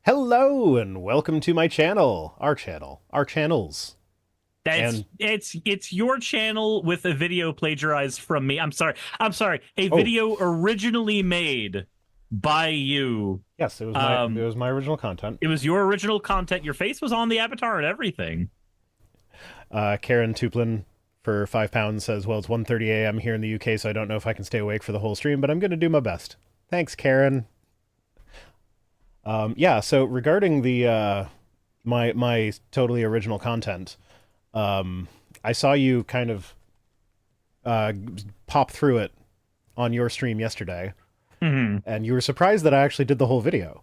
Hello and welcome to my channel, our channels. That's And it's your channel with a video plagiarized from me. I'm sorry. A oh, video originally made by you. yes, it Um, was my original content. it was your original content. Your face was on the avatar and everything. Karen Tuplin for £5 says, "Well, it's 1:30 a.m. here in the UK, so I don't know if I can stay awake for the whole stream, but I'm going to do my best." Thanks, Karen. Yeah. So regarding the my totally original content, I saw you kind of uh, pop through it on your stream yesterday, Mhm. and you were surprised that I actually did the whole video.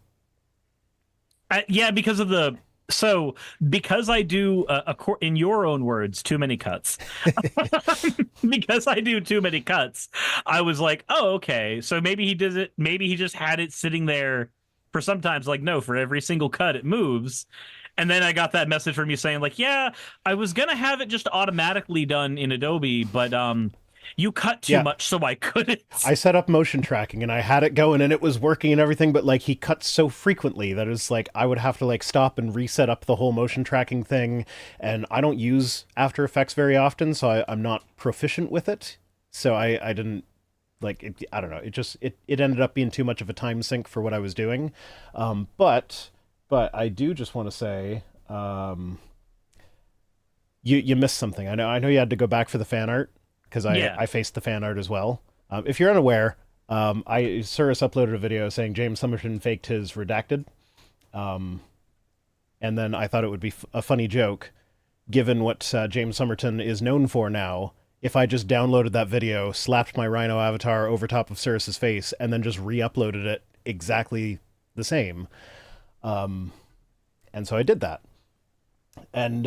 Yeah, because I do in your own words too many cuts. Because I do too many cuts, I was like, oh, okay. So maybe he does it. Maybe he just had it sitting there for sometimes, like, no, for every single cut it moves. And then I got that message from you saying, like, yeah, I was gonna have it just automatically done in Adobe, but you cut too Yeah, much, so I couldn't. I set up motion tracking and I had it going and it was working and everything, but like he cuts so frequently that it's like I would have to like stop and reset up the whole motion tracking thing. And I don't use After Effects very often, so I'm not proficient with it. So I didn't like it, I don't know. It ended up being too much of a time sink for what I was doing. But I do just want to say you missed something. I know you had to go back for the fan art because Yeah. I faced the fan art as well. If you're unaware, Cirrus uploaded a video saying James Somerton faked his redacted, and then I thought it would be a funny joke, given what James Somerton is known for now, if I just downloaded that video, slapped my Rhino avatar over top of Cirrus's face, and then just re-uploaded it exactly the same. And so I did that, and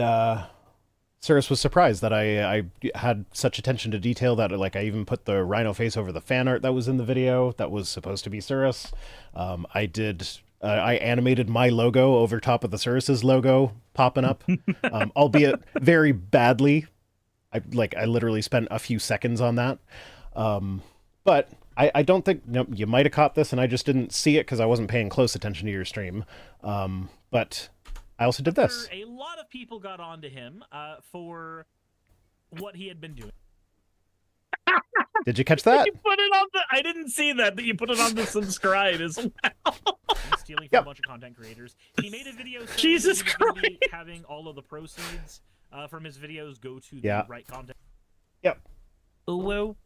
Cirrus was surprised that I had such attention to detail that like I even put the rhino face over the fan art that was in the video that was supposed to be Cirrus. I animated my logo over top of the Cirrus's logo popping up, albeit very badly. I literally spent a few seconds on that. But I don't think you might have caught this and I just didn't see it because I wasn't paying close attention to your stream. But I also did this. A lot of people got onto him for what he had been doing. Did you catch that? You put it on the. I didn't see that you put it on the subscribe as well. He's stealing from a bunch of content creators. He made a video saying Jesus that he was going to be having all of the proceeds from his videos go to the right content. Yep. Ooh.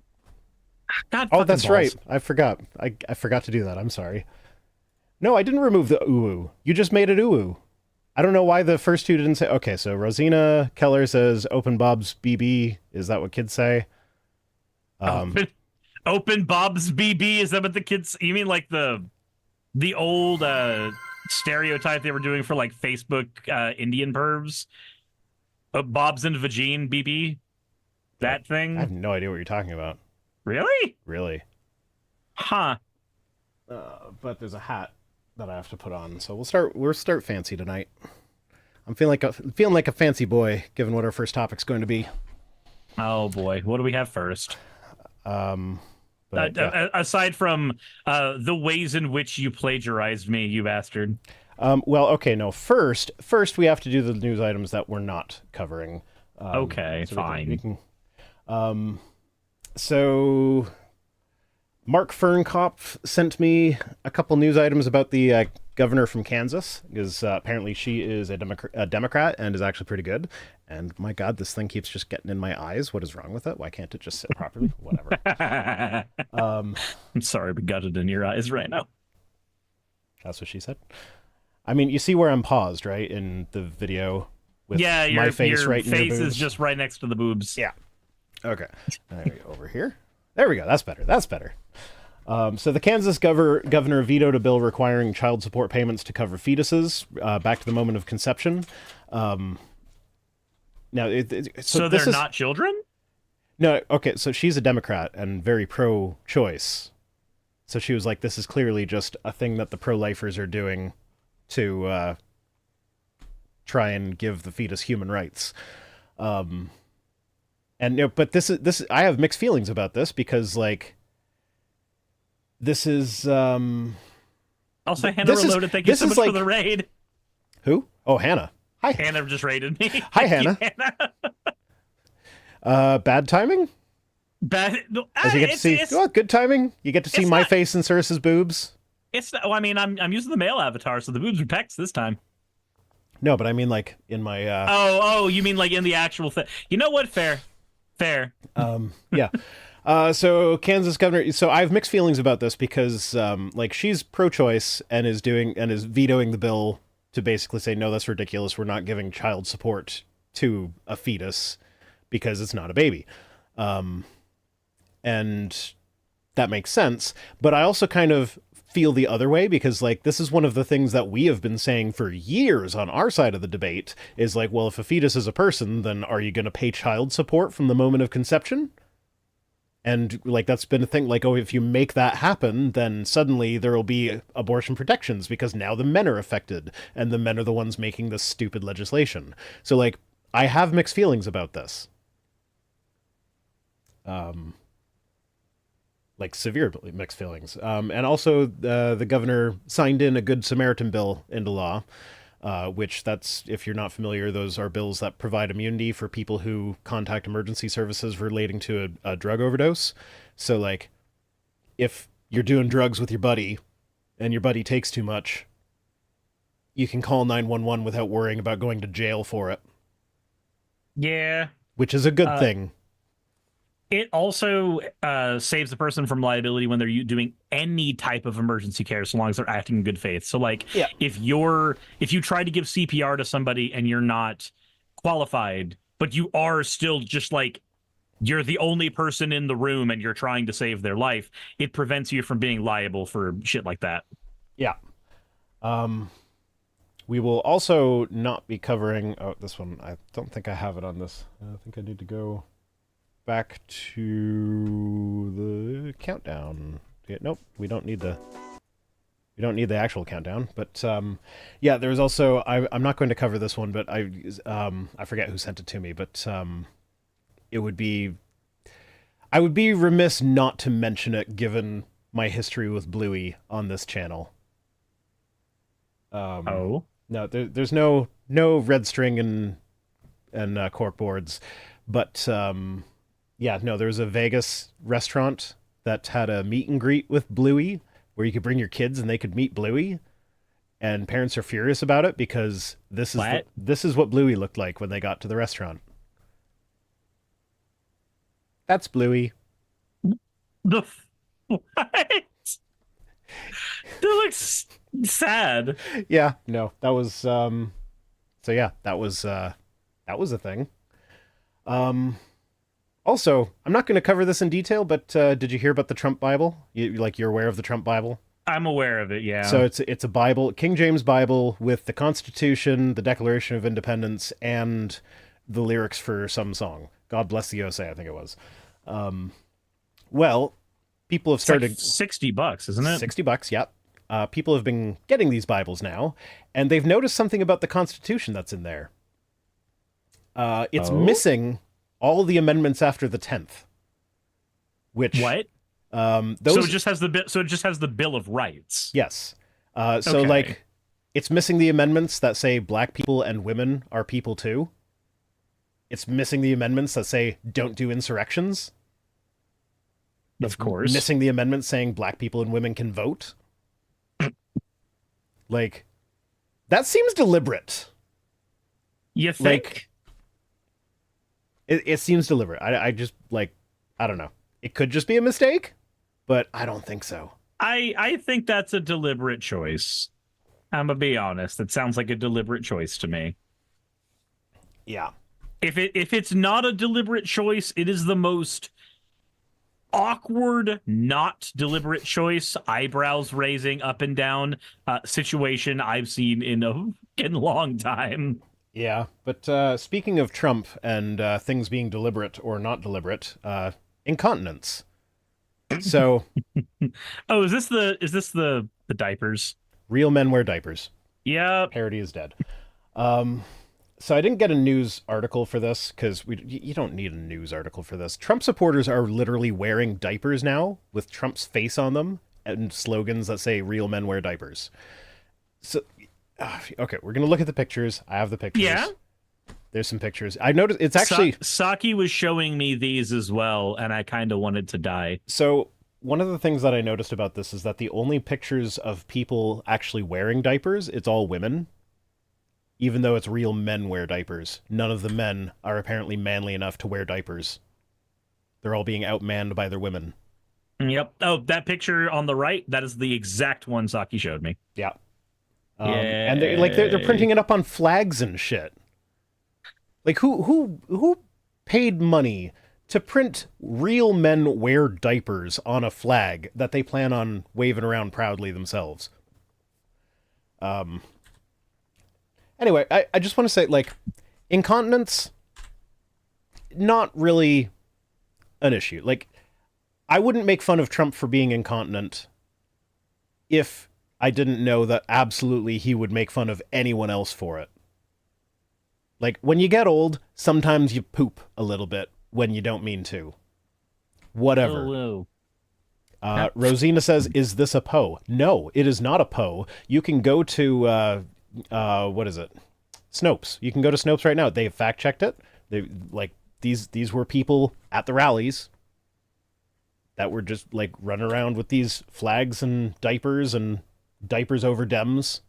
God. Oh, that's balls. right. I forgot. I forgot to do that. I'm sorry. No, I didn't remove the ooh. You just made it ooh. I don't know why the first two didn't say. Okay, so Rosina Keller says open Bob's BB. Is that what kids say? Open Bob's BB. Is that what the kids? You mean like the old stereotype they were doing for like Facebook Indian pervs? Bob's and Vagine BB. That thing. I have no idea what you're talking about. Really? Really? Huh. But there's a hat that I have to put on, so we'll start fancy tonight. I'm feeling like a fancy boy, given what our first topic's going to be. Oh boy, what do we have first? Yeah. Aside from the ways in which you plagiarized me, you bastard. Well, okay, no. First we have to do the news items that we're not covering. Okay, so fine. So Mark Fernkopf sent me a couple news items about the governor from Kansas, because apparently she is a Democrat and is actually pretty good. And my God, this thing keeps just getting in my eyes. What is wrong with it? Why can't it just sit properly? Whatever. I'm sorry, but gutted in your eyes right now. That's what she said. I mean, you see where I'm paused, right, in the video with my face your right in face your boobs? is just right next to the boobs. Yeah. Okay. There we go. Over here. There we go. That's better. That's better. So the Kansas governor vetoed a bill requiring child support payments to cover fetuses back to the moment of conception. Now, so they're not children? No, okay, so she's a Democrat and very pro-choice. So she was like, this is clearly just a thing that the pro-lifers are doing to try and give the fetus human rights. And but this is I have mixed feelings about this because like this is Also, Hannah This is Reloaded, thank you this so is much for like the raid. who? Oh, Hannah. Hi, Hannah just raided me. hi, Thank you, Hannah. Hannah. Bad timing? But As you get to see, it's oh, good timing. You get to see it's my not face and Cirrus's boobs. it's not, well, I mean, I'm using the male avatar, so the boobs are pecs this time. No, but I mean like in my Oh, you mean like in the actual thing? You know what? Fair. yeah. So Kansas governor. So I have mixed feelings about this because, like, she's pro-choice and is vetoing the bill to basically say no, that's ridiculous. We're not giving child support to a fetus because it's not a baby, and that makes sense. But I also kind of feel the other way because, like, this is one of the things that we have been saying for years on our side of the debate is like, well, if a fetus is a person, then are you going to pay child support from the moment of conception? And like that's been a thing, like, oh, if you make that happen, then suddenly there will be abortion protections because now the men are affected and the men are the ones making this stupid legislation. So like I have mixed feelings about this. Like severely mixed feelings. And also the governor signed in a Good Samaritan bill into law. Which that's, if you're not familiar, those are bills that provide immunity for people who contact emergency services relating to a drug overdose. So, like, if you're doing drugs with your buddy and your buddy takes too much, you can call 911 without worrying about going to jail for it. Yeah. Which is a good thing. It also saves the person from liability when they're doing any type of emergency care, so long as they're acting in good faith. So, like, Yeah. if you try to give CPR to somebody and you're not qualified, but you are still just like you're the only person in the room and you're trying to save their life, it prevents you from being liable for shit like that. Yeah. We will also not be covering. Oh, this one. I don't think I have it on this. I think I need to go back to the countdown. Yeah, nope, we don't need the actual countdown. But yeah, there's also I'm not going to cover this one, but I forget who sent it to me, but it would be I would be remiss not to mention it given my history with Bluey on this channel. Oh, No, there's no red string and cork boards, but yeah, no, there was a Vegas restaurant that had a meet and greet with Bluey where you could bring your kids and they could meet Bluey. And parents are furious about it because this is what Bluey looked like when they got to the restaurant. That's Bluey. the what? That looks sad. Yeah, no, that was so yeah, that was a thing. Also, I'm not going to cover this in detail, but did you hear about the Trump Bible? You're aware of the Trump Bible? I'm aware of it, yeah. So it's a Bible, King James Bible, with the Constitution, the Declaration of Independence, and the lyrics for some song. God Bless the USA, I think it was. Well, people have started... It's like $60, isn't it? $60, yep. People have been getting these Bibles now, and they've noticed something about the Constitution that's in there. It's missing all the amendments after the 10th. Which what? Those... So it just has the Bill of Rights. Yes. So like it's missing the amendments that say black people and women are people too. It's missing the amendments that say don't do insurrections. Of course. Missing the amendments saying black people and women can vote. Like, that seems deliberate. You think? Like, it seems deliberate. I just, like, I don't know. It could just be a mistake, but I don't think so. I think that's a deliberate choice. I'm gonna be honest. It sounds like a deliberate choice to me. Yeah. If it's not a deliberate choice, it is the most awkward, not deliberate choice, eyebrows raising up and down situation I've seen in a fucking long time. Yeah, but speaking of Trump and things being deliberate or not deliberate, incontinence. So, oh, is this the diapers? Real men wear diapers. Yeah, Parody is dead. So I didn't get a news article for this because you don't need a news article for this. Trump supporters are literally wearing diapers now with Trump's face on them and slogans that say "Real men wear diapers." So, okay, we're gonna look at the pictures. I have the pictures. Yeah. There's some pictures. I noticed it's actually Saki was showing me these as well, and I kind of wanted to die. so. One of the things that I noticed about this is that the only pictures of people actually wearing diapers, it's all women. Even though it's real men wear diapers, none of the men are apparently manly enough to wear diapers. They're all being outmanned by their women. Yep. Oh, that picture on the right, that is the exact one Saki showed me. Yeah. And they're printing it up on flags and shit. Like who paid money to print "Real men wear diapers" on a flag that they plan on waving around proudly themselves? Anyway, I just want to say, like, incontinence, not really an issue. Like, I wouldn't make fun of Trump for being incontinent if I didn't know that absolutely he would make fun of anyone else for it. Like, when you get old, sometimes you poop a little bit when you don't mean to. Whatever. Oh. Rosina says, "Is this a Poe?" No, it is not a Poe. You can go to, what is it? Snopes. You can go to Snopes right now. They've fact-checked it. These were people at the rallies that were just, like, running around with these flags and diapers over Dems.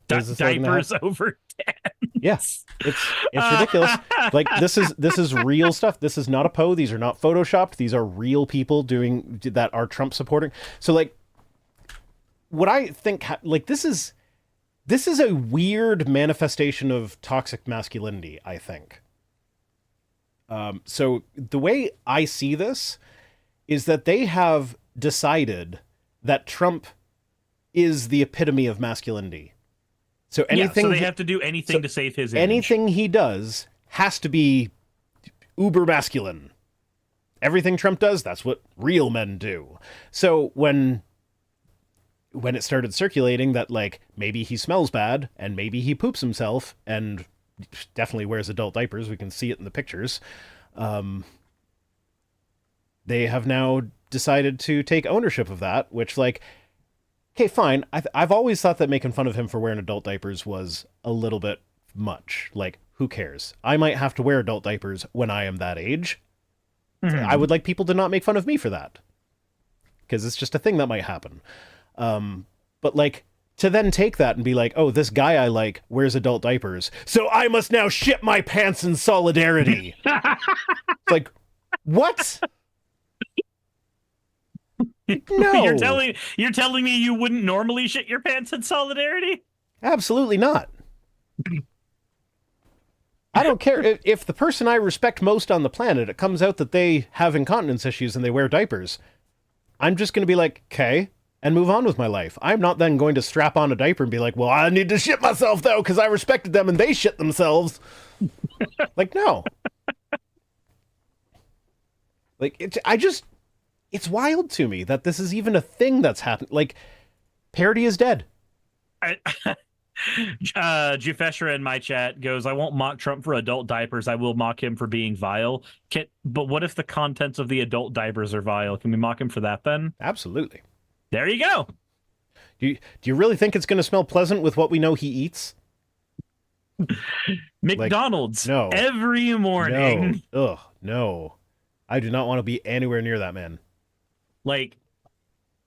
Diapers over Yes, it's ridiculous. Like, this is real stuff. This is not a Poe. These are not photoshopped. These are real people doing that are Trump supporting. So, like, what I think, like, this is a weird manifestation of toxic masculinity, I think. So the way I see this is that they have decided that Trump is the epitome of masculinity. So anything, so they have to do anything to save his image. Anything he does has to be uber masculine. Everything Trump does, that's what real men do. So when it started circulating that, like, maybe he smells bad and maybe he poops himself and definitely wears adult diapers, we can see it in the pictures, they have now decided to take ownership of that, which, like, okay, fine. I've always thought that making fun of him for wearing adult diapers was a little bit much. Like, who cares? I might have to wear adult diapers when I am that age. Mm-hmm. I would like people to not make fun of me for that, because it's just a thing that might happen. But, like, to then take that and be like, oh, this guy I like wears adult diapers, so I must now shit my pants in solidarity. Like, what? No. You're telling me you wouldn't normally shit your pants in solidarity? Absolutely not. I don't care if the person I respect most on the planet, it comes out that they have incontinence issues and they wear diapers. I'm just going to be like, okay, and move on with my life. I'm not then going to strap on a diaper and be like, well, I need to shit myself, though, because I respected them and they shit themselves. Like, no. Like, it's wild to me that this is even a thing that's happened. Like, parody is dead. Jufeshra in my chat goes, I won't mock Trump for adult diapers. I will mock him for being vile. But what if the contents of the adult diapers are vile? Can we mock him for that then? Absolutely. There you go. Do you really think it's going to smell pleasant with what we know he eats? McDonald's, like, no. Every morning. No. Ugh, no. I do not want to be anywhere near that man. Like,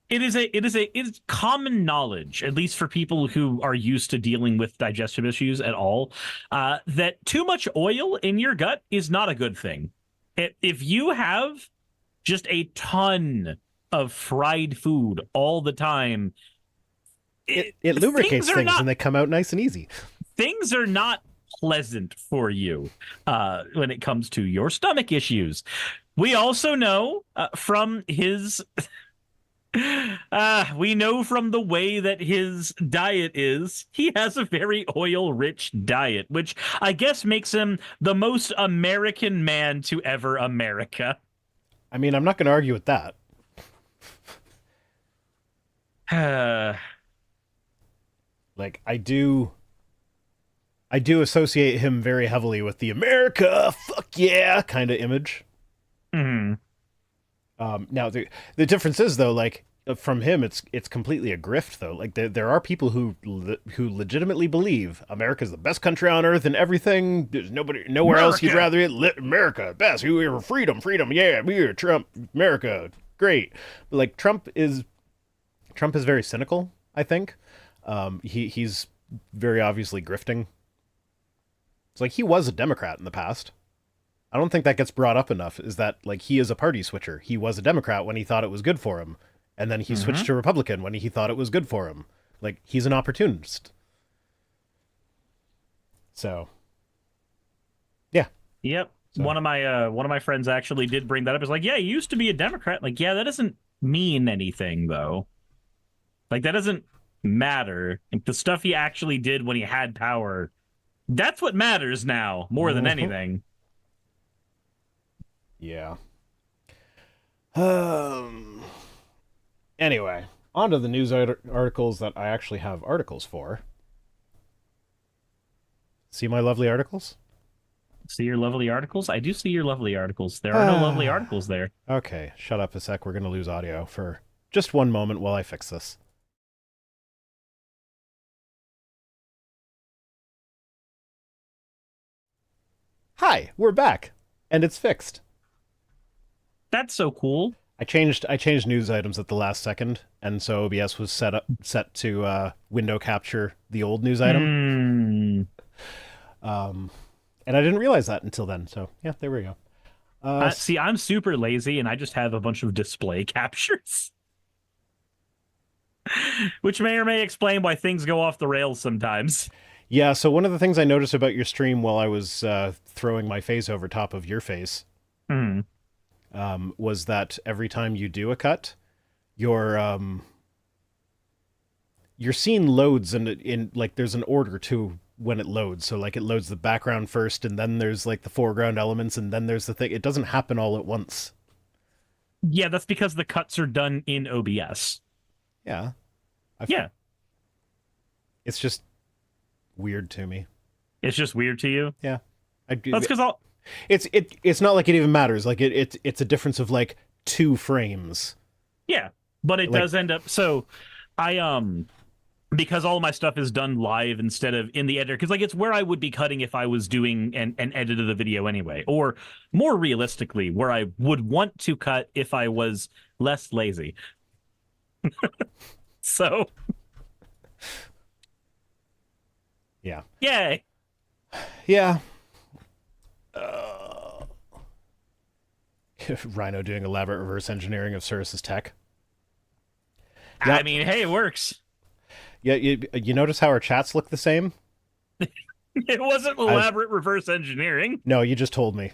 it's common knowledge, at least for people who are used to dealing with digestive issues at all, that too much oil in your gut is not a good thing. If you have just a ton of fried food all the time, it lubricates things and they come out nice and easy. Things are not pleasant for you when it comes to your stomach issues. We also know from his... we know from the way that his diet is, he has a very oil-rich diet, which I guess makes him the most American man to ever America. I mean, I'm not going to argue with that. Like, I do associate him very heavily with the America, fuck yeah, kind of image. Mm-hmm. Now, the difference is, though, like, from him, it's completely a grift though. Like there are people who legitimately believe America's the best country on earth and everything. There's nobody nowhere else you'd America. rather America best. We are freedom. Yeah, we are Trump. America, great. But like Trump is very cynical. I think he's very obviously grifting. It's like he was a Democrat in the past. I don't think that gets brought up enough. Is that like he is a party switcher? He was a Democrat when he thought it was good for him, and then he switched to Republican when he thought it was good for him. Like he's an opportunist. So, yeah. Yep. So. One of my friends actually did bring that up. It's like, yeah, you used to be a Democrat. Like, yeah, that doesn't mean anything though. Like that doesn't matter. Like, the stuff he actually did when he had power, that's what matters now more than anything. Yeah. Anyway, on to the news articles that I actually have articles for. See my lovely articles? See your lovely articles? I do see your lovely articles. There are no lovely articles there. Okay, shut up a sec. We're going to lose audio for just one moment while I fix this. Hi, we're back, and it's fixed. That's so cool. I changed news items at the last second, and so OBS was set to window capture the old news item. And I didn't realize that until then. So yeah, there we go. See, I'm super lazy, and I just have a bunch of display captures, which may or may explain why things go off the rails sometimes. Yeah. So one of the things I noticed about your stream while I was throwing my face over top of your face. Was that every time you do a cut, your scene loads and in like there's an order to when it loads. So like it loads the background first, and then there's like the foreground elements, and then there's the thing. It doesn't happen all at once. Yeah, that's because the cuts are done in OBS. Yeah. Yeah. It's just weird to me. It's just weird to you? Yeah. That's because I'll... It's not like it even matters. Like it's a difference of like 2 frames. Yeah, but it does end up. So I because all of my stuff is done live instead of in the editor, because like it's where I would be cutting if I was doing an edit of the video anyway, or more realistically, where I would want to cut if I was less lazy. So yeah. Yay. Yeah. Rhino doing elaborate reverse engineering of Cirrus's tech. Yeah. I mean, hey, it works. Yeah, you notice how our chats look the same? It wasn't elaborate reverse engineering. No, you just told me.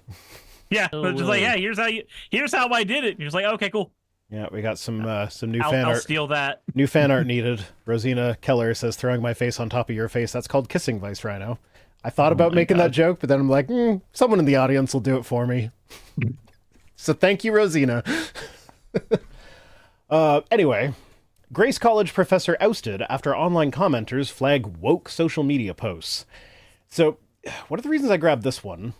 Yeah, just like, yeah, here's how I did it. And you're just like, okay, cool. Yeah, we got some new fan art. I'll steal that. New fan art needed. Rosina Keller says, throwing my face on top of your face. That's called kissing, Vice Rhino. I thought about making that joke, but then I'm like, someone in the audience will do it for me. So thank you, Rosina. Anyway, Grace College professor ousted after online commenters flag woke social media posts. So one of the reasons I grabbed this one,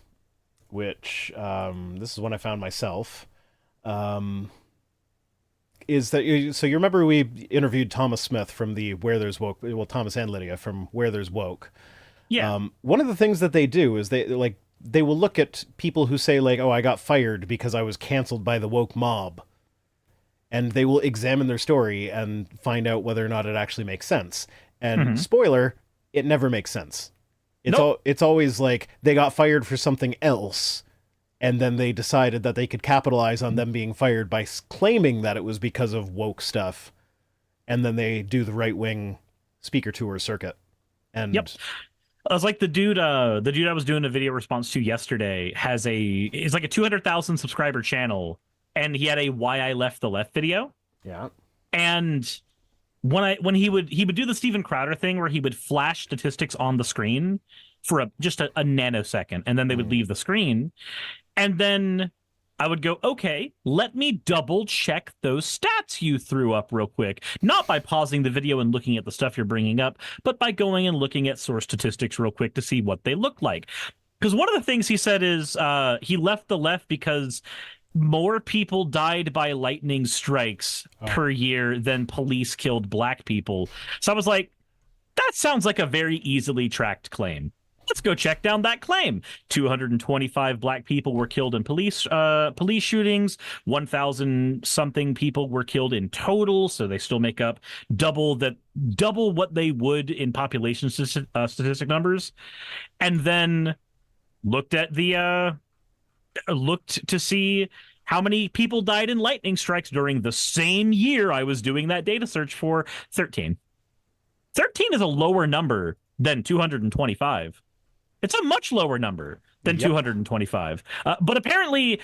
which this is one I found myself, is that, so you remember we interviewed Thomas Smith from the Where There's Woke, well, Thomas and Lydia from Where There's Woke. Yeah. One of the things that they do is they will look at people who say like, oh, I got fired because I was canceled by the woke mob. And they will examine their story and find out whether or not it actually makes sense. And spoiler, it never makes sense. It's always like they got fired for something else, and then they decided that they could capitalize on them being fired by claiming that it was because of woke stuff, and then they do the right-wing speaker tour circuit. And yep. I was like the dude I was doing a video response to yesterday is like a 200,000 subscriber channel, and he had a Why I Left the Left video. Yeah. And when he would do the Steven Crowder thing where he would flash statistics on the screen for just a nanosecond, and then they would leave the screen. And then I would go, okay, let me double check those stats you threw up real quick. Not by pausing the video and looking at the stuff you're bringing up, but by going and looking at source statistics real quick to see what they look like. Because one of the things he said is he left the left because more people died by lightning strikes per year than police killed black people. So I was like, that sounds like a very easily tracked claim. Let's go check down that claim. 225 black people were killed in police shootings. 1,000 something people were killed in total, so they still make up double what they would in population statistic numbers. And then looked to see how many people died in lightning strikes during the same year I was doing that data search for. 13. 13 is a lower number than 225. It's a much lower number than 225. But apparently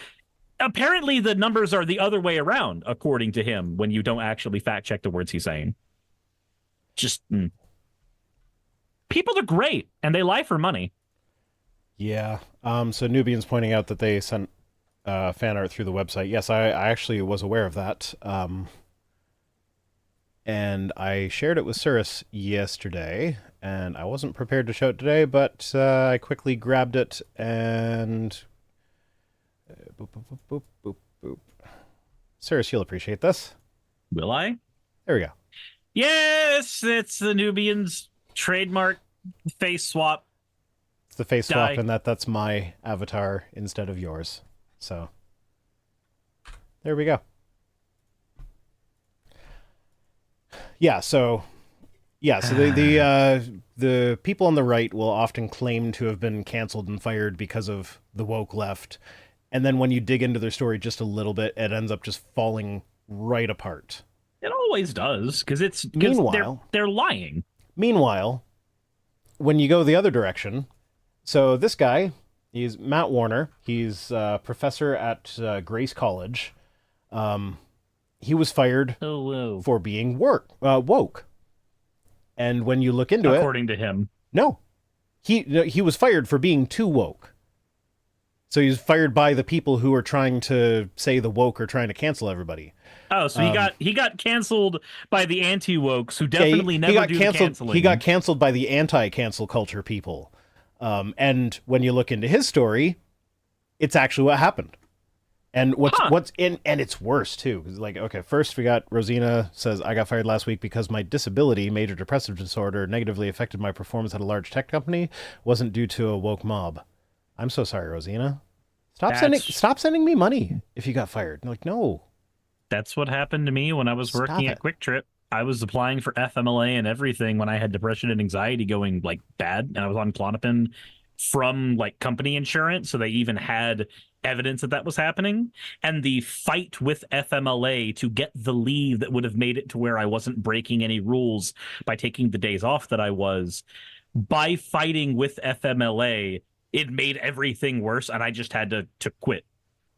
the numbers are the other way around, according to him, when you don't actually fact check the words he's saying. Just people are great, and they lie for money. Yeah. So Nubian's pointing out that they sent fan art through the website. Yes, I actually was aware of that. And I shared it with Cirrus yesterday, and I wasn't prepared to show it today, but I quickly grabbed it and... boop, boop, boop, boop, boop, boop. Cirrus, you'll appreciate this. Will I? There we go. Yes, it's the Nubian's trademark face swap. It's the face swap, and that's my avatar instead of yours. So, there we go. So the people on the right will often claim to have been canceled and fired because of the woke left, and then when you dig into their story just a little bit, it ends up just falling right apart. It always does, because they're lying. Meanwhile, when you go the other direction, so this guy, he's Matt Warner. He's a professor at Grace College. He was fired for being woke. And when you look into according to him. No. He was fired for being too woke. So he was fired by the people who are trying to say the woke are trying to cancel everybody. Oh, so he got canceled by the anti-wokes who definitely never do the canceling. He got canceled by the anti-cancel culture people. And when you look into his story, it's actually what happened. And and it's worse too. Like, okay, first we got Rosina says, I got fired last week because my disability, major depressive disorder, negatively affected my performance at a large tech company. Wasn't due to a woke mob. I'm so sorry, Rosina. Stop sending me money if you got fired. Like, no. That's what happened to me when I was working at Quick Trip. I was applying for FMLA and everything when I had depression and anxiety going like bad, and I was on Klonopin from like company insurance, so they even had evidence that was happening. And the fight with FMLA to get the leave that would have made it to where I wasn't breaking any rules by taking the days off that I was, by fighting with FMLA, it made everything worse, and I just had to quit.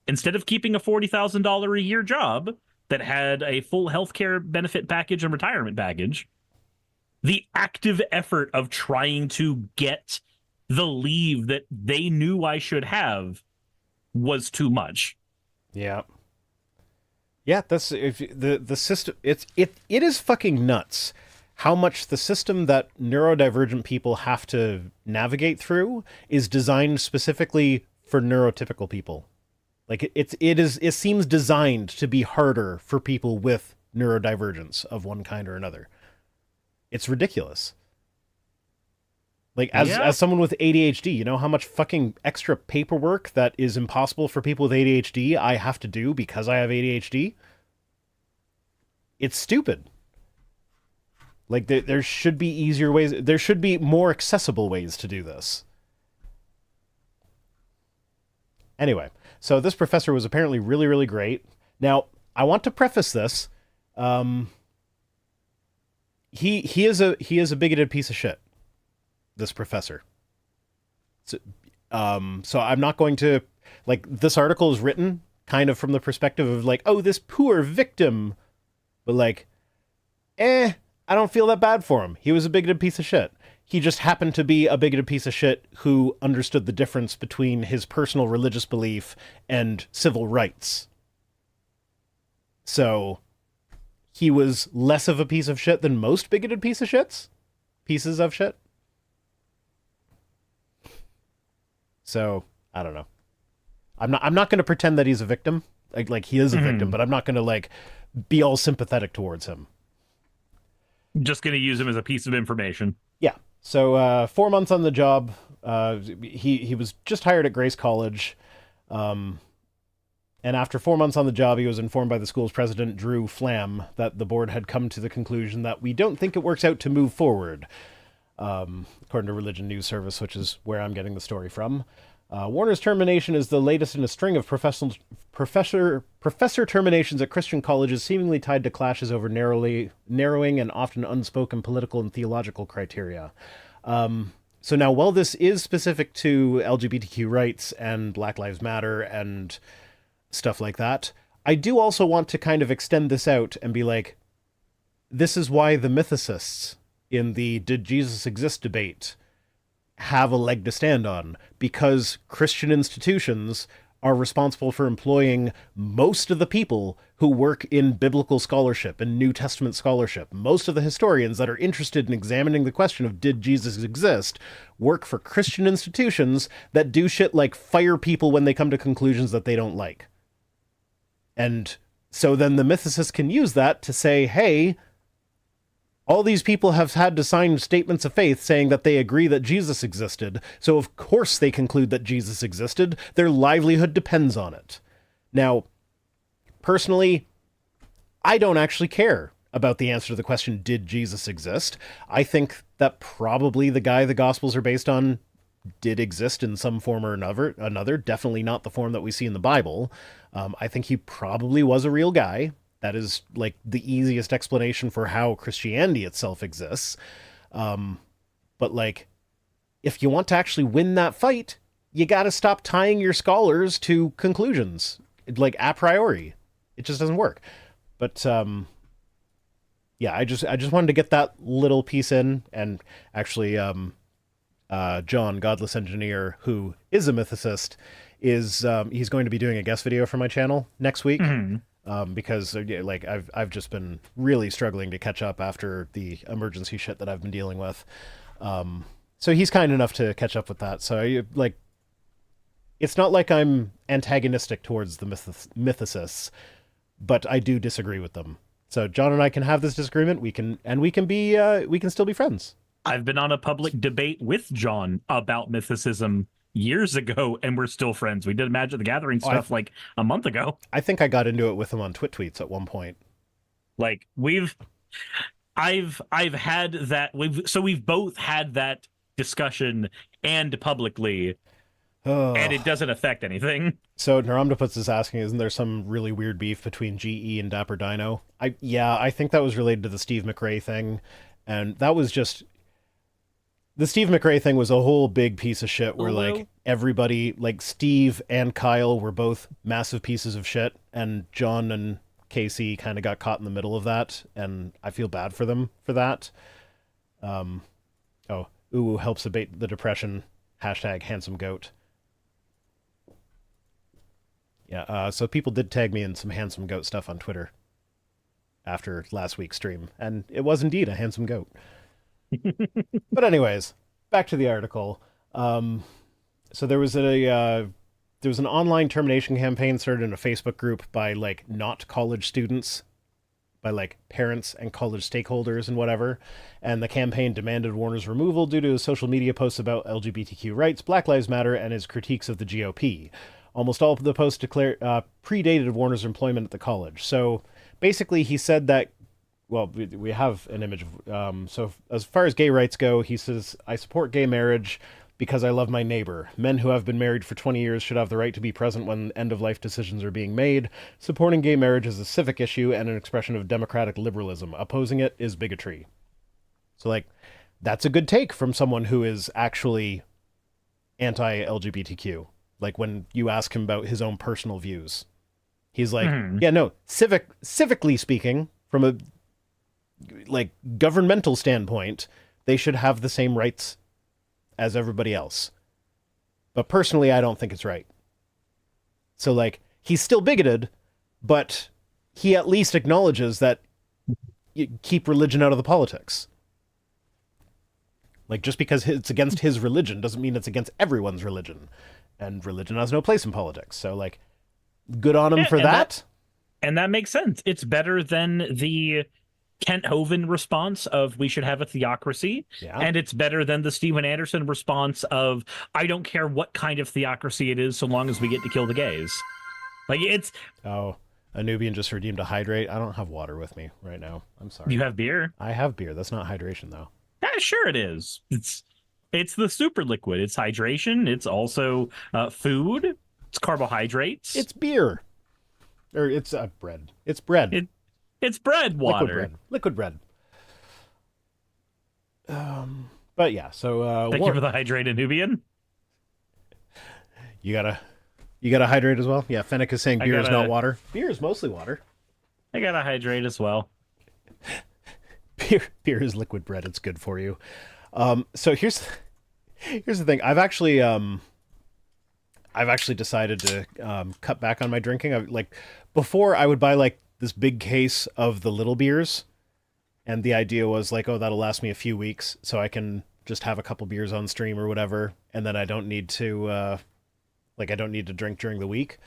Instead of keeping a $40,000 a year job that had a full healthcare benefit package and retirement package, the active effort of trying to get the leave that they knew I should have was too much. Yeah. Yeah, that's the system. It is fucking nuts how much the system that neurodivergent people have to navigate through is designed specifically for neurotypical people. Like it seems designed to be harder for people with neurodivergence of one kind or another. It's ridiculous. Like, as someone with ADHD, you know how much fucking extra paperwork that is impossible for people with ADHD I have to do because I have ADHD? It's stupid. Like, there should be easier ways. There should be more accessible ways to do this. Anyway, so this professor was apparently really, really great. Now, I want to preface this. He is a bigoted piece of shit. This professor. So I'm not going to, like, this article is written kind of from the perspective of like, oh, this poor victim, but like, I don't feel that bad for him. He was a bigoted piece of shit. He just happened to be a bigoted piece of shit who understood the difference between his personal religious belief and civil rights. So he was less of a piece of shit than most bigoted pieces of shit. So, I don't know. I'm not going to pretend that he's a victim Like he is a victim, but I'm not going to like be all sympathetic towards him. Just going to use him as a piece of information. Yeah. So 4 months on the job. He was just hired at Grace College. And after 4 months on the job, he was informed by the school's president, Drew Flam, that the board had come to the conclusion that we don't think it works out to move forward, according to Religion News Service, which is where I'm getting the story from. Warner's termination is the latest in a string of professor terminations at Christian colleges, seemingly tied to clashes over narrowing and often unspoken political and theological criteria. So now, while this is specific to LGBTQ rights and Black Lives Matter and stuff like that, I do also want to kind of extend this out and be like, this is why the mythicists in the Did Jesus Exist debate have a leg to stand on, because Christian institutions are responsible for employing most of the people who work in biblical scholarship and New Testament scholarship. Most of the historians that are interested in examining the question of did Jesus exist work for Christian institutions that do shit like fire people when they come to conclusions that they don't like. And so then the mythicists can use that to say, hey, all these people have had to sign statements of faith saying that they agree that Jesus existed, so of course they conclude that Jesus existed. Their livelihood depends on it. Now, personally, I don't actually care about the answer to the question, did Jesus exist? I think that probably the guy the Gospels are based on did exist in some form or another, definitely not the form that we see in the Bible. I think he probably was a real guy. That is like the easiest explanation for how Christianity itself exists. But like, if you want to actually win that fight, you got to stop tying your scholars to conclusions, like a priori. It just doesn't work. But yeah, I just wanted to get that little piece in. And actually, John, Godless Engineer, who is a mythicist, is he's going to be doing a guest video for my channel next week. Because like I've just been really struggling to catch up after the emergency shit that I've been dealing with. So he's kind enough to catch up with that. So like, it's not like I'm antagonistic towards the mythicists, but I do disagree with them. So John and I can have this disagreement. We can still be friends. I've been on a public debate with John about mythicism years ago, and we're still friends. We did Magic the Gathering stuff like a month ago. I think I got into it with him on Twit tweets at one point. Like I've had that. We've both had that discussion and publicly, and it doesn't affect anything. So Naramdaputz is asking, isn't there some really weird beef between GE and Dapper Dino? I think that was related to the Steve McRae thing, and that was just. The Steve McRae thing was a whole big piece of shit where, like, everybody, like, Steve and Kyle were both massive pieces of shit, and John and Casey kind of got caught in the middle of that, and I feel bad for them for that. Uwu helps abate the depression, #HandsomeGoat. Yeah, so people did tag me in some Handsome Goat stuff on Twitter after last week's stream, and it was indeed a handsome goat. But anyways, back to the article. So there was an online termination campaign started in a Facebook group by like not college students, by like parents and college stakeholders and whatever. And the campaign demanded Warner's removal due to his social media posts about LGBTQ rights, Black Lives Matter, and his critiques of the GOP. Almost all of the posts predated Warner's employment at the college. So basically he said that, well, we have an image of, so as far as gay rights go, he says, I support gay marriage because I love my neighbor. Men who have been married for 20 years should have the right to be present when end-of-life decisions are being made. Supporting gay marriage is a civic issue and an expression of democratic liberalism. Opposing it is bigotry. So, like, that's a good take from someone who is actually anti-LGBTQ. Like, when you ask him about his own personal views. He's like, yeah, no, civically speaking, from a like governmental standpoint, they should have the same rights as everybody else. But personally, I don't think it's right. So like, he's still bigoted, but he at least acknowledges that you keep religion out of the politics. Like, just because it's against his religion doesn't mean it's against everyone's religion. And religion has no place in politics. So like, Good on him Yeah, for that. and that makes sense. It's better than the Kent Hovind response of we should have a theocracy, Yeah. and it's better than the Steven Anderson response of I don't care what kind of theocracy it is so long as we get to kill the gays. Like it's Oh, a Nubian just redeemed a hydrate. I don't have water with me right now. I'm sorry. you have beer. I have beer. That's not hydration though. Yeah, sure it is. It's the super liquid. It's hydration. It's also food. It's carbohydrates. It's beer. Or it's bread. It's bread. It's bread water. Liquid bread. But yeah, so Thank you for the hydrated Nubian. You gotta hydrate as well. Yeah, Fennec is saying beer is not water. Beer is mostly water. I gotta hydrate as well. Beer is liquid bread. It's good for you. So here's the thing. I've actually decided to cut back on my drinking. Before I would buy like this big case of the little beers, and the idea was like, oh, that'll last me a few weeks, so I can just have a couple beers on stream or whatever, and then I don't need to drink during the week.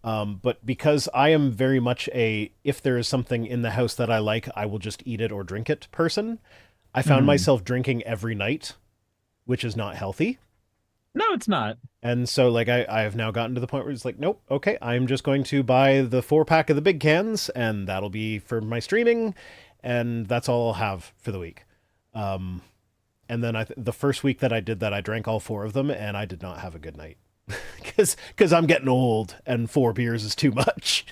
But because I am very much if there is something in the house that I like, I will just eat it or drink it person. I found myself drinking every night, which is not healthy. No, it's not. And so like I have now gotten to the point where it's like, nope, okay, I'm just going to buy the 4-pack of the big cans, and that'll be for my streaming, and that's all I'll have for the week. And then the first week that I did that, I drank all 4 of them, and I did not have a good night. Because I'm getting old, and 4 beers is too much.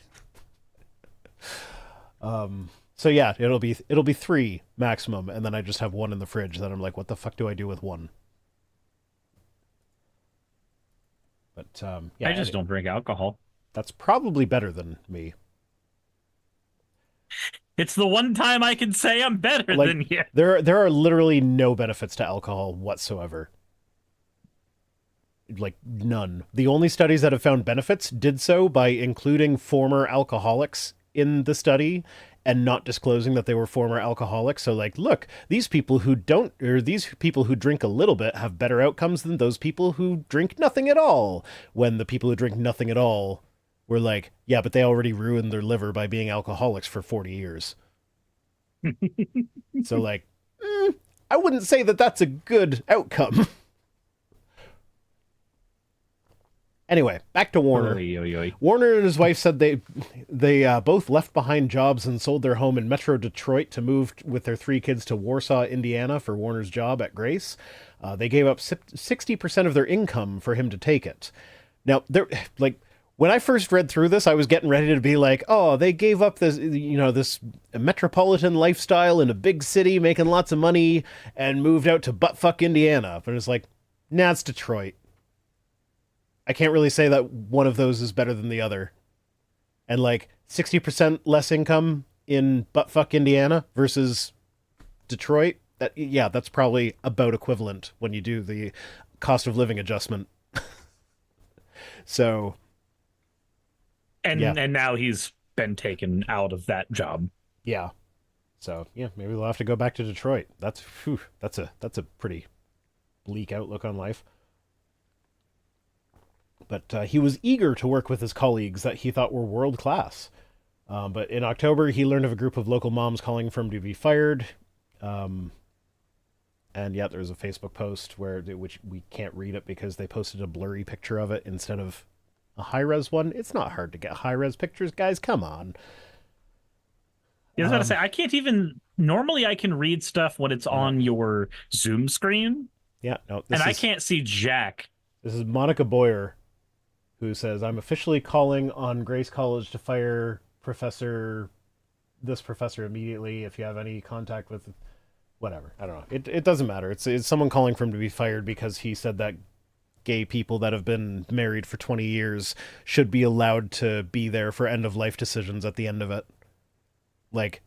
So yeah, it'll be 3 maximum, and then I just have 1 in the fridge. Then I'm like, what the fuck do I do with 1? But yeah, I just don't drink alcohol. That's probably better than me. It's the one time I can say I'm better than you. There are literally no benefits to alcohol whatsoever. Like none. The only studies that have found benefits did so by including former alcoholics in the study and not disclosing that they were former alcoholics. So like, look, these people who drink a little bit have better outcomes than those people who drink nothing at all. When the people who drink nothing at all were like, yeah, but they already ruined their liver by being alcoholics for 40 years. So like, I wouldn't say that that's a good outcome. Anyway, back to Warner. Oy, oy, oy. Warner and his wife said they both left behind jobs and sold their home in Metro Detroit to move with their 3 kids to Warsaw, Indiana for Warner's job at Grace. They gave up 60% of their income for him to take it. Now, when I first read through this, I was getting ready to be like, oh, they gave up this metropolitan lifestyle in a big city, making lots of money, and moved out to buttfuck Indiana. But it's like, nah, it's Detroit. I can't really say that one of those is better than the other. And like 60% less income in buttfuck Indiana versus Detroit, that's probably about equivalent when you do the cost of living adjustment. So, and now he's been taken out of that job. Yeah. So yeah, maybe we'll have to go back to Detroit. That's a pretty bleak outlook on life. But he was eager to work with his colleagues that he thought were world-class. But in October, he learned of a group of local moms calling for him to be fired. And yeah, there was a Facebook post which we can't read it because they posted a blurry picture of it instead of a high-res one. It's not hard to get high-res pictures, guys. Come on. I was about to say, I can't even... Normally, I can read stuff when it's on your Zoom screen. Yeah, no. I can't see jack. This is Monica Boyer, who says, I'm officially calling on Grace College to fire this professor immediately. If you have any contact with whatever. I don't know. It doesn't matter. It's someone calling for him to be fired because he said that gay people that have been married for 20 years should be allowed to be there for end-of-life decisions at the end of it. Like,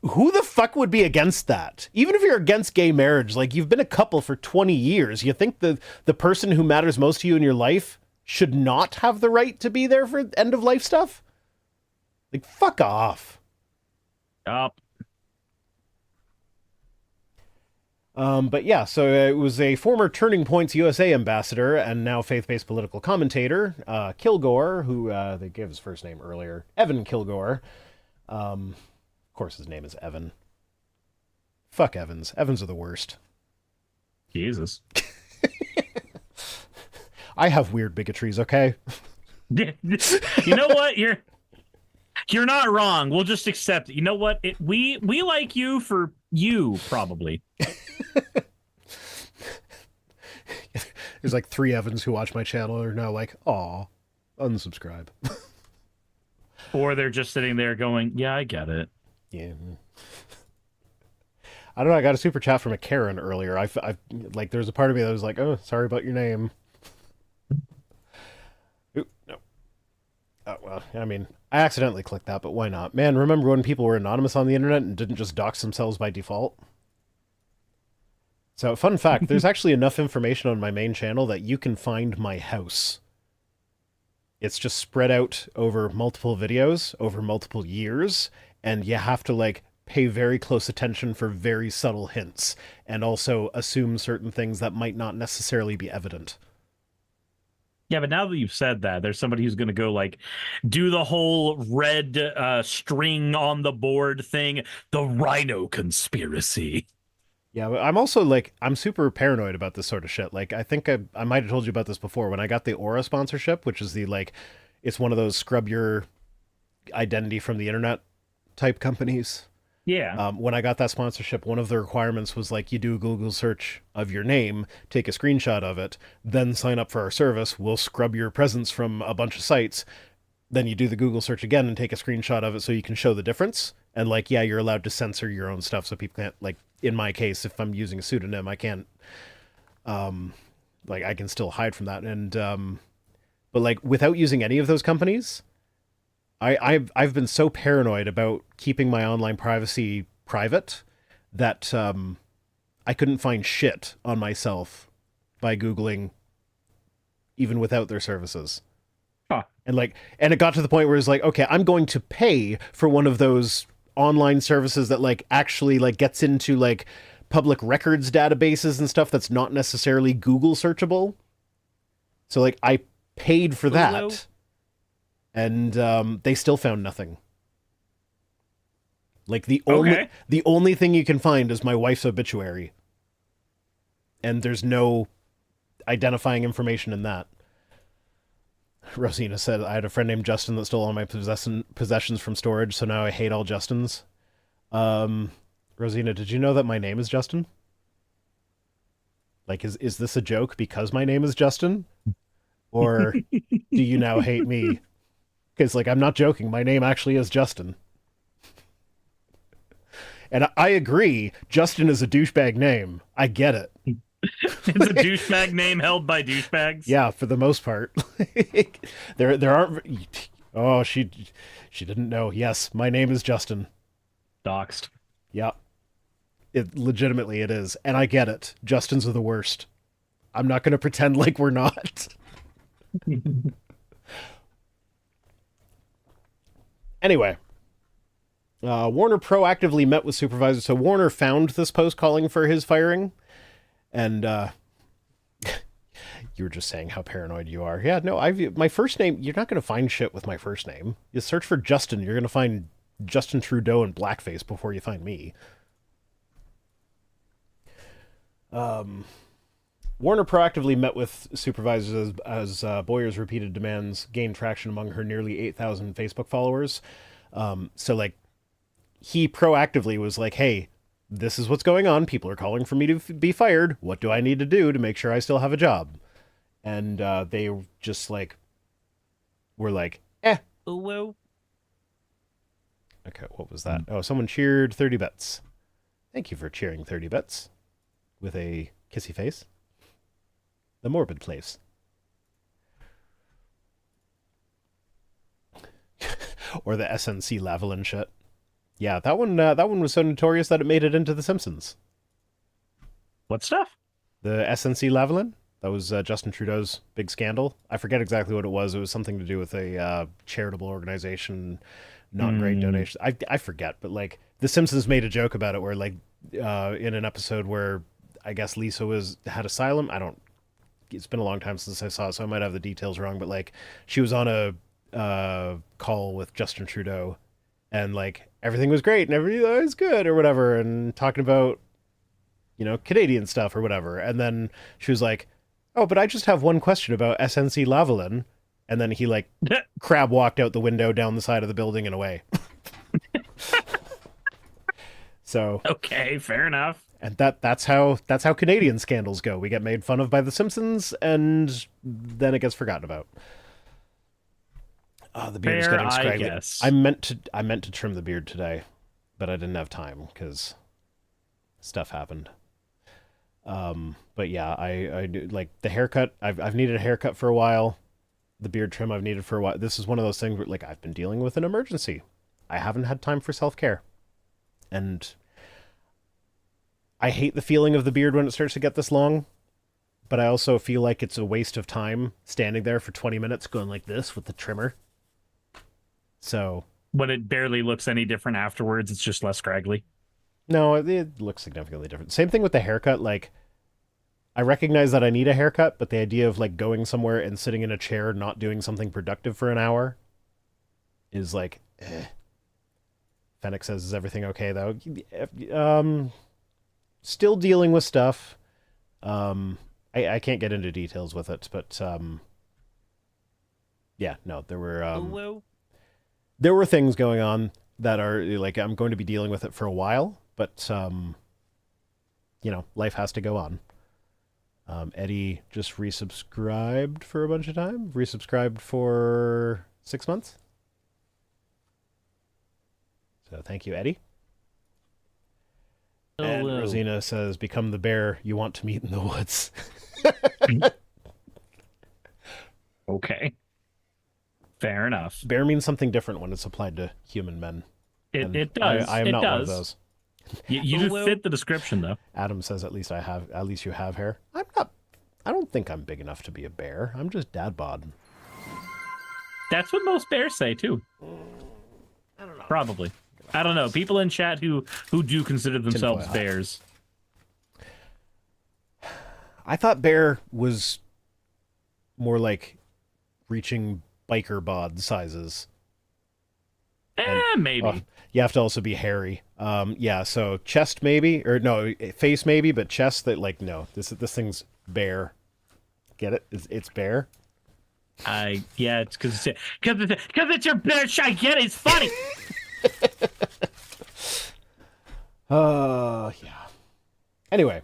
who the fuck would be against that? Even if you're against gay marriage, like, you've been a couple for 20 years. You think the person who matters most to you in your life should not have the right to be there for end-of-life stuff? Like, fuck off. Up. But yeah, so it was a former Turning Points USA ambassador and now faith-based political commentator, Kilgore, who they gave his first name earlier, Evan Kilgore. Of course, his name is Evan. Fuck Evans. Evans are the worst. Jesus. I have weird bigotries, okay? You know what? You're not wrong. We'll just accept it. You know what? We like you for you, probably. There's like 3 Evans who watch my channel and are now like, aw, unsubscribe. Or they're just sitting there going, yeah, I get it. Yeah. I don't know. I got a super chat from a Karen earlier. I like, there's a part of me that was like, oh, sorry about your name. Ooh, no. Oh, well, I mean, I accidentally clicked that, but why not? Man, remember when people were anonymous on the internet and didn't just dox themselves by default? So, fun fact, there's actually enough information on my main channel that you can find my house. It's just spread out over multiple videos, over multiple years, and you have to, like, pay very close attention for very subtle hints, and also assume certain things that might not necessarily be evident. Yeah, but now that you've said that, there's somebody who's going to go like do the whole red string on the board thing, the rhino conspiracy. Yeah, but I'm also, like, I'm super paranoid about this sort of shit. Like, I think I might have told you about this before. When I got the Aura sponsorship, which is the, like, it's one of those scrub your identity from the internet type companies. Yeah. When I got that sponsorship, one of the requirements was, like, you do a Google search of your name, take a screenshot of it, then sign up for our service. We'll scrub your presence from a bunch of sites. Then you do the Google search again and take a screenshot of it so you can show the difference. And, like, yeah, you're allowed to censor your own stuff so people can't, like, in my case, if I'm using a pseudonym, I can't, like, I can still hide from that. And, but, like, without using any of those companies, I've been so paranoid about keeping my online privacy private that, I couldn't find shit on myself by Googling even without their services. Huh. And, like, and it got to the point where it's like, okay, I'm going to pay for one of those online services that, like, actually, like, gets into, like, public records databases and stuff that's not necessarily Google searchable. So, like, I paid for that, and they still found nothing. Like, the only thing you can find is my wife's obituary, and there's no identifying information in that. Rosina said, I had a friend named Justin that stole all my possessions from storage, so now I hate all Justins. Rosina, did you know that my name is Justin? Like, is this a joke because my name is Justin? Or do you now hate me? Because, like, I'm not joking. My name actually is Justin. And I agree, Justin is a douchebag name. I get it. It's a douchebag name held by douchebags. Yeah, for the most part. there aren't. Oh, she didn't know. Yes, my name is Justin. Doxed. Yeah, it legitimately it is, and I get it. Justins are the worst. I'm not going to pretend like we're not. Anyway, Warner proactively met with supervisors. So Warner found this post calling for his firing. And you were just saying how paranoid you are. Yeah, no, my first name, you're not going to find shit with my first name. You search for Justin, you're going to find Justin Trudeau in blackface before you find me. Warner proactively met with supervisors as Boyer's repeated demands gained traction among her nearly 8,000 Facebook followers. So, like, he proactively was like, hey, this is what's going on. People are calling for me to be fired. What do I need to do to make sure I still have a job? And they just, like, were like, Well. Okay, what was that? Oh, someone cheered 30 bits. Thank you for cheering 30 bits. With a kissy face. The morbid place. Or the SNC Lavalin shit. Yeah, that one was so notorious that it made it into The Simpsons. What stuff? The SNC Lavalin? That was Justin Trudeau's big scandal. I forget exactly what it was. It was something to do with a charitable organization, not great donations. I forget, but, like, The Simpsons made a joke about it where, like, in an episode where I guess Lisa had asylum. I don't. It's been a long time since I saw it, so I might have the details wrong. But like, she was on a call with Justin Trudeau, and like everything was great and everything was good or whatever, and talking about Canadian stuff or whatever. And then she was like, "Oh, but I just have one question about SNC Lavalin." And then he like crab walked out the window down the side of the building and away. So Okay, fair enough. and that's how Canadian scandals go. We get made fun of by The Simpsons, and then it gets forgotten about. The beard is Fair, getting I scraggly. guess. I meant to trim the beard today, but I didn't have time because stuff happened. But yeah, I do like the haircut. I've needed a haircut for a while. The beard trim I've needed for a while. This is one of those things where like I've been dealing with an emergency. I haven't had time for self-care, and I hate the feeling of the beard when it starts to get this long, but I also feel like it's a waste of time standing there for 20 minutes going like this with the trimmer. So When it barely looks any different afterwards, it's just less scraggly. no, it looks significantly different. Same thing with the haircut. Like, I recognize that I need a haircut, but the idea of like going somewhere and sitting in a chair, not doing something productive for an hour, is like, eh. Fennec says, "Is everything okay though?" Still dealing with stuff. I can't get into details with it, but yeah, no, there were things going on that are like I'm going to be dealing with it for a while, but life has to go on. Eddie just resubscribed for a bunch of time. Resubscribed for 6 months. So thank you, Eddie. And Rosina says, "Become the bear you want to meet in the woods." Okay. Fair enough. Bear means something different when it's applied to human men. It does. I am it not does. one of those. You do fit the description, though. Adam says, "At least you have hair." I'm not. I don't think I'm big enough to be a bear. I'm just dad bod. That's what most bears say, too. I don't know. Probably. I don't know. People in chat who do consider themselves hat. bears. I thought bear was more like reaching biker bod sizes. Maybe. You have to also be hairy. Yeah, so chest maybe, or no, face maybe, but chest that like no. This thing's bear. Get it? It's bear. Yeah, it's because it's your bitch. I get it. It's funny. Yeah. Anyway,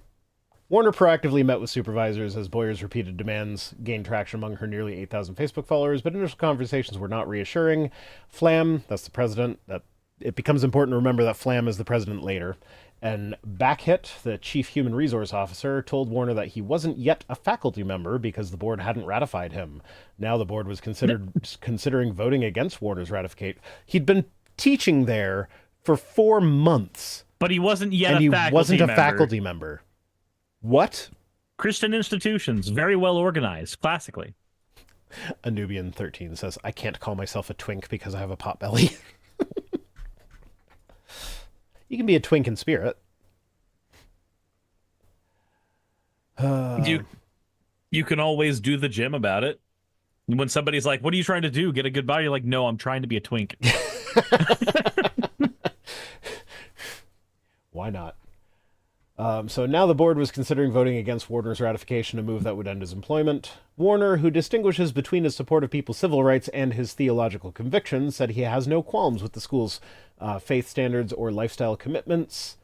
Warner proactively met with supervisors as Boyer's repeated demands gained traction among her nearly 8,000 Facebook followers, but initial conversations were not reassuring. Flam, that's the president, that it becomes important to remember that Flam is the president later. And Backhit, the chief human resource officer, told Warner that he wasn't yet a faculty member because the board hadn't ratified him. Now the board was considering voting against Warner's ratification. He'd been teaching there for 4 months. But he wasn't yet and a he faculty wasn't a member. faculty member. What? Christian institutions, very well organized, classically. Anubian13 says, "I can't call myself a twink because I have a pot belly." You can be a twink in spirit. You can always do the gym about it. When somebody's like, "What are you trying to do? Get a good body?" You're like, "No, I'm trying to be a twink." Why not? So now the board was considering voting against Warner's ratification, a move that would end his employment. Warner, who distinguishes between his support of people's civil rights and his theological convictions, said he has no qualms with the school's faith standards or lifestyle commitments.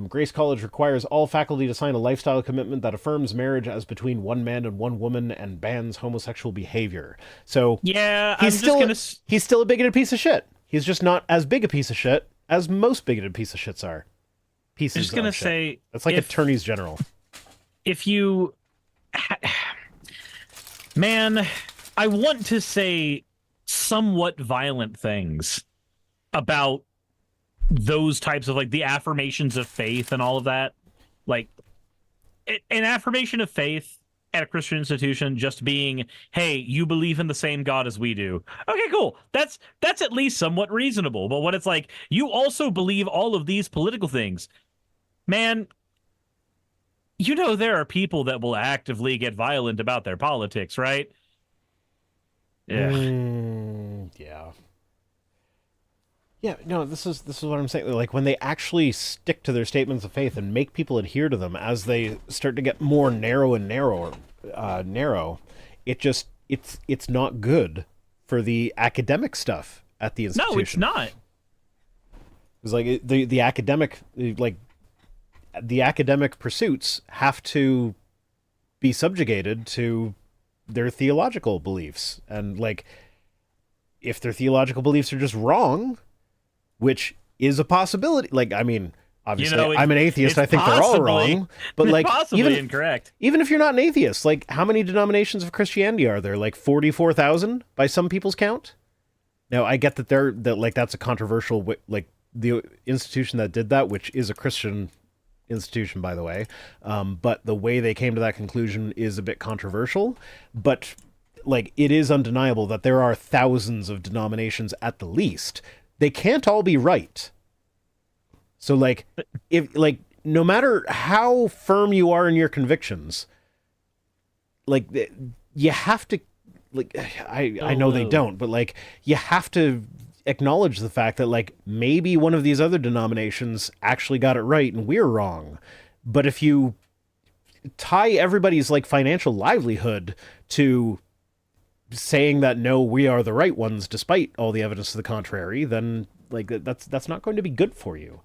Grace College requires all faculty to sign a lifestyle commitment that affirms marriage as between one man and one woman and bans homosexual behavior. So yeah, he's still a bigoted piece of shit. He's just not as big a piece of shit as most bigoted piece of shits are. Pieces I'm just gonna of shit. say That's like attorneys general. If you, man, I want to say somewhat violent things about those types of like the affirmations of faith and all of that. Like an affirmation of faith at a Christian institution just being, "Hey, you believe in the same God as we do." Okay, cool. That's at least somewhat reasonable. But when it's like, you also believe all of these political things, man, You know, there are people that will actively get violent about their politics, right? Yeah. Yeah. Yeah, no, this is what I'm saying. Like when they actually stick to their statements of faith and make people adhere to them as they start to get more narrow and narrow, it's not good for the academic stuff at the No, it's institution. not. It's like the academic pursuits have to be subjugated to their theological beliefs, and like if their theological beliefs are just wrong, which is a possibility. Like, I mean, obviously, I'm an atheist. I think they're all wrong. But like, possibly incorrect. Even if you're not an atheist, like, how many denominations of Christianity are there? Like 44,000 by some people's count. Now, I get that that's a controversial, like the institution that did that, which is a Christian institution, by the way. But the way they came to that conclusion is a bit controversial. But like, it is undeniable that there are thousands of denominations at the least. They can't all be right. So like, if like, no matter how firm you are in your convictions, like you have to, like, I know they don't, but like you have to acknowledge the fact that like maybe one of these other denominations actually got it right and we're wrong. But if you tie everybody's like financial livelihood to saying that no, we are the right ones despite all the evidence to the contrary, then like that's not going to be good for you.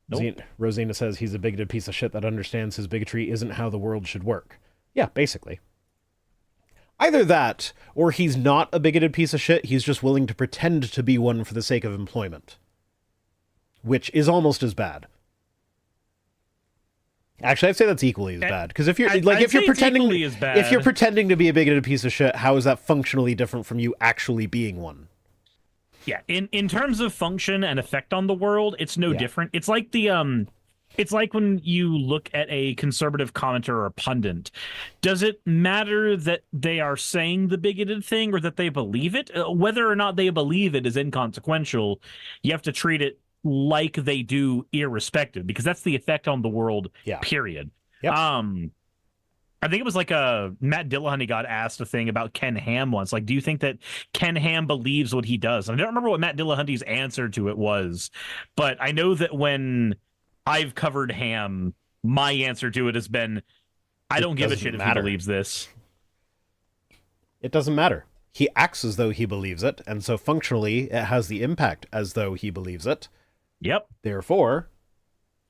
Nope. Rosina says he's a bigoted piece of shit that understands his bigotry isn't how the world should work. Yeah, basically. Either that, or he's not a bigoted piece of shit, he's just willing to pretend to be one for the sake of employment. Which is almost as bad. Actually, I'd say that's equally as bad. Because if you're pretending to be a bigoted piece of shit, how is that functionally different from you actually being one? Yeah, in terms of function and effect on the world, it's no different. It's like it's like when you look at a conservative commenter or a pundit. Does it matter that they are saying the bigoted thing or that they believe it? Whether or not they believe it is inconsequential. You have to treat it like they do, irrespective, because that's the effect on the world. Yeah. Period. Yep. I think it was like Matt Dillahunty got asked a thing about Ken Ham once. Like, do you think that Ken Ham believes what he does? And I don't remember what Matt Dillahunty's answer to it was, but I know that when I've covered Ham, my answer to it has been, I don't give a shit if he believes this. It doesn't matter. He acts as though he believes it, and so functionally it has the impact as though he believes it. Yep. Therefore,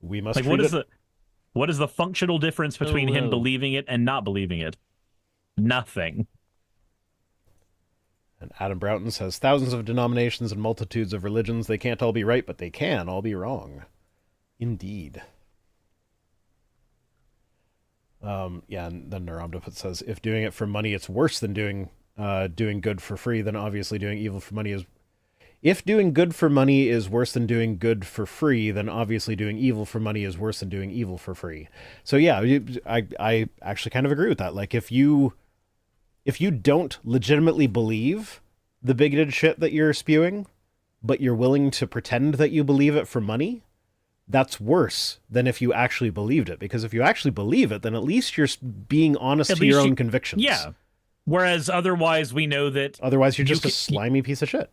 we must like, what is the functional difference between him believing it and not believing it? Nothing. And Adam Broughton says, thousands of denominations and multitudes of religions, they can't all be right, but they can all be wrong. Indeed. Yeah, and then Naramdaput says, if doing it for money it's worse than doing good for free, then obviously doing evil for money is... If doing good for money is worse than doing good for free, then obviously doing evil for money is worse than doing evil for free. So yeah, I actually kind of agree with that. Like, if you don't legitimately believe the bigoted shit that you're spewing, but you're willing to pretend that you believe it for money, that's worse than if you actually believed it. Because if you actually believe it, then at least you're being honest to your own convictions. Yeah. Whereas otherwise we know that... Otherwise you're just a slimy piece of shit.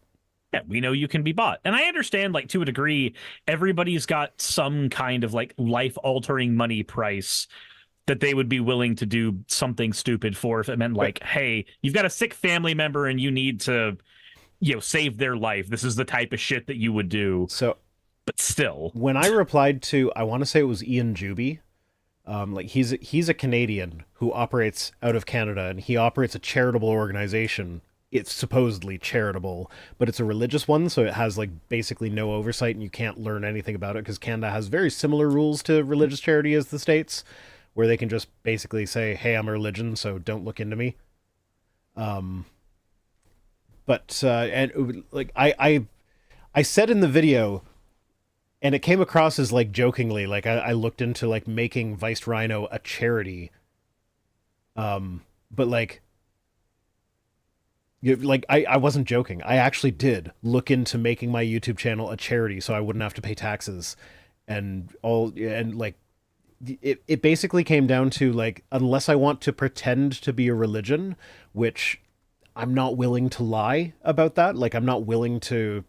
Yeah, we know you can be bought. And I understand, like, to a degree, everybody's got some kind of, like, life-altering money price that they would be willing to do something stupid for if it meant, like, hey, you've got a sick family member and you need to, save their life. This is the type of shit that you would do. So, but still. When I replied to, I want to say it was Ian Juby, like, he's a Canadian who operates out of Canada, and he operates a charitable organization. It's supposedly charitable, but it's a religious one, so it has, like, basically no oversight, and you can't learn anything about it, because Canada has very similar rules to religious charity as the States, where they can just basically say, hey, I'm a religion, so don't look into me. And, like, I said in the video, and it came across as, like, jokingly, like, I looked into, like, making Viced Rhino a charity, but, like... Like, I wasn't joking. I actually did look into making my YouTube channel a charity so I wouldn't have to pay taxes and like, it basically came down to like, unless I want to pretend to be a religion, which I'm not willing to lie about that. Like, I'm not willing to.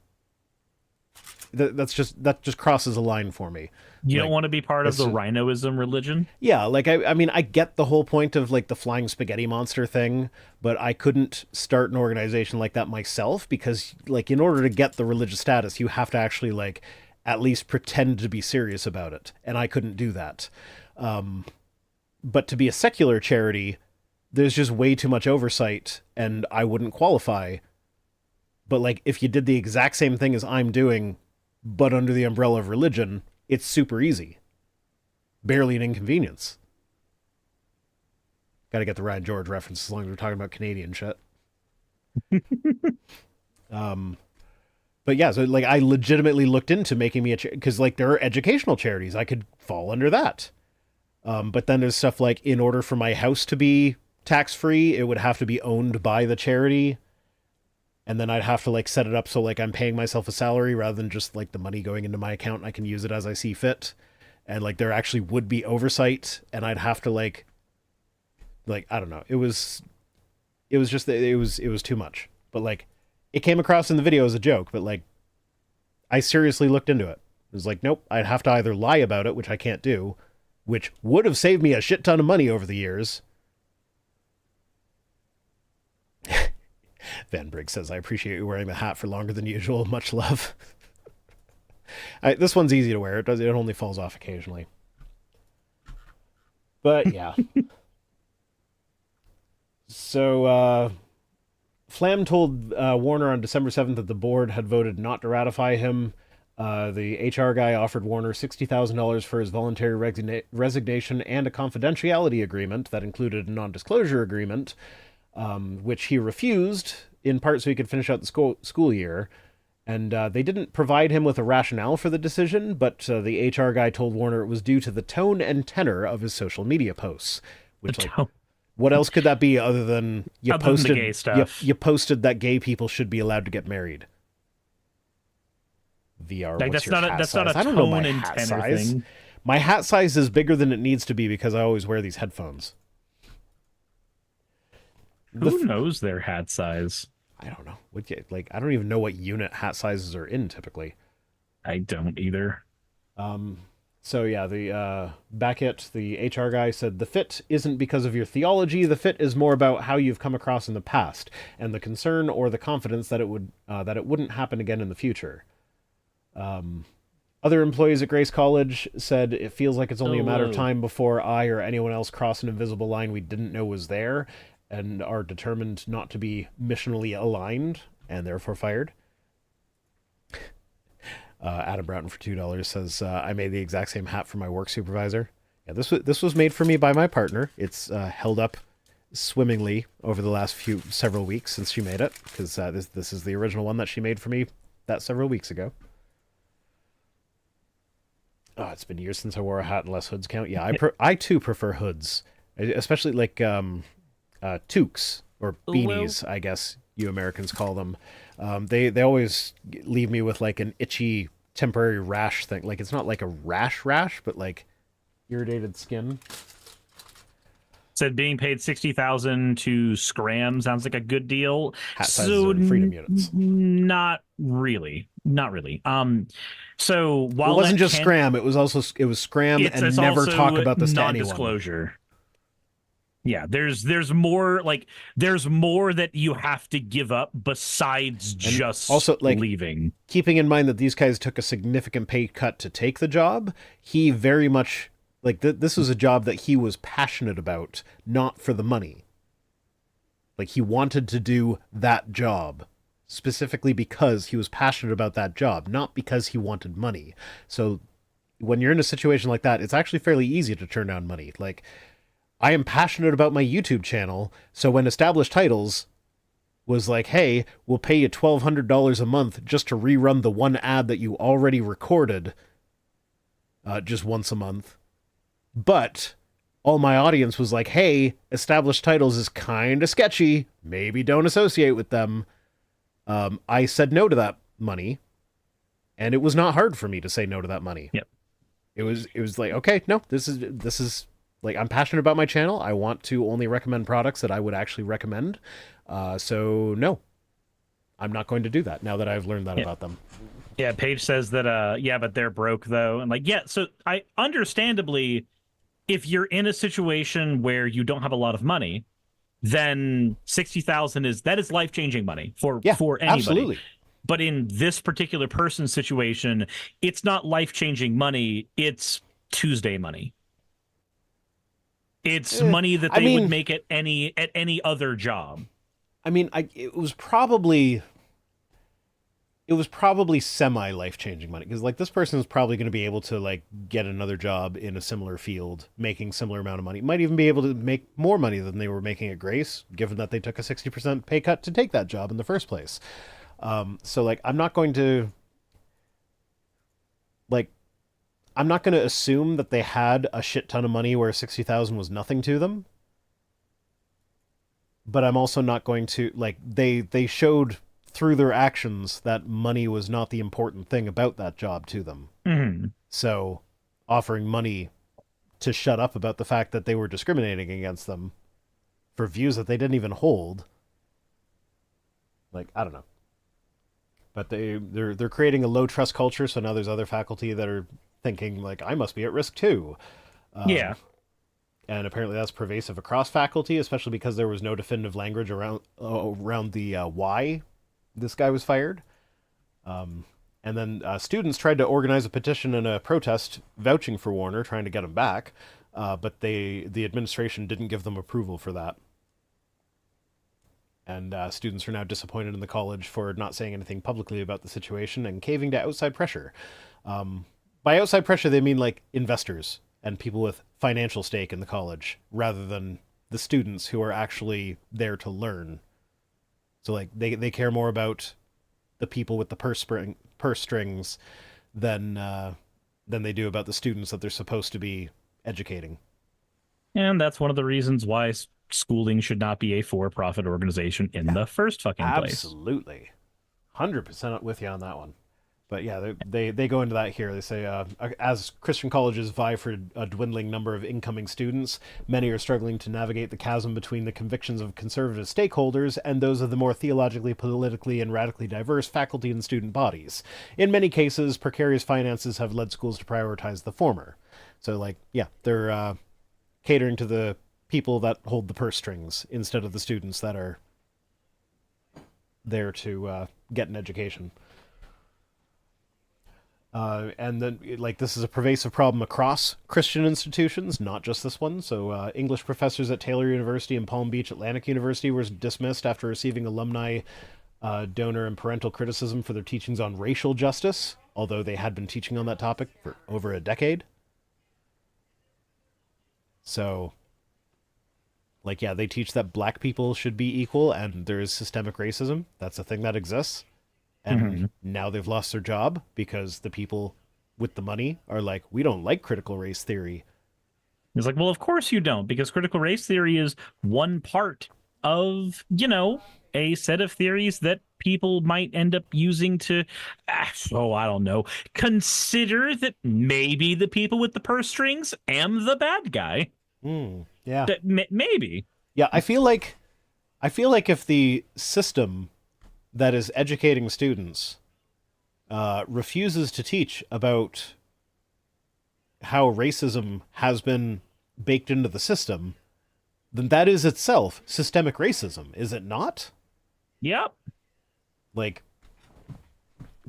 That just crosses a line for me. You Like, don't want to be part of the rhinoism religion? yeah, like I mean, I get the whole point of like the flying spaghetti monster thing, but I couldn't start an organization like that myself because, like, in order to get the religious status, you have to actually like at least pretend to be serious about it, and I couldn't do that. But to be a secular charity, there's just way too much oversight, and I wouldn't qualify. But like, if you did the exact same thing as I'm doing, but under the umbrella of religion, it's super easy. Barely an inconvenience. Got to get the Ryan George reference as long as we're talking about Canadian shit. But yeah, so like I legitimately looked into making me a because like there are educational charities I could fall under that. But then there's stuff like, in order for my house to be tax free, it would have to be owned by the charity. And then I'd have to like set it up so like I'm paying myself a salary rather than just like the money going into my account and I can use it as I see fit. And like there actually would be oversight, and I'd have to like I don't know. It was just it was too much. But like it came across in the video as a joke, but like I seriously looked into it. It was like, nope, I'd have to either lie about it, which I can't do, which would have saved me a shit ton of money over the years. Van Briggs says, I appreciate you wearing the hat for longer than usual. Much love. This one's easy to wear. It only falls off occasionally. But yeah. So Flam told Warner on December 7th that the board had voted not to ratify him. The HR guy offered Warner $60,000 for his voluntary resignation and a confidentiality agreement that included a non-disclosure agreement, which he refused, in part so he could finish out the school year. And they didn't provide him with a rationale for the decision, but the HR guy told Warner it was due to the tone and tenor of his social media posts. Which, like, what else could that be other than you posted the gay stuff. You posted that gay people should be allowed to get married? VR, like, what's that's not a I don't know tone my and hat tenor size. thing. My hat size is bigger than it needs to be because I always wear these headphones. Who knows their hat size? I don't know. Like, I don't even know what unit hat sizes are in typically. I don't either. So yeah, the Beckett, the HR guy, said the fit isn't because of your theology. The fit is more about how you've come across in the past, and the concern or the confidence that it wouldn't happen again in the future. Other employees at Grace College said it feels like it's only a matter of time before I or anyone else cross an invisible line we didn't know was there, and are determined not to be missionally aligned, and therefore fired. Adam Broughton for $2 says, I made the exact same hat for my work supervisor. Yeah, this was made for me by my partner. It's held up swimmingly over the last several weeks since she made it, because this is the original one that she made for me that several weeks ago. Oh, it's been years since I wore a hat unless hoods count. Yeah, I too prefer hoods, especially like toques or beanies, I guess you Americans call them. They always leave me with like an itchy temporary rash thing. Like, it's not like a rash, but like irritated skin. Said being paid $60,000 to scram sounds like a good deal. Hat sizes are freedom units. Not really. So while it wasn't just scram, it was scram and never talk about this to anyone. Non-disclosure. Yeah, there's more that you have to give up besides just also, like, leaving. Keeping in mind that these guys took a significant pay cut to take the job, he very much like this was a job that he was passionate about, not for the money. Like, he wanted to do that job specifically because he was passionate about that job, not because he wanted money. So when you're in a situation like that, it's actually fairly easy to turn down money. Like, I am passionate about my YouTube channel, so when Established Titles was like, hey, we'll pay you $1,200 a month just to rerun the one ad that you already recorded just once a month, but all my audience was like, hey, Established Titles is kind of sketchy, maybe don't associate with them, I said no to that money, and it was not hard for me to say no to that money. Yep. It was like, okay, no, this is like, I'm passionate about my channel. I want to only recommend products that I would actually recommend. So no, I'm not going to do that now that I've learned that Yeah. about them. Yeah, Paige says that yeah, but they're broke though. And like, yeah, so I understandably, if you're in a situation where you don't have a lot of money, then 60,000 is life-changing money Yeah, for anybody. absolutely. But in this particular person's situation, it's not life-changing money, it's Tuesday money. It's money that I they would mean, make at any other job. it was probably semi life changing money because like this person is probably going to be able to like get another job in a similar field, making similar amount of money. Might even be able to make more money than they were making at Grace, given that they took a 60% pay cut to take that job in the first place. So like like I'm not going to assume that they had a shit ton of money where 60,000 was nothing to them. But I'm also not going to like they showed through their actions that money was not the important thing about that job to them. Mm-hmm. So offering money to shut up about the fact that they were discriminating against them for views that they didn't even hold, like, I don't know. But they're creating a low trust culture, so now there's other faculty that are thinking like I must be at risk too. Yeah. And apparently that's pervasive across faculty, especially because there was no definitive language around the why this guy was fired. And then students tried to organize a petition and a protest vouching for Warner, trying to get him back, but the administration didn't give them approval for that. And students are now disappointed in the college for not saying anything publicly about the situation and caving to outside pressure. By outside pressure, they mean like investors and people with financial stake in the college, rather than the students who are actually there to learn. So like they care more about the people with the purse strings than they do about the students that they're supposed to be educating. And that's one of the reasons why schooling should not be a for-profit organization in Yeah, the first fucking place. absolutely, 100% with you on that one. But yeah, they go into that here. They say, as Christian colleges vie for a dwindling number of incoming students, many are struggling to navigate the chasm between the convictions of conservative stakeholders and those of the more theologically, politically, and radically diverse faculty and student bodies. In many cases, precarious finances have led schools to prioritize the former. So, like, yeah, they're catering to the people that hold the purse strings instead of the students that are there to get an education. And then, like, this is a pervasive problem across Christian institutions, not just this one. So, English professors at Taylor University and Palm Beach Atlantic University were dismissed after receiving alumni, donor, and parental criticism for their teachings on racial justice, although they had been teaching on that topic for over a decade. So, like, yeah, they teach that black people should be equal and there is systemic racism. That's a thing that exists. And now they've lost their job because the people with the money are like, we don't like critical race theory. It's like, well, of course you don't, because critical race theory is one part of, a set of theories that people might end up using to, I don't know, consider that maybe the people with the purse strings am the bad guy. Yeah. That maybe. Yeah, I feel like if the system that is educating students refuses to teach about how racism has been baked into the system, then that is itself systemic racism, is it not? Yep. Like,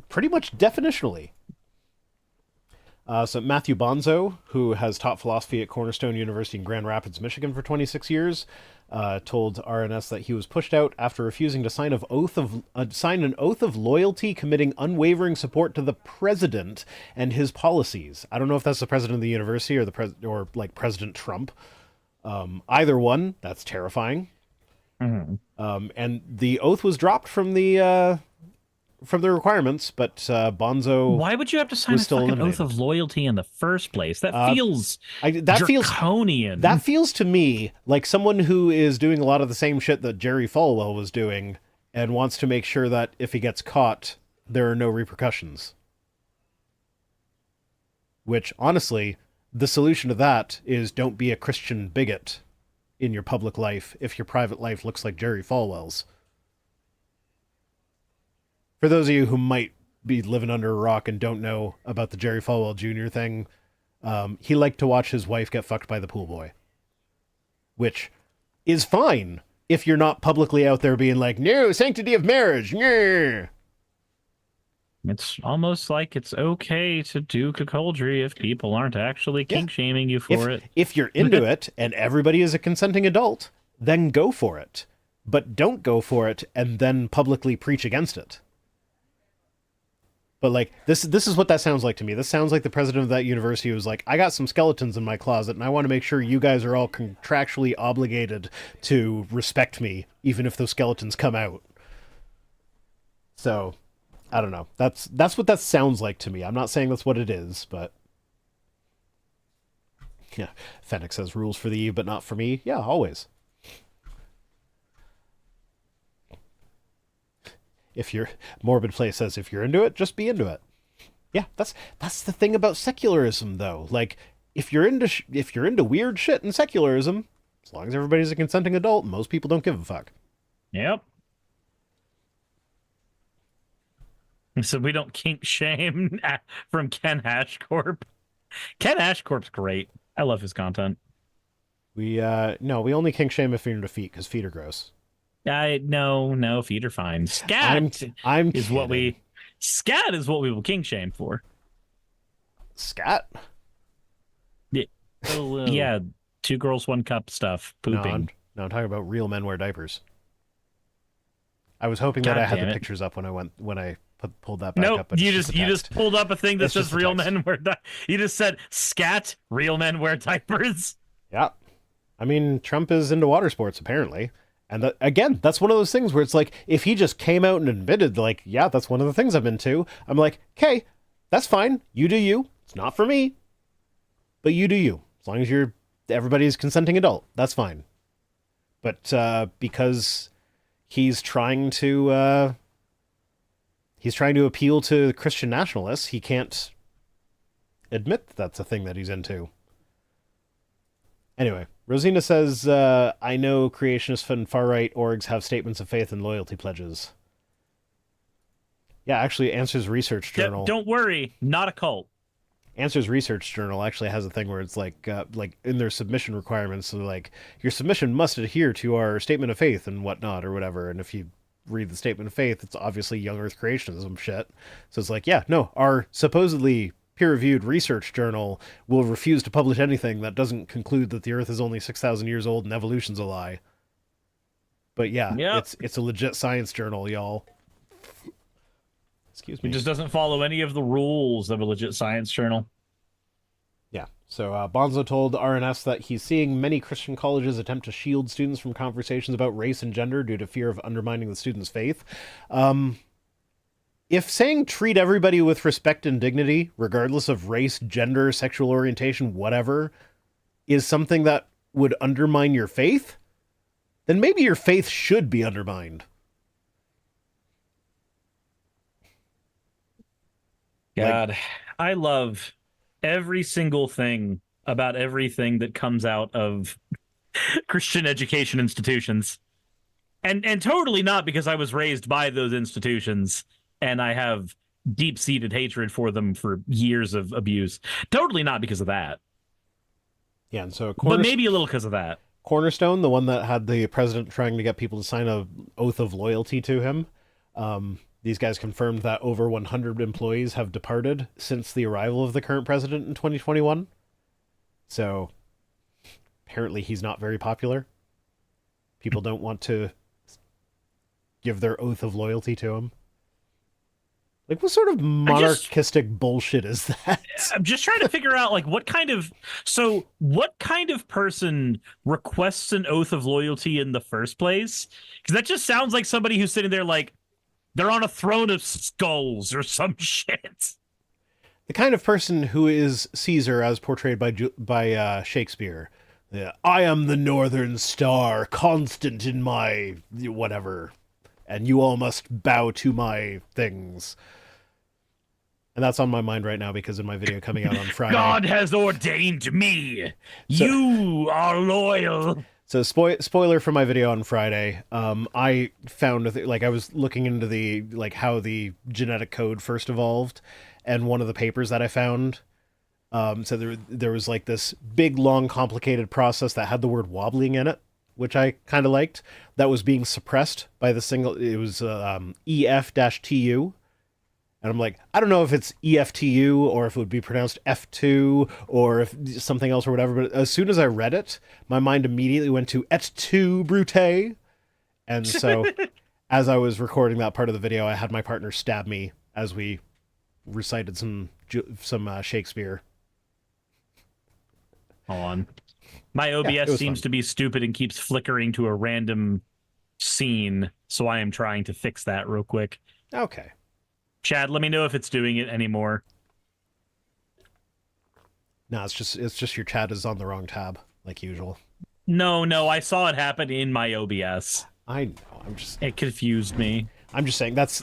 pretty much definitionally. So Matthew Bonzo, who has taught philosophy at Cornerstone University in Grand Rapids, Michigan for 26 years, told RNS that he was pushed out after refusing to sign an oath of loyalty, committing unwavering support to the president and his policies. I don't know if that's the president of the university or or like President Trump. Either one, that's terrifying. And the oath was dropped from the requirements, but Bonzo Why would you have to sign a still fucking eliminated. oath of loyalty in the first place? That feels that feels draconian. that feels to me like someone who is doing a lot of the same shit that Jerry Falwell was doing and wants to make sure that if he gets caught, there are no repercussions. which honestly, the solution to that is don't be a Christian bigot in your public life if your private life looks like Jerry Falwell's. For those of you who might be living under a rock and don't know about the Jerry Falwell Jr. thing, he liked to watch his wife get fucked by the pool boy, which is fine if you're not publicly out there being like, no, sanctity of marriage, no. It's almost like it's okay to do cuckoldry if people aren't actually Yeah. kink shaming you for it. If you're into it and everybody is a consenting adult, then go for it. But don't go for it and then publicly preach against it. But like this is what that sounds like to me. This sounds like the president of that university was like, I got some skeletons in my closet and I want to make sure you guys are all contractually obligated to respect me, even if those skeletons come out. So, I don't know. That's what that sounds like to me. I'm not saying that's what it is, but yeah. Fennec says rules for the Eve, but not for me. Yeah, always. If you're Morbid Play says if you're into it, just be into it. Yeah, that's the thing about secularism though. Like if you're into weird shit in secularism, as long as everybody's a consenting adult, most people don't give a fuck. Yep. So we don't kink shame from Ken Ashcorp. Ken Ashcorp's great. I love his content. We only kink shame if you're into feet because feet are gross. No, feet are fine. Scat I'm is kidding. what we will kink shame for. Scat? Yeah, Oh, yeah, 2 girls, 1 cup stuff. Pooping. No, I'm talking about real men wear diapers. I was hoping that God I had damn the it. pictures up when I pulled that back Nope, up. But you it's just pulled up a thing that It's says just a real text. men wear you just said scat real men wear diapers. Yeah. I mean, Trump is into water sports, apparently. And again, that's one of those things where it's like, if he just came out and admitted, like, yeah, that's one of the things I'm into, I'm like, okay, that's fine. You do you. It's not for me. But you do you. As long as everybody's consenting adult, that's fine. But because he's trying to appeal to Christian nationalists, he can't admit that that's a thing that he's into. Anyway, Rosina says, I know creationists and far-right orgs have statements of faith and loyalty pledges. Yeah, actually, Answers Research Journal. Don't worry, not a cult. Answers Research Journal actually has a thing where it's like in their submission requirements, so like, your submission must adhere to our statement of faith and whatnot, or whatever. And if you read the statement of faith, it's obviously young earth creationism shit. So it's like, yeah, no, our supposedly peer-reviewed research journal will refuse to publish anything that doesn't conclude that the Earth is only 6,000 years old and evolution's a lie. But yeah, Yep. it's a legit science journal, y'all. Excuse me. It just doesn't follow any of the rules of a legit science journal. Yeah. So Bonzo told RNS that he's seeing many Christian colleges attempt to shield students from conversations about race and gender due to fear of undermining the students' faith. If saying treat everybody with respect and dignity, regardless of race, gender, sexual orientation, whatever, is something that would undermine your faith, then maybe your faith should be undermined. God, I love every single thing about everything that comes out of Christian education institutions. And totally not because I was raised by those institutions and I have deep-seated hatred for them for years of abuse. Totally not because of that. Yeah, and so But maybe a little because of that. Cornerstone, the one that had the president trying to get people to sign a oath of loyalty to him, these guys confirmed that over 100 employees have departed since the arrival of the current president in 2021. So apparently he's not very popular. People don't want to give their oath of loyalty to him. Like, what sort of monarchistic bullshit is that? I'm just trying to figure out, like, what kind of person requests an oath of loyalty in the first place? Because that just sounds like somebody who's sitting there like they're on a throne of skulls or some shit. The kind of person who is Caesar as portrayed by Shakespeare. I am the Northern Star, constant in my whatever, and you all must bow to my things. And that's on my mind right now because of my video coming out on Friday. God has ordained me. So, You are loyal. so spoiler for my video on Friday. I found like I was looking into the like how the genetic code first evolved, and one of the papers that I found. So there was like this big, long, complicated process that had the word wobbling in it, which I kind of liked. That was being suppressed by the single. It was EF-TU. And I'm like, I don't know if it's EFTU or if it would be pronounced F2 or if something else or whatever. But as soon as I read it, my mind immediately went to Et tu, Brute. And so as I was recording that part of the video, I had my partner stab me as we recited some Shakespeare. Hold on. My OBS seems to be stupid and keeps flickering to a random scene. So I am trying to fix that real quick. Okay. Chad, let me know if it's doing it anymore. No, it's just your chat is on the wrong tab, like usual. No, I saw it happen in my OBS. I know. It confused me. I'm just saying that's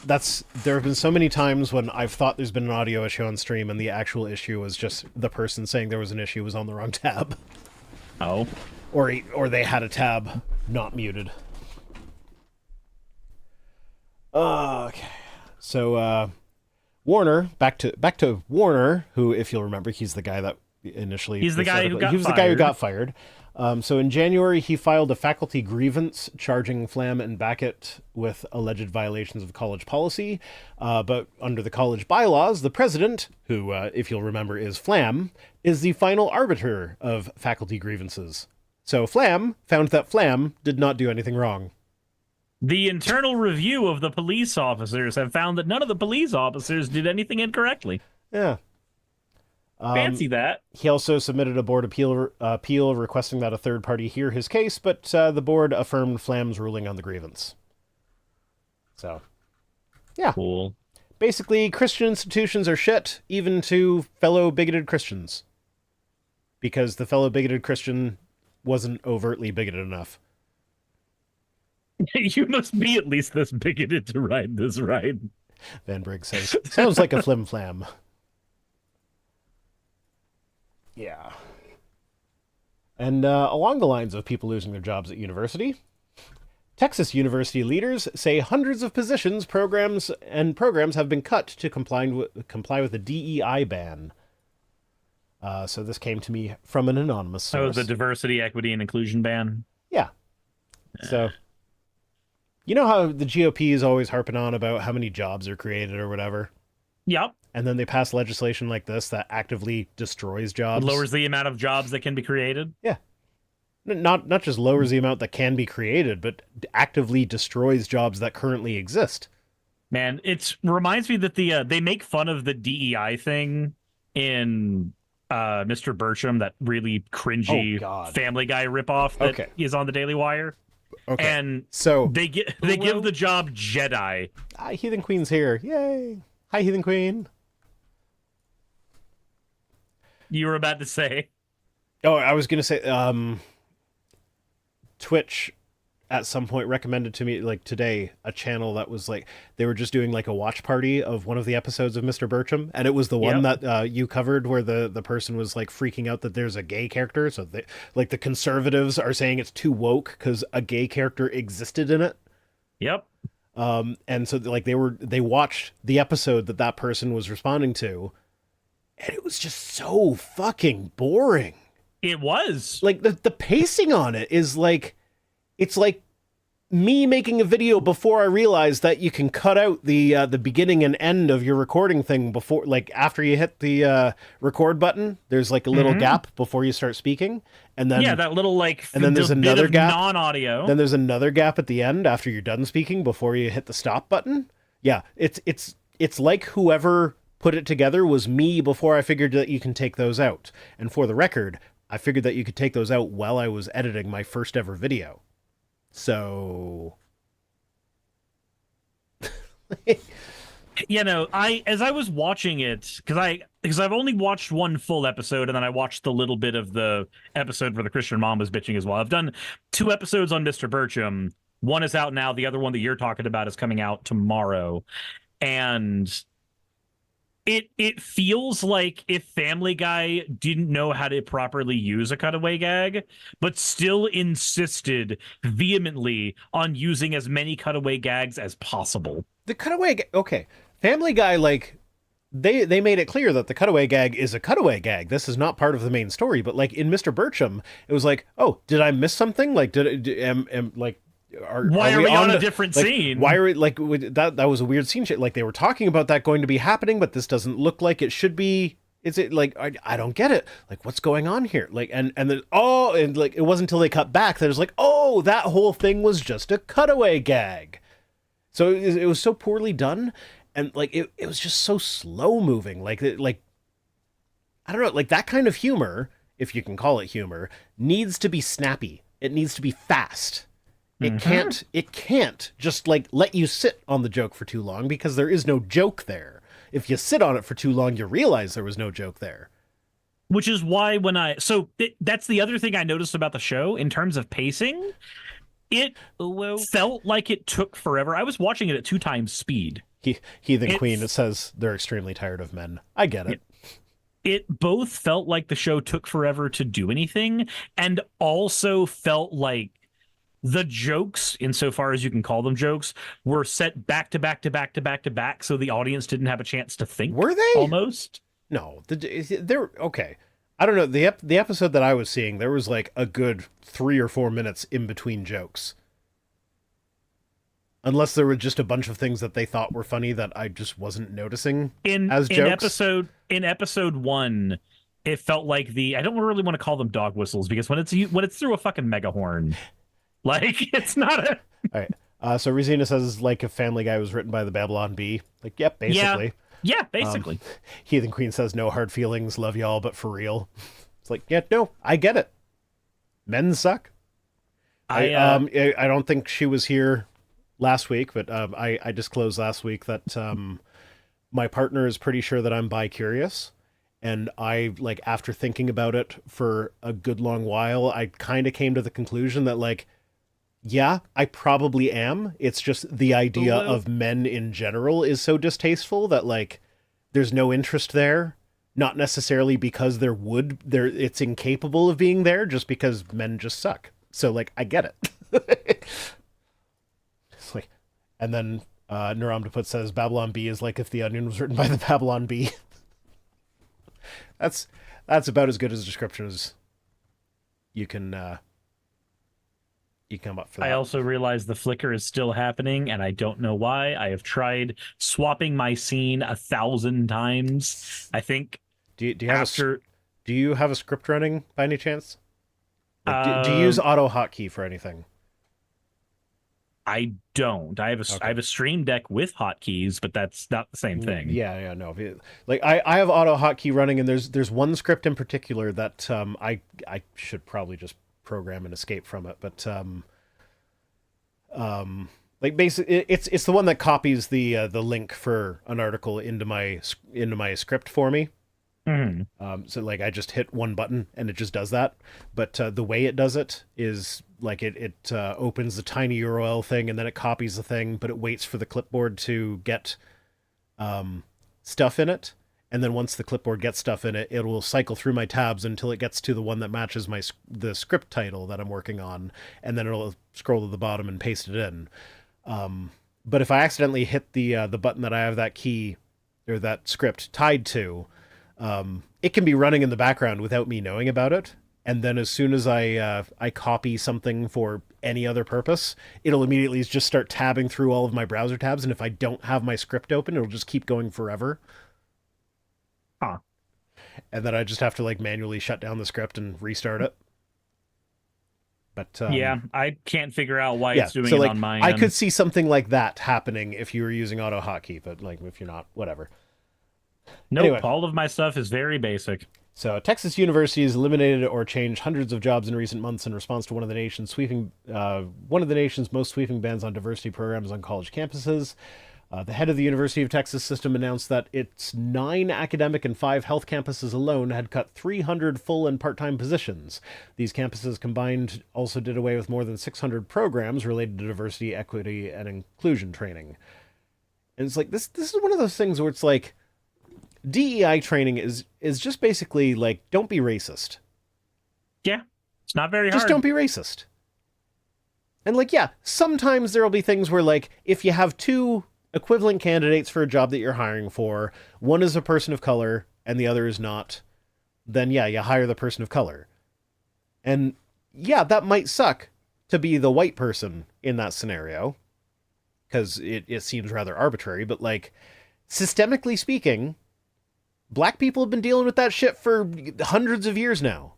there have been so many times when I've thought there's been an audio issue on stream and the actual issue was just the person saying there was an issue was on the wrong tab. Oh. Or they had a tab not muted. Okay. So Warner, back to Warner, who, if you'll remember, he's the guy that initially he's the guy who got he was fired. The guy who got fired. So in January, he filed a faculty grievance charging Flam and Beckett with alleged violations of college policy. But under the college bylaws, the president, who, if you'll remember, is Flam, is the final arbiter of faculty grievances. So Flam found that Flam did not do anything wrong. The internal review of the police officers have found that none of the police officers did anything incorrectly. Yeah. Fancy that. He also submitted a board appeal requesting that a third party hear his case, but the board affirmed Flam's ruling on the grievance. So, yeah. Cool. Basically, Christian institutions are shit, even to fellow bigoted Christians. Because the fellow bigoted Christian wasn't overtly bigoted enough. You must be at least this bigoted to ride this ride. Van Brigg says, sounds like a flim-flam. Yeah. And along the lines of people losing their jobs at university, Texas university leaders say hundreds of positions, programs have been cut to comply with the DEI ban. So this came to me from an anonymous source. Oh, the diversity, equity, and inclusion ban? Yeah. So, you know how the GOP is always harping on about how many jobs are created or whatever? Yep. And then they pass legislation like this that actively destroys jobs. It lowers the amount of jobs that can be created? Yeah. Not just lowers the amount that can be created, but actively destroys jobs that currently exist. Man, it reminds me that they make fun of the DEI thing in Mr. Bertram, that really cringy Family Guy ripoff that is on the Daily Wire. Okay. And so they give the job Jedi. Heathen Queen's here. Yay. Hi, Heathen Queen. You were about to say? Oh, I was going to say, Twitch at some point recommended to me, like today, a channel that was like, they were just doing like a watch party of one of the episodes of Mr. Bertram. And it was the one that you covered where the person was like freaking out that there's a gay character. So they, like the conservatives are saying it's too woke because a gay character existed in it. Yep. And so like they watched the episode that person was responding to, and it was just so fucking boring. It was. Like the pacing on it is like, it's like me making a video before I realized that you can cut out the beginning and end of your recording thing before, like after you hit the record button, there's like a little gap before you start speaking. And then that little like, and then there's another gap, non-audio. Then there's another gap at the end after you're done speaking before you hit the stop button. Yeah. It's like whoever put it together was me before I figured that you can take those out. And for the record, I figured that you could take those out while I was editing my first ever video. So, as I was watching it, because I've only watched one full episode, and then I watched the little bit of the episode where the Christian mom was bitching as well. I've done 2 episodes on Mr. Bertram. One is out now. The other one that you're talking about is coming out tomorrow. And it feels like if Family Guy didn't know how to properly use a cutaway gag, but still insisted vehemently on using as many cutaway gags as possible. The cutaway okay. Family Guy, like, they made it clear that the cutaway gag is a cutaway gag. This is not part of the main story. But like in Mr. Bircham, it was like, oh, did I miss something? Like, like, Why are we on a different like, scene? Why are we like that was a weird scene? Like they were talking about that going to be happening, but this doesn't look like it should be. Is it like I don't get it? Like what's going on here? Like and then and like it wasn't until they cut back that it was like, oh, that whole thing was just a cutaway gag. So it was so poorly done, and like it was just so slow moving. Like I don't know, like that kind of humor, if you can call it humor, needs to be snappy. It needs to be fast. It can't just like let you sit on the joke for too long because there is no joke there. If you sit on it for too long, you realize there was no joke there. Which is why that's the other thing I noticed about the show in terms of pacing. It felt like it took forever. I was watching it at 2 times speed. Heathen Queen, it says they're extremely tired of men. I get it. It both felt like the show took forever to do anything, and also felt like the jokes, insofar as you can call them jokes, were set back to back to back to back to back, so the audience didn't have a chance to think. Were they? Almost. No, they're okay. I don't know. The episode that I was seeing, there was like a good 3 or 4 minutes in between jokes. Unless there were just a bunch of things that they thought were funny that I just wasn't noticing as jokes. In episode 1, it felt like I don't really want to call them dog whistles because when it's through a fucking megahorn, like it's not a. All right. So Rosina says like if Family Guy was written by the Babylon Bee. Like, yep, basically. Yeah, basically. Heathen Queen says no hard feelings, love y'all, but for real. It's like, yeah, no, I get it. Men suck. I don't think she was here last week, but I disclosed last week that my partner is pretty sure that I'm bi-curious. And I, like, after thinking about it for a good long while, I kind of came to the conclusion that, like, yeah, I probably am. It's just the idea of men in general is so distasteful that, like, there's no interest there. Not necessarily because it's incapable of being there, just because men just suck. So, like, I get it. It's like, and then Naramdaput says Babylon Bee is like if The Onion was written by the Babylon Bee. That's about as good as a description as you can come up for that. I also realize the flicker is still happening, and I don't know why. I have tried swapping my scene 1,000 times. I think. Do you have a script running by any chance? Like, do you use auto hotkey for anything? I don't. I have a Stream Deck with hotkeys, but that's not the same thing. Yeah, no. Like I have auto hotkey running, and there's one script in particular that I should probably just program and escape from it, but like basically it's the one that copies the link for an article into my script for me. Mm-hmm. So like I just hit one button and it just does that, but the way it does it is like it opens the tiny URL thing and then it copies the thing, but it waits for the clipboard to get stuff in it. And then once the clipboard gets stuff in it, it will cycle through my tabs until it gets to the one that matches the script title that I'm working on, and then it'll scroll to the bottom and paste it in. But if I accidentally hit the button that I have that key or that script tied to, it can be running in the background without me knowing about it. And then as soon as I copy something for any other purpose, it'll immediately just start tabbing through all of my browser tabs. And if I don't have my script open, it'll just keep going forever. Huh. And then I just have to like manually shut down the script and restart it. But yeah, I can't figure out why it's doing so, it like, on mine. I could see something like that happening if you were using auto hotkey, but like if you're not, whatever. Nope, anyway. All of my stuff is very basic. So Texas University has eliminated or changed hundreds of jobs in recent months in response to one of the nation's most sweeping bans on diversity programs on college campuses. The head of the University of Texas system announced that its 9 academic and 5 health campuses alone had cut 300 full and part-time positions. These campuses combined also did away with more than 600 programs related to diversity, equity, and inclusion training. And it's like, this is one of those things where it's like, DEI training is just basically like, don't be racist. Yeah, it's not very Just hard. don't be racist. And like, yeah, sometimes there'll be things where like, if you have two equivalent candidates for a job that you're hiring for, one is a person of color and the other is not, then yeah, you hire the person of color. And yeah, that might suck to be the white person in that scenario, because it seems rather arbitrary, but like, systemically speaking, black people have been dealing with that shit for hundreds of years now.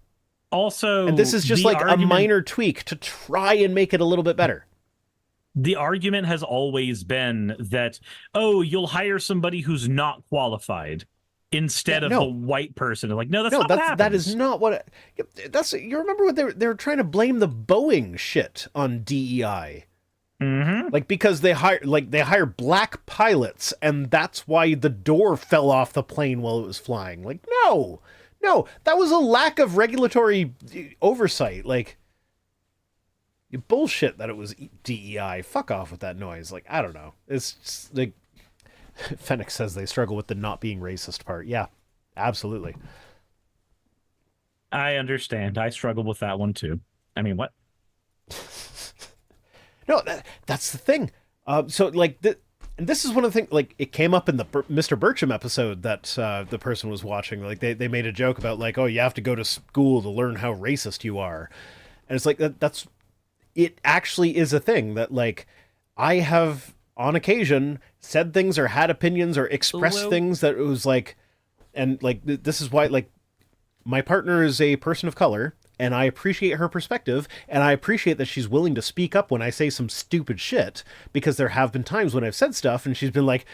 Also, And this is just like a minor tweak to try and make it a little bit better. The argument has always been that, oh, you'll hire somebody who's not qualified instead of the white person. Like, no, that's not what happens. That is not what. That's, you remember what they were trying to blame the Boeing shit on DEI. Mm-hmm. Like, because they hire black pilots, and that's why the door fell off the plane while it was flying. Like, no, that was a lack of regulatory oversight. Like, bullshit that it was DEI. Fuck off with that noise. Like, I don't know. It's just, like, Fennec says they struggle with the not being racist part. Yeah, absolutely. I understand. I struggle with that one too. I mean, what? No, that's the thing. So, like, this is one of the things, like, it came up in the Mr. Bircham episode that the person was watching. Like, they made a joke about, like, oh, you have to go to school to learn how racist you are. And it's like, that's, it actually is a thing that, like, I have, on occasion, said things or had opinions or expressed things that it was like, and, like, this is why, like, my partner is a person of color, and I appreciate her perspective, and I appreciate that she's willing to speak up when I say some stupid shit, because there have been times when I've said stuff, and she's been like,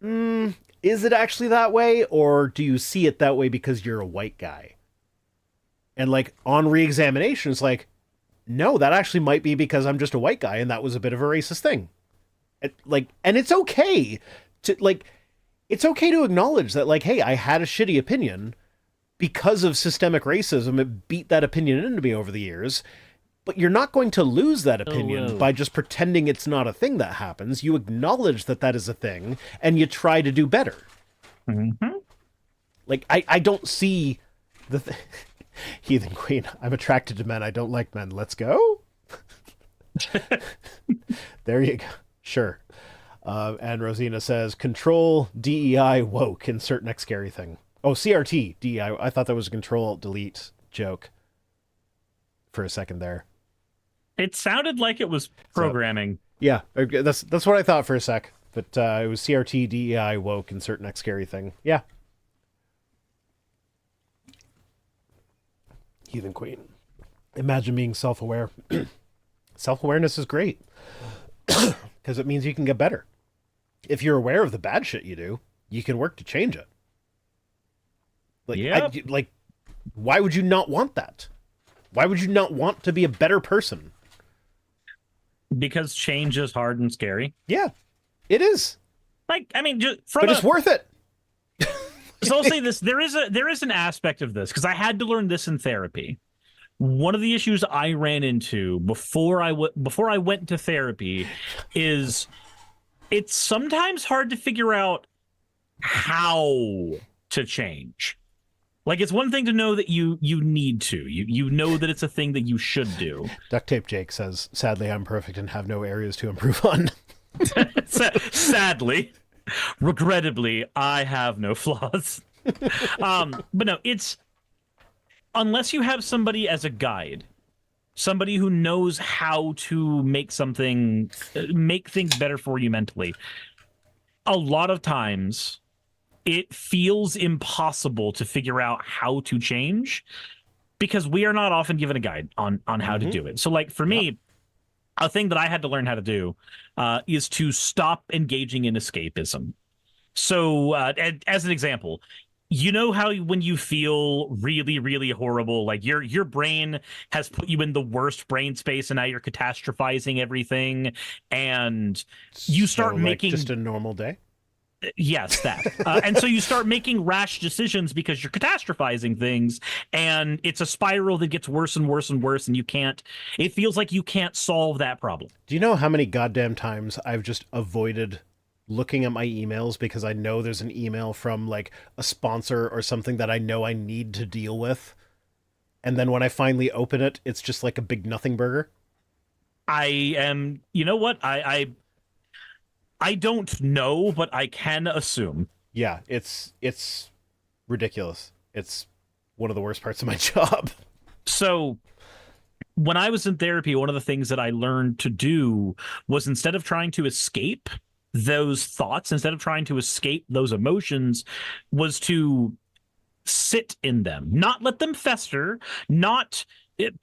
is it actually that way, or do you see it that way because you're a white guy? And, like, on re-examination, it's like, no, that actually might be because I'm just a white guy, and that was a bit of a racist thing. And it's okay to acknowledge that, like, hey, I had a shitty opinion, because of systemic racism, it beat that opinion into me over the years. But you're not going to lose that opinion by just pretending it's not a thing that happens. You acknowledge that that is a thing, and you try to do better. Mm-hmm. Like, I don't see the Heathen Queen. I'm attracted to men. I don't like men. Let's go. There you go. Sure. And Rosina says, control DEI woke, insert next scary thing. Oh, CRT, DEI. I thought that was a Control-Delete joke for a second there. It sounded like it was programming. So, yeah, that's what I thought for a sec. But it was CRT, DEI, woke, insert next scary thing. Yeah. Heathen Queen. Imagine being self-aware. Self-awareness is great. Because it means you can get better. If you're aware of the bad shit you do, you can work to change it. Like, why would you not want that? Why would you not want to be a better person? Because change is hard and scary. Yeah, it is. Like, I mean, it's worth it. So I'll say this: there is an aspect of this, because I had to learn this in therapy. One of the issues I ran into before I went to therapy is it's sometimes hard to figure out how to change. Like, it's one thing to know that you need to. You know that it's a thing that you should do. Duct Tape Jake says, sadly, I'm perfect and have no areas to improve on. Sadly. Regrettably, I have no flaws. But no, it's... Unless you have somebody as a guide, somebody who knows how to make things better for you mentally, a lot of times... it feels impossible to figure out how to change because we are not often given a guide on how to do it. So, like, for me, a thing that I had to learn how to do is to stop engaging in escapism. So, as an example, you know how when you feel really, really horrible, like your brain has put you in the worst brain space and now you're catastrophizing everything, and you start making just a normal day. Yes, that. And so you start making rash decisions because you're catastrophizing things, and it's a spiral that gets worse and worse and worse, and it feels like you can't solve that problem. Do you know how many goddamn times I've just avoided looking at my emails because I know there's an email from like a sponsor or something that I know I need to deal with. And then when I finally open it, it's just like a big nothing burger. I am, you know what? I don't know, but I can assume. Yeah, it's ridiculous. It's one of the worst parts of my job. So when I was in therapy, one of the things that I learned to do was instead of trying to escape those thoughts, instead of trying to escape those emotions, was to sit in them, not let them fester, not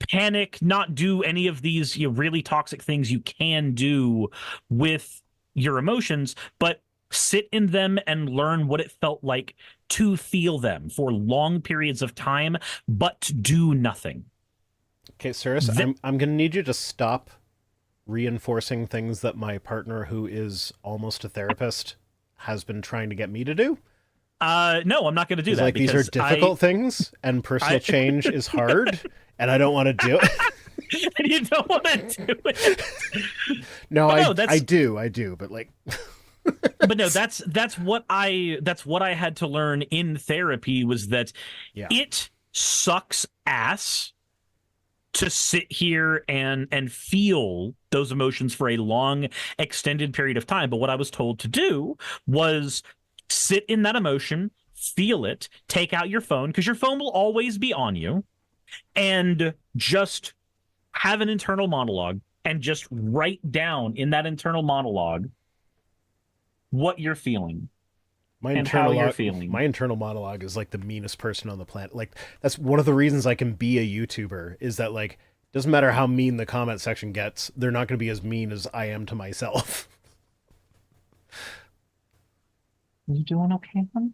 panic, not do any of these really toxic things you can do with your emotions, but sit in them and learn what it felt like to feel them for long periods of time, but do nothing. Okay, Cirrus, Th- I'm gonna need you to stop reinforcing things that my partner, who is almost a therapist, has been trying to get me to do. no, I'm not going to do that Like these are because difficult things, and personal I change is hard, and I don't want to do it. and you don't want to do it. No, But no, I do, but like, but no, that's what I had to learn in therapy was that yeah, it sucks ass to sit here and feel those emotions for a long extended period of time. But what I was told to do was sit in that emotion, feel it, take out your phone because your phone will always be on you, and just have an internal monologue and just write down in that internal monologue what you're feeling my and how internal you're feeling. my internal monologue is like the meanest person on the planet. Like that's one of the reasons I can be a YouTuber is that like doesn't matter how mean the comment section gets, they're not going to be as mean as I am to myself. You doing okay, hon?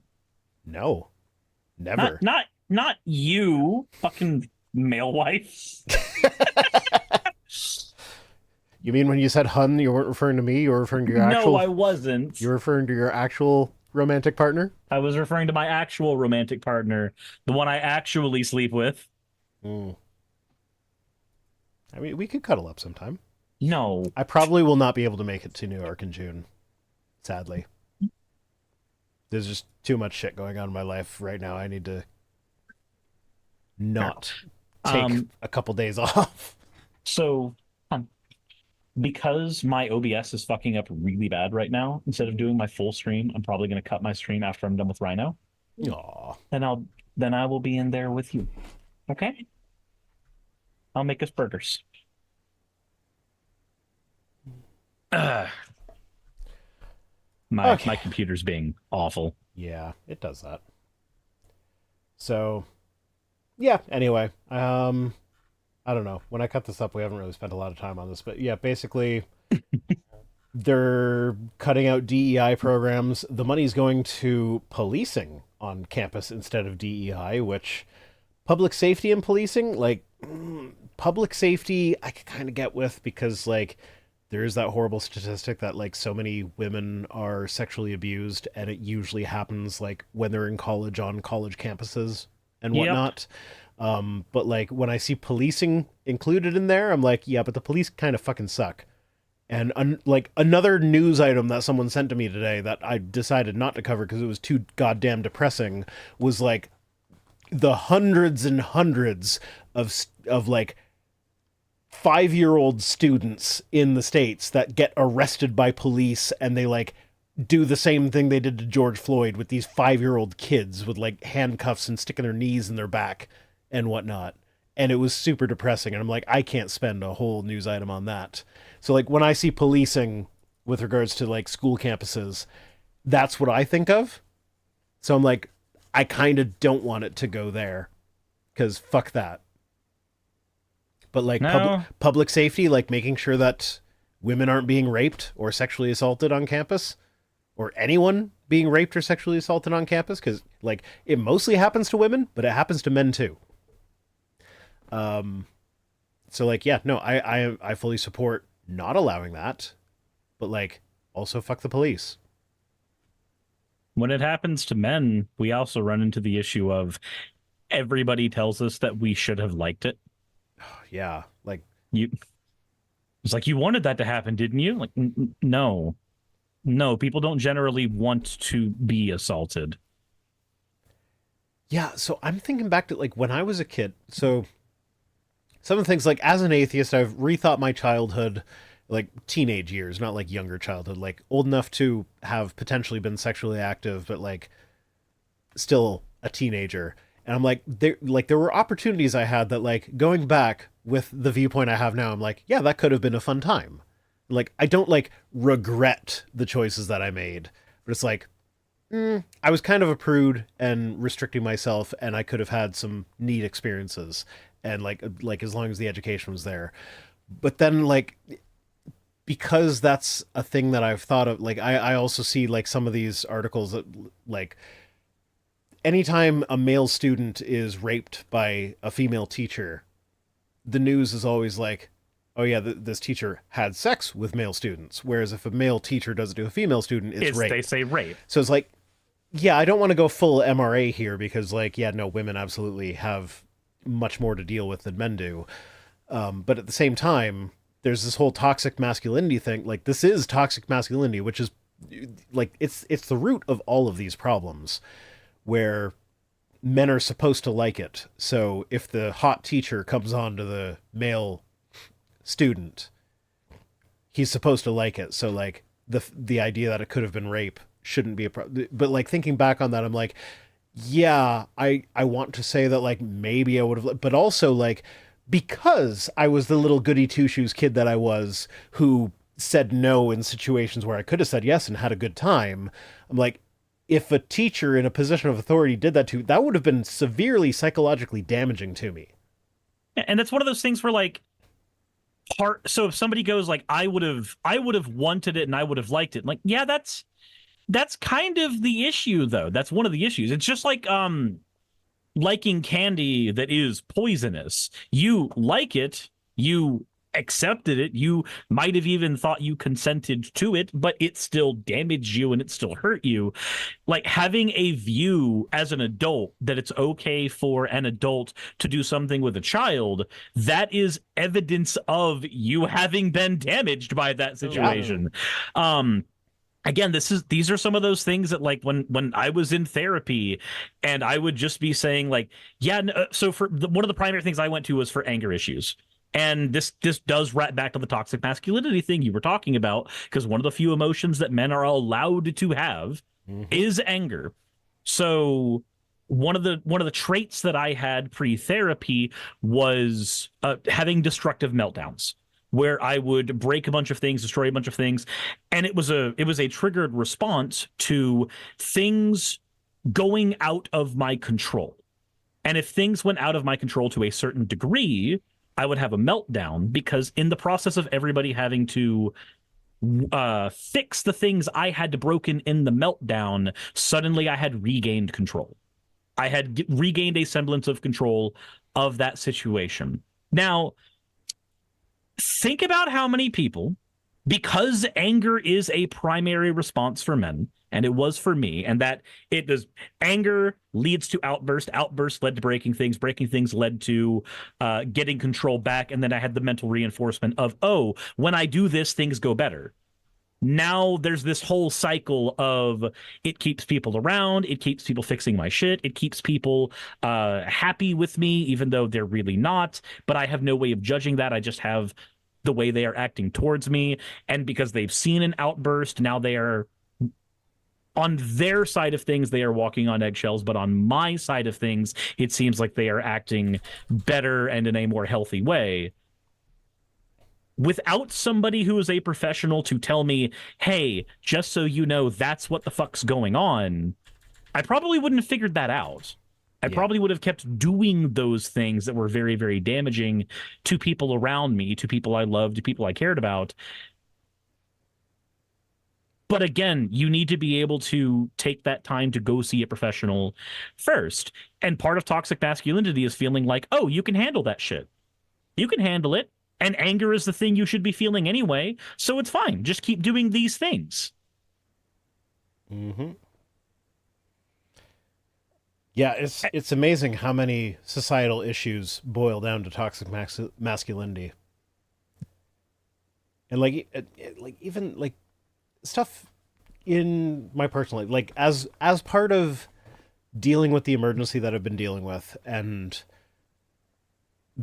No, never. Not you, fucking male wife. You mean when you said hun, you weren't referring to me? You were referring to your actual. No, I wasn't. You're referring to your actual romantic partner. I was referring to my actual romantic partner, the one I actually sleep with. Mm. I mean, we could cuddle up sometime. No. I probably will not be able to make it to New York in June. Sadly, there's just too much shit going on in my life right now. I need to not take a couple days off. So, because my OBS is fucking up really bad right now, instead of doing my full stream, I'm probably going to cut my stream after I'm done with Rhino. Aw. Then I will be in there with you. Okay? I'll make us burgers. My computer's being awful. Yeah, it does that. So, yeah, anyway, I don't know. When I cut this up, we haven't really spent a lot of time on this, but yeah, basically they're cutting out DEI programs. The money's going to policing on campus instead of DEI, which public safety and policing, like public safety I could kind of get with because like there's that horrible statistic that like so many women are sexually abused and it usually happens like when they're in college on college campuses and whatnot. But like when I see policing included in there, I'm like, yeah, but the police kind of fucking suck. And like another news item that someone sent to me today that I decided not to cover because it was too goddamn depressing was like the hundreds and hundreds of like 5-year-old students in the States that get arrested by police and they like do the same thing they did to George Floyd with these 5-year-old kids with like handcuffs and sticking their knees in their back and whatnot. And it was super depressing. And I'm like, I can't spend a whole news item on that. So like when I see policing with regards to like school campuses, that's what I think of. So I'm like, I kind of don't want it to go there because fuck that. But like No. public safety, like making sure that women aren't being raped or sexually assaulted on campus, or anyone being raped or sexually assaulted on campus, because like it mostly happens to women, but it happens to men too. So like yeah, no, I fully support not allowing that, but like also fuck the police. When it happens to men, we also run into the issue of everybody tells us that we should have liked it. Yeah, like It's like you wanted that to happen, didn't you? Like, no. No, people don't generally want to be assaulted. Yeah, so I'm thinking back to like when I was a kid. So some of the things like as an atheist, I've rethought my childhood, like teenage years, not like younger childhood, like old enough to have potentially been sexually active, but like still a teenager. And I'm there were opportunities I had that like going back with the viewpoint I have now, I'm like, yeah, that could have been a fun time. Like I don't like regret the choices that I made, but it's like I was kind of a prude and restricting myself, and I could have had some neat experiences, and like as long as the education was there. But then like because that's a thing that I've thought of, like I also see like some of these articles that like anytime a male student is raped by a female teacher, the news is always like, oh yeah, this teacher had sex with male students. Whereas if a male teacher does it to a female student, it's It's rape. they say rape. So it's like, yeah, I don't want to go full MRA here because, like, yeah, no, women absolutely have much more to deal with than men do. But at the same time, there's this whole toxic masculinity thing. Like, this is toxic masculinity, which is like it's the root of all of these problems, where men are supposed to like it. So if the hot teacher comes on to the male student, he's supposed to like it. So like the idea that it could have been rape shouldn't be a problem. But like thinking back on that, I'm like, yeah, I want to say that like maybe I would have, but also like because I was the little goody two shoes kid that I was who said no in situations where I could have said yes and had a good time. I'm like, if a teacher in a position of authority did that to, that would have been severely psychologically damaging to me. And that's one of those things where like so if somebody goes like I would have wanted it and I would have liked it. Like, yeah, that's kind of the issue though. That's one of the issues. It's just like liking candy that is poisonous. You like it, you accepted it, you might have even thought you consented to it, but it still damaged you and it still hurt you. Like having a view as an adult that it's okay for an adult to do something with a child, that is evidence of you having been damaged by that situation. Um again, these are some of those things that like when I was in therapy and I would just be saying like, yeah, so one of the primary things I went to was for anger issues. And this does wrap back to the toxic masculinity thing you were talking about, because one of the few emotions that men are allowed to have Mm-hmm. is anger. So one of the traits that I had pre-therapy was having destructive meltdowns where I would break a bunch of things, destroy a bunch of things, and it was a triggered response to things going out of my control. And if things went out of my control to a certain degree, I would have a meltdown because in the process of everybody having to fix the things I had to broken in the meltdown, suddenly I had regained control. I had regained a semblance of control of that situation. Now, think about how many people, because anger is a primary response for men, and it was for me, and that it does, anger leads to outburst led to breaking things led to getting control back, and then I had the mental reinforcement of, oh, when I do this, things go better. Now there's this whole cycle of it keeps people around, it keeps people fixing my shit, it keeps people happy with me even though they're really not, but I have no way of judging that. I just have the way they are acting towards me, and because they've seen an outburst, now they are on their side of things, they are walking on eggshells, but on my side of things, it seems like they are acting better and in a more healthy way. Without somebody who is a professional to tell me, hey, just so you know, that's what the fuck's going on, I probably wouldn't have figured that out. I Yeah. probably would have kept doing those things that were very, very damaging to people around me, to people I loved, to people I cared about. But again, you need to be able to take that time to go see a professional first. And part of toxic masculinity is feeling like, oh, you can handle that shit. You can handle it. And anger is the thing you should be feeling anyway. So it's fine. Just keep doing these things. Mm-hmm. Yeah, it's amazing how many societal issues boil down to toxic masculinity, and like even like stuff in my personal life, like as part of dealing with the emergency that I've been dealing with and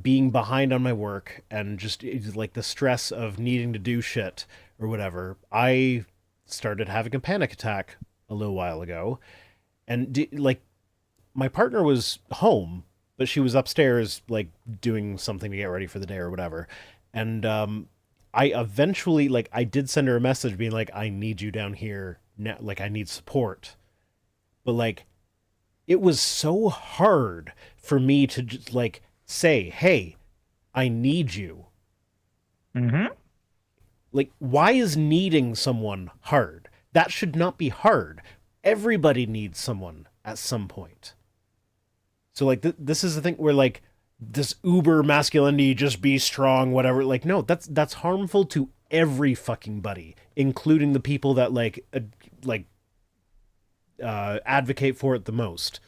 being behind on my work and just like the stress of needing to do shit or whatever, I started having a panic attack a little while ago. And like my partner was home, but she was upstairs like doing something to get ready for the day or whatever. And I eventually like I did send her a message being like, I need you down here now, like I need support. But like it was so hard for me to just like say, hey, I need you. Mm-hmm. Like, why is needing someone hard? That should not be hard. Everybody needs someone at some point. So, like, this is the thing where, like, this uber masculinity, just be strong, whatever. Like, no, that's harmful to every fucking buddy, including the people that, advocate for it the most.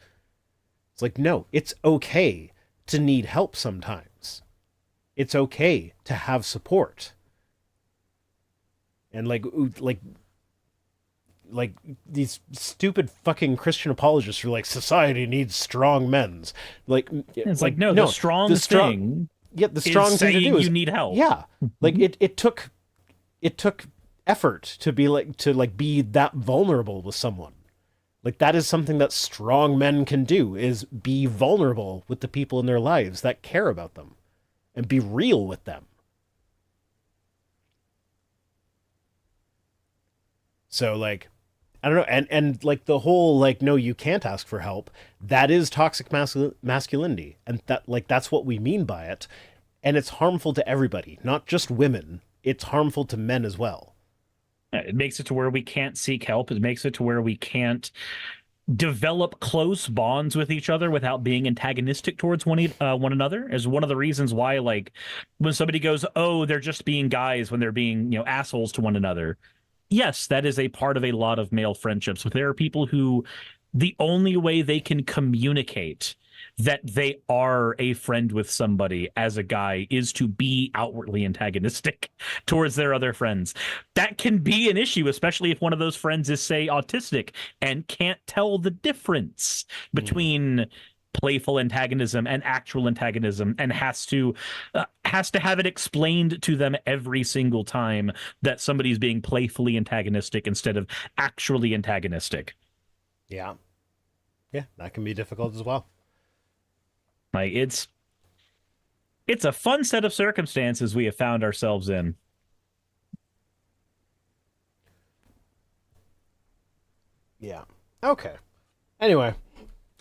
It's like, no, it's okay to need help sometimes. It's okay to have support. And like these stupid fucking Christian apologists are like, society needs strong men's. Like It's like no, the strong thing. Yeah, the strong thing to do is you need help. Yeah, like it took effort to be that vulnerable with someone. Like that is something that strong men can do, is be vulnerable with the people in their lives that care about them and be real with them. So like, I don't know. And like the whole, like, no, you can't ask for help. That is toxic masculinity. And that's what we mean by it. And it's harmful to everybody, not just women. It's harmful to men as well. It makes it to where we can't seek help. It makes it to where we can't develop close bonds with each other without being antagonistic towards one another. Is one of the reasons why, like, when somebody goes, oh, they're just being guys when they're being, assholes to one another. Yes, that is a part of a lot of male friendships. But there are people who the only way they can communicate that they are a friend with somebody as a guy is to be outwardly antagonistic towards their other friends. That can be an issue, especially if one of those friends is, say, autistic and can't tell the difference between playful antagonism and actual antagonism, and has to have it explained to them every single time that somebody's being playfully antagonistic instead of actually antagonistic. Yeah, that can be difficult as well. Like it's a fun set of circumstances we have found ourselves in. Yeah. Okay. Anyway,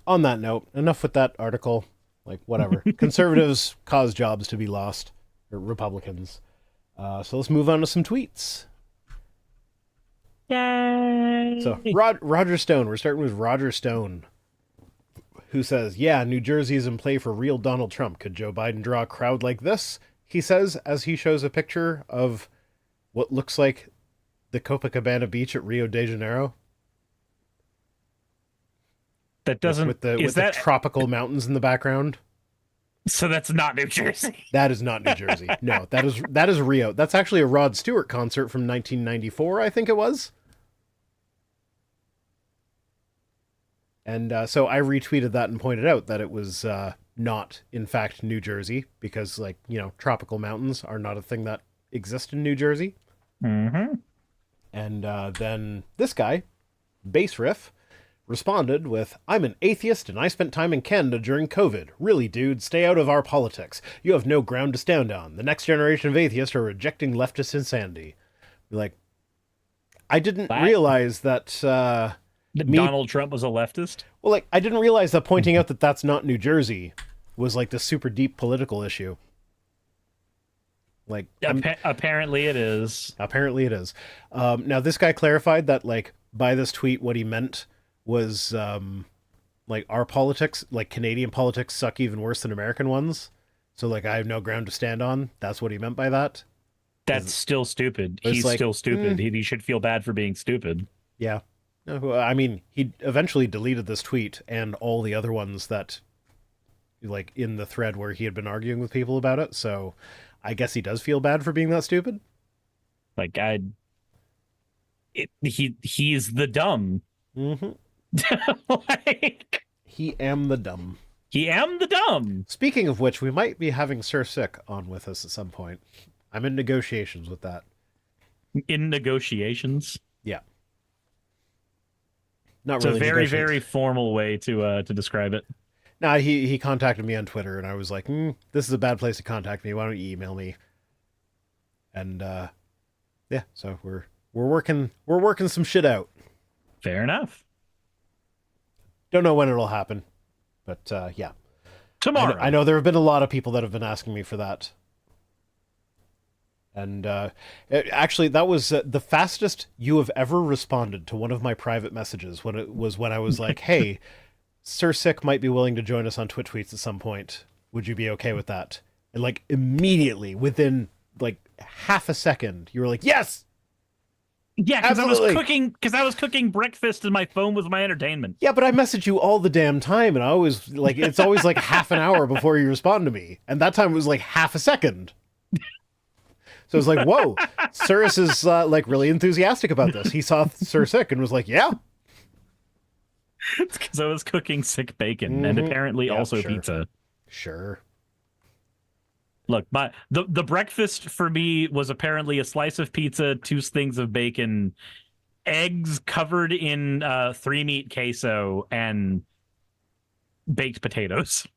on that note, enough with that article. Like, whatever. Conservatives cause jobs to be lost, or Republicans. So let's move on to some tweets. Yay! So Roger Stone. We're starting with Roger Stone, who says, yeah, New Jersey is in play for real Donald Trump. Could Joe Biden draw a crowd like this? He says, as he shows a picture of what looks like the Copacabana beach at Rio de Janeiro. That doesn't... With the tropical mountains in the background. So that's not New Jersey. That is not New Jersey. No, that is Rio. That's actually a Rod Stewart concert from 1994, I think it was. And so I retweeted that and pointed out that it was not, in fact, New Jersey, because, like, tropical mountains are not a thing that exist in New Jersey. Mm-hmm. And then this guy, Bass Riff, responded with, I'm an atheist and I spent time in Canada during COVID. Really, dude, stay out of our politics. You have no ground to stand on. The next generation of atheists are rejecting leftist insanity. Like, I didn't realize that... Donald Trump was a leftist? Well, like, I didn't realize that pointing out that that's not New Jersey was, like, the super deep political issue. Like, apparently it is. Apparently it is. Now, this guy clarified that, like, by this tweet, what he meant was, like, our politics, like, Canadian politics suck even worse than American ones. So, like, I have no ground to stand on. That's what he meant by that. That's still stupid. He's like, still stupid. He should feel bad for being stupid. Yeah. I mean, he eventually deleted this tweet and all the other ones that, like, in the thread where he had been arguing with people about it. So I guess he does feel bad for being that stupid. Like, He's the dumb. Mm-hmm. Like, He am the dumb. he am the dumb. Speaking of which, we might be having Sir Sick on with us at some point. I'm in negotiations with that. In negotiations. Yeah. Not It's really a very, negotiations. very formal way to describe it. Nah, he contacted me on Twitter, and I was like, this is a bad place to contact me. Why don't you email me? And yeah, so we're working some shit out. Fair enough. Don't know when it'll happen, but yeah. Tomorrow. I know there have been a lot of people that have been asking me for that. And actually, that was the fastest you have ever responded to one of my private messages when I was like, "Hey, Sir Sick might be willing to join us on Twit tweets at some point. Would you be okay with that?" And like immediately, within like half a second, you were like, "Yes, Yeah, absolutely." because I was cooking breakfast and my phone was my entertainment. Yeah, but I message you all the damn time, and I always like it's always like half an hour before you respond to me, and that time it was like half a second. So I was like, "Whoa, Cirrus is like really enthusiastic about this." He saw Sir Sick and was like, "Yeah, It's because I was cooking sick bacon and apparently Yeah, also sure. pizza. sure." Look, the breakfast for me was apparently a slice of pizza, two things of bacon, eggs covered in 3-meat queso, and baked potatoes.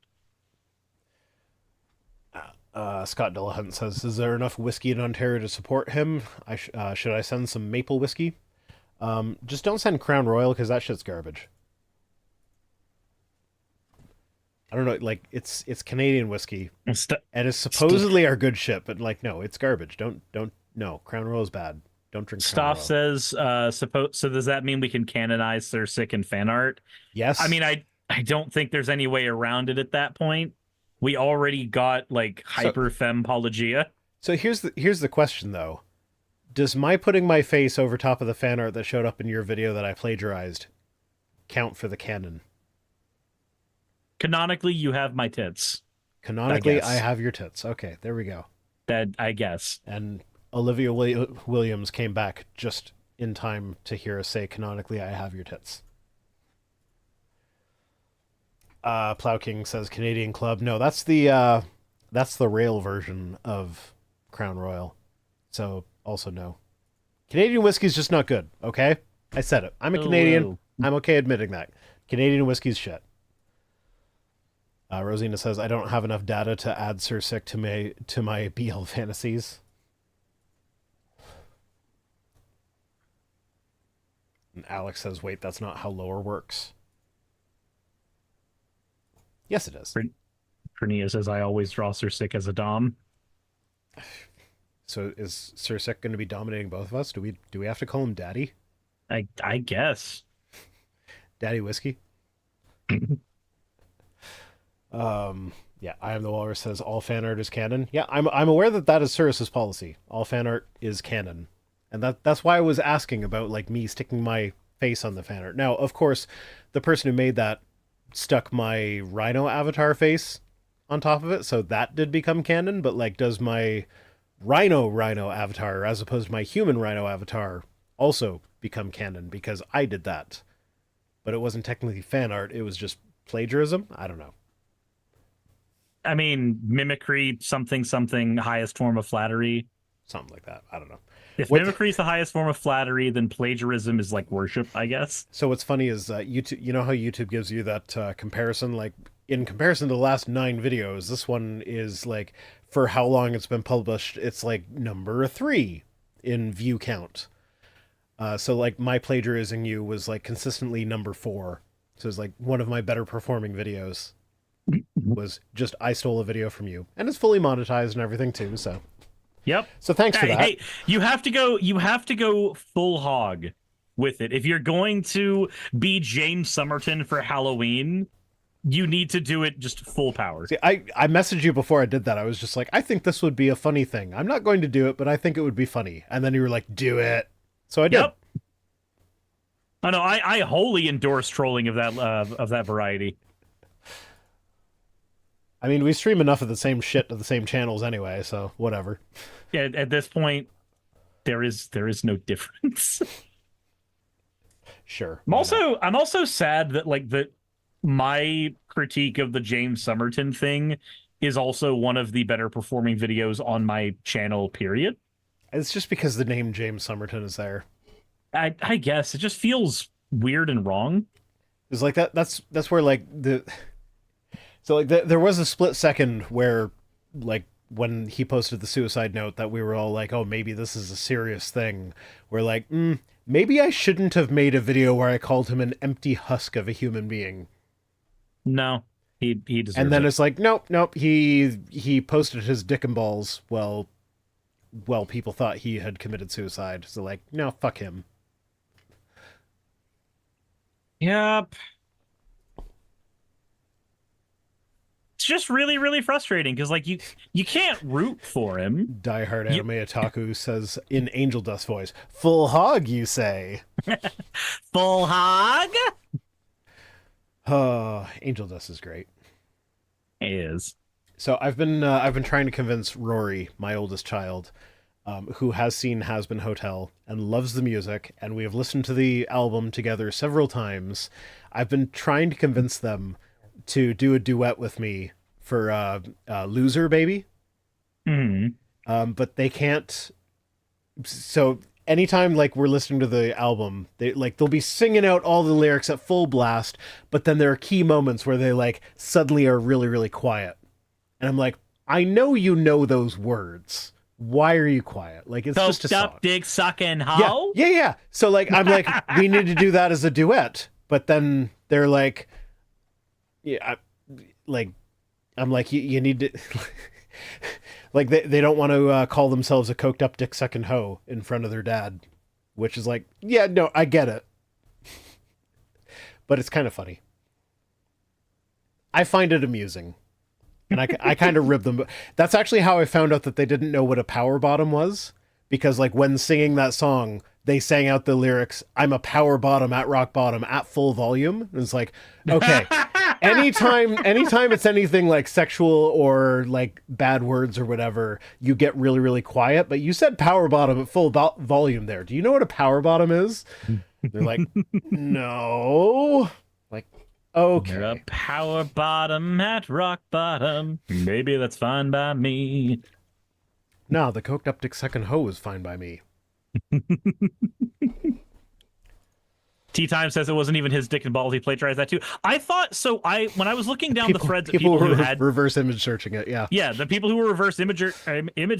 Scott Dillahunt says, "Is there enough whiskey in Ontario to support him? Should I send some maple whiskey? Just don't send Crown Royal because that shit's garbage. I don't know, like it's Canadian whiskey and it's supposedly our good shit, but like no, it's garbage. Don't no. Crown Royal is bad. Don't drink Crown Stoff Royal. says, so does that mean we can canonize Sir Sick in fan art? Yes. I mean, I don't think there's any way around it at that point. We already got like hyper femme-pologia. So here's the question though. Does my putting my face over top of the fan art that showed up in your video that I plagiarized count for the canon? Canonically, you have my tits. Canonically, guess. I have your tits. Okay, there we go. That I guess. And Olivia Williams came back just in time to hear us say, "Canonically, I have your tits." Plow King says Canadian Club. No, that's the rail version of Crown Royal. So also no. Canadian whiskey's just not good. Okay, I said it. I'm a Canadian. I'm okay admitting that. Canadian whiskey's shit. Rosina says, "I don't have enough data to add Sir Sick to my BL fantasies." And Alex says, "Wait, that's not how lore works." Yes, it is. Pernia says, "I always draw Sir Sick as a dom." So is Sir Sick going to be dominating both of us? Do we have to call him Daddy? I guess. Daddy Whiskey? Yeah, I am the Walrus says all fan art is canon. Yeah, I'm aware that is Cirrus's policy. All fan art is canon. And that's why I was asking about like me sticking my face on the fan art. Now, of course, the person who made that stuck my rhino avatar face on top of it, so that did become canon, but like does my rhino avatar as opposed to my human rhino avatar also become canon because I did that? But it wasn't technically fan art, it was just plagiarism? I don't know. I mean, mimicry, something, highest form of flattery. Something like that. I don't know. If mimicry is the highest form of flattery, then plagiarism is like worship, I guess. So what's funny is YouTube. You know how YouTube gives you that comparison, like in comparison to the last 9 videos, this one is like for how long it's been published. It's like number 3 in view count. So like my plagiarizing you was like consistently number 4. So it's like one of my better performing videos was just I stole a video from you, and it's fully monetized and everything too. So yep. So thanks for that. Hey, you have to go full hog with it. If you're going to be James Somerton for Halloween, you need to do it just full power. See, I messaged you before I did that. I was just like, I think this would be a funny thing. I'm not going to do it, but I think it would be funny. And then you were like, do it. So I did. Yep. I know. I wholly endorse trolling of that variety. I mean, we stream enough of the same shit to the same channels anyway, so whatever. Yeah, at this point, there is no difference. Sure, I'm why not? also sad that like that my critique of the James Somerton thing is also one of the better performing videos on my channel, period. It's just because the name James Somerton is there. I guess it just feels weird and wrong. It's like that's where like there was a split second where like when he posted the suicide note that we were all like, oh, maybe this is a serious thing. We're like, maybe I shouldn't have made a video where I called him an empty husk of a human being. No, he And deserves then it. it's like, nope. He posted his dick and balls. Well, people thought he had committed suicide. So like, no, fuck him. Yep. It's just really, really frustrating because like you can't root for him. Diehard You, Anime Otaku says in Angel Dust voice, "Full hog, you say?" full hog Angel Dust is great. is. So I've been trying to convince Rory, my oldest child, who has seen Has Been Hotel and loves the music, and we have listened to the album together several times. I've been trying to convince them to do a duet with me for "Loser Baby," Hmm. but they can't. So anytime like we're listening to the album, they'll be singing out all the lyrics at full blast, but then there are key moments where they like suddenly are really really quiet, and I'm like, I know you know those words. Why are you quiet? Like it's just a Coked song. up, dick sucking Yeah, hoe. yeah. So like I'm like, we need to do that as a duet, but then they're like, yeah, like I'm like, you need to. Like they don't want to call themselves a coked up dick sucking hoe in front of their dad, which is like, yeah, no, I get it, but it's kind of funny. I find it amusing, and I kind of rib them. That's actually how I found out that they didn't know what a power bottom was, because like when singing that song, they sang out the lyrics, "I'm a power bottom at rock bottom at full volume." And it's like, okay, anytime it's anything like sexual or like bad words or whatever, you get really really quiet. But you said power bottom at full volume there. Do you know what a power bottom is? They're like, no. Like, You're a okay. power bottom at rock bottom. Maybe that's fine by me. No, the coked up dick sucking hoe is fine by me. Tea Time says it wasn't even his dick and balls. He plagiarized that too. I thought so. When I was looking down the threads of people who were had reverse image searching it. Yeah, yeah, the people who were reverse image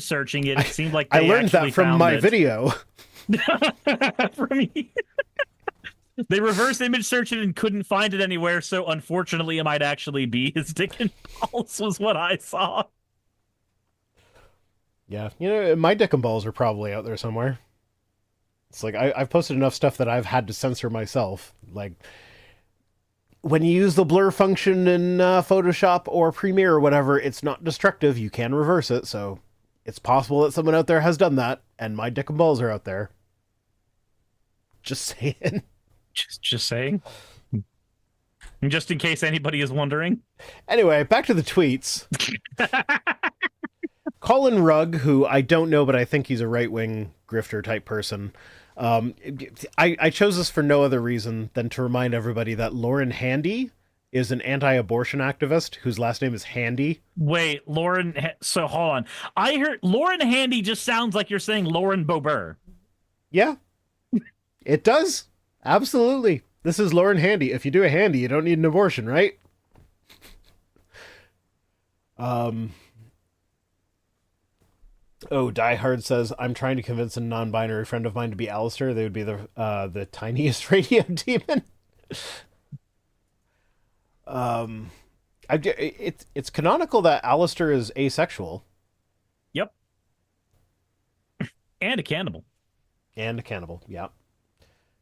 searching it, it seemed like I they learned actually that from found my it. video. For me. They reverse image searched it and couldn't find it anywhere, so unfortunately it might actually be his dick and balls was what I saw. Yeah, my dick and balls are probably out there somewhere. It's like I've posted enough stuff that I've had to censor myself. Like when you use the blur function in Photoshop or Premiere or whatever, it's not destructive. You can reverse it, so it's possible that someone out there has done that, and my dick and balls are out there. Just saying. Just saying. Just in case anybody is wondering. Anyway, back to the tweets. Colin Rugg, who I don't know, but I think he's a right-wing grifter type person. I chose this for no other reason than to remind everybody that Lauren Handy is an anti-abortion activist whose last name is Handy. Wait, Lauren. So hold on. I heard Lauren Handy just sounds like you're saying Lauren Boebert. Yeah, it does. Absolutely. This is Lauren Handy. If you do a handy, you don't need an abortion, right? Oh, Die Hard says, I'm trying to convince a non-binary friend of mine to be Alistair. They would be the tiniest radio demon. It's canonical that Alistair is asexual. Yep. And a cannibal. And a cannibal, yeah.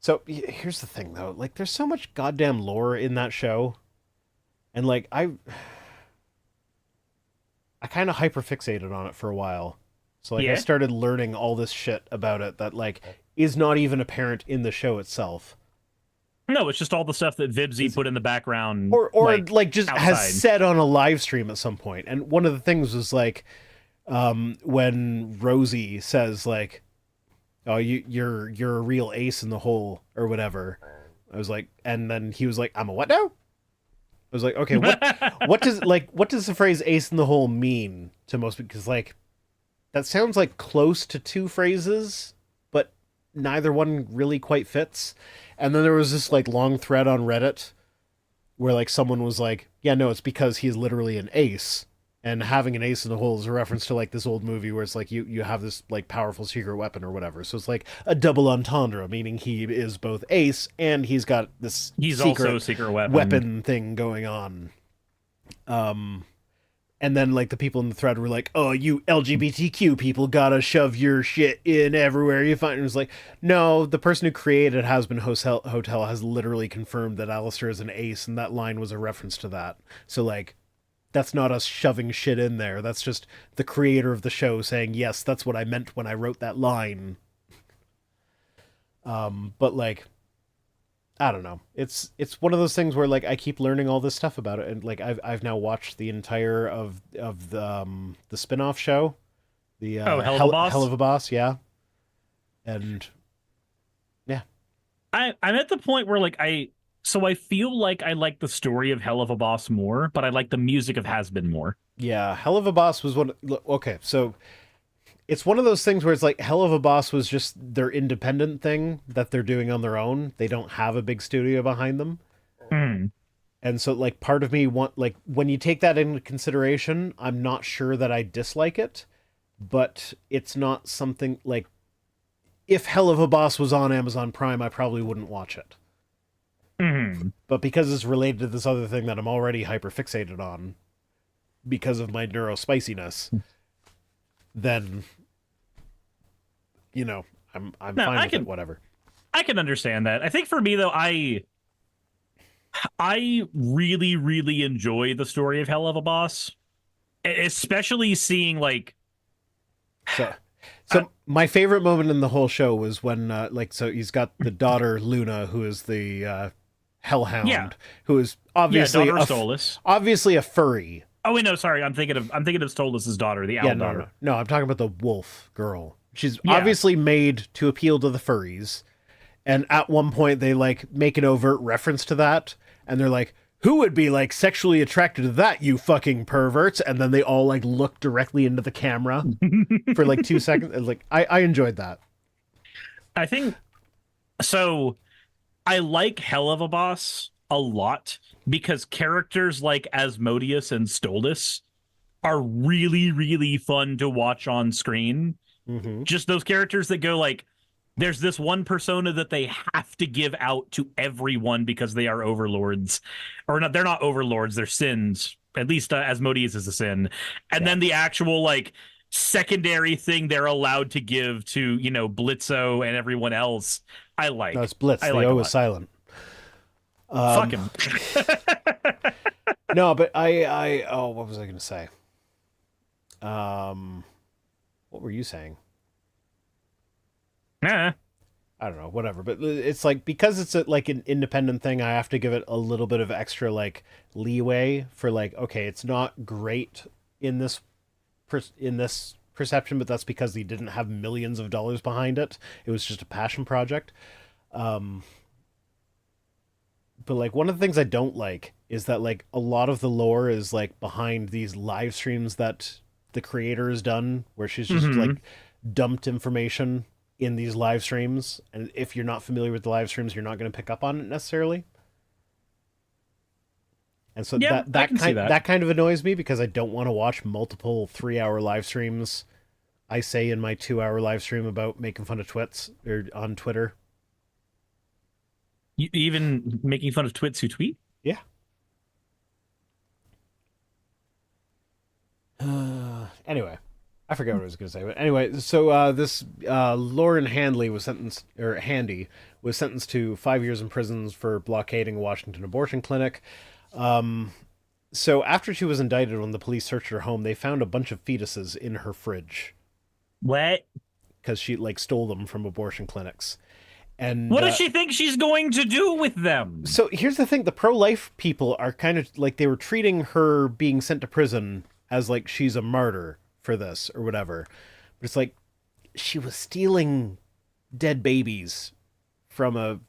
So here's the thing, though. Like, there's so much goddamn lore in that show. And, like, I kind of hyperfixated on it for a while. So, like, I started learning all this shit about it that, like, is not even apparent in the show itself. No, it's just all the stuff that Vibsy put in the background. Or like just outside. has said on a live stream at some point. And one of the things was, like, when Rosie says, like, oh, you're a real ace in the hole or whatever. I was like, and then he was like, I'm a what now? I was like, okay, what does the phrase ace in the hole mean to most people? Because like that sounds like close to two phrases, but neither one really quite fits. And then there was this like long thread on Reddit where like someone was like, yeah, no, it's because he's literally an ace. And having an ace in the hole is a reference to like this old movie where it's like you have this like powerful secret weapon or whatever. So it's like a double entendre, meaning he is both ace and he's got this He's also a secret weapon thing going on. And then like the people in the thread were like, "Oh, you LGBTQ people gotta shove your shit in everywhere you find." And it was like, no, the person who created Has Been Hotel has literally confirmed that Alistair is an ace, and that line was a reference to that. So like, that's not us shoving shit in there. That's just the creator of the show saying, "Yes, that's what I meant when I wrote that line." But like, I don't know. It's one of those things where like I keep learning all this stuff about it, and like I've now watched the entire of the spin-off show, the Hell of a Boss. Hell of a Boss, yeah, and yeah, I'm at the point where like I feel like I like the story of Hell of a Boss more, but I like the music of Has Been more. yeah. Hell of a Boss was one. Okay, so it's one of those things where it's like Hell of a Boss was just their independent thing that they're doing on their own. They don't have a big studio behind them. Mm. And so like part of me want like when you take that into consideration, I'm not sure that I dislike it, but it's not something like if Hell of a Boss was on Amazon Prime, I probably wouldn't watch it. Mm. But because it's related to this other thing that I'm already hyper fixated on because of my neurospiciness, then you know, I'm No, fine with it, whatever. I can understand that. I think for me though, I really, really enjoy the story of Hell of a Boss, especially seeing like. So my favorite moment in the whole show was when like so he's got the daughter Luna, who is the Hellhound, Yeah. who is obviously daughter of Stolas. obviously a furry. Oh wait, no, sorry, I'm thinking of Stolas' daughter, the owl Yeah, daughter. no, I'm talking about the wolf girl. She's Yeah. obviously made to appeal to the furries, and at one point they like make an overt reference to that, and they're like, "Who would be like sexually attracted to that, you fucking perverts?" And then they all like look directly into the camera for like 2 seconds. And, like I enjoyed that. I think so. I like Hell of a Boss a lot because characters like Asmodeus and Stolas are really, really fun to watch on screen. Mm-hmm. Just those characters that go like, there's this one persona that they have to give out to everyone because they are overlords, or not. They're not overlords; they're sins. At least Asmodeus is a sin, and then the actual like secondary thing they're allowed to give to Blitzo and everyone else. I like. No, it's Blitz. I The like O is silent. Fuck him. No, but I what was I going to say? What were you saying? Nah. I don't know, whatever. But it's like because it's like an independent thing, I have to give it a little bit of extra like leeway for like, okay, it's not great in this perception, but that's because he didn't have millions of dollars behind it. It was just a passion project. But like one of the things I don't like is that like a lot of the lore is like behind these live streams that the creator has done, where she's just like dumped information in these live streams, and if you're not familiar with the live streams, you're not going to pick up on it necessarily. And so that kind of annoys me because I don't want to watch multiple 3-hour live streams. I say in my 2-hour live stream about making fun of twits or on Twitter. You even making fun of twits who tweet? Yeah. Anyway, I forget what I was going to say, but anyway, so this Lauren Handy was sentenced to 5 years in prison for blockading a Washington abortion clinic. So after she was indicted, when the police searched her home, they found a bunch of fetuses in her fridge. What? Because she like stole them from abortion clinics. And what does she think she's going to do with them? So here's the thing: the pro-life people are kind of like they were treating her being sent to prison as like she's a martyr for this or whatever. But it's like she was stealing dead babies from a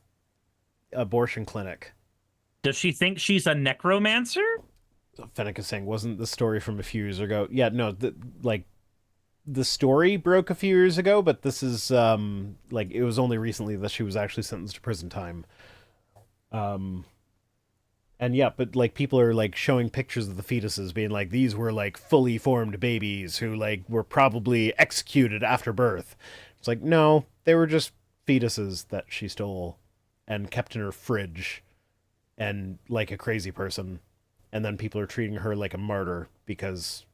abortion clinic. Does she think she's a necromancer? Fennec is saying, wasn't the story from a few years ago? Yeah, no, like the story broke a few years ago, but this is like it was only recently that she was actually sentenced to prison time. Um, and yeah, but like people are like showing pictures of the fetuses, being like these were like fully formed babies who like were probably executed after birth. It's like no, they were just fetuses that she stole and kept in her fridge, and like a crazy person. And then people are treating her like a martyr because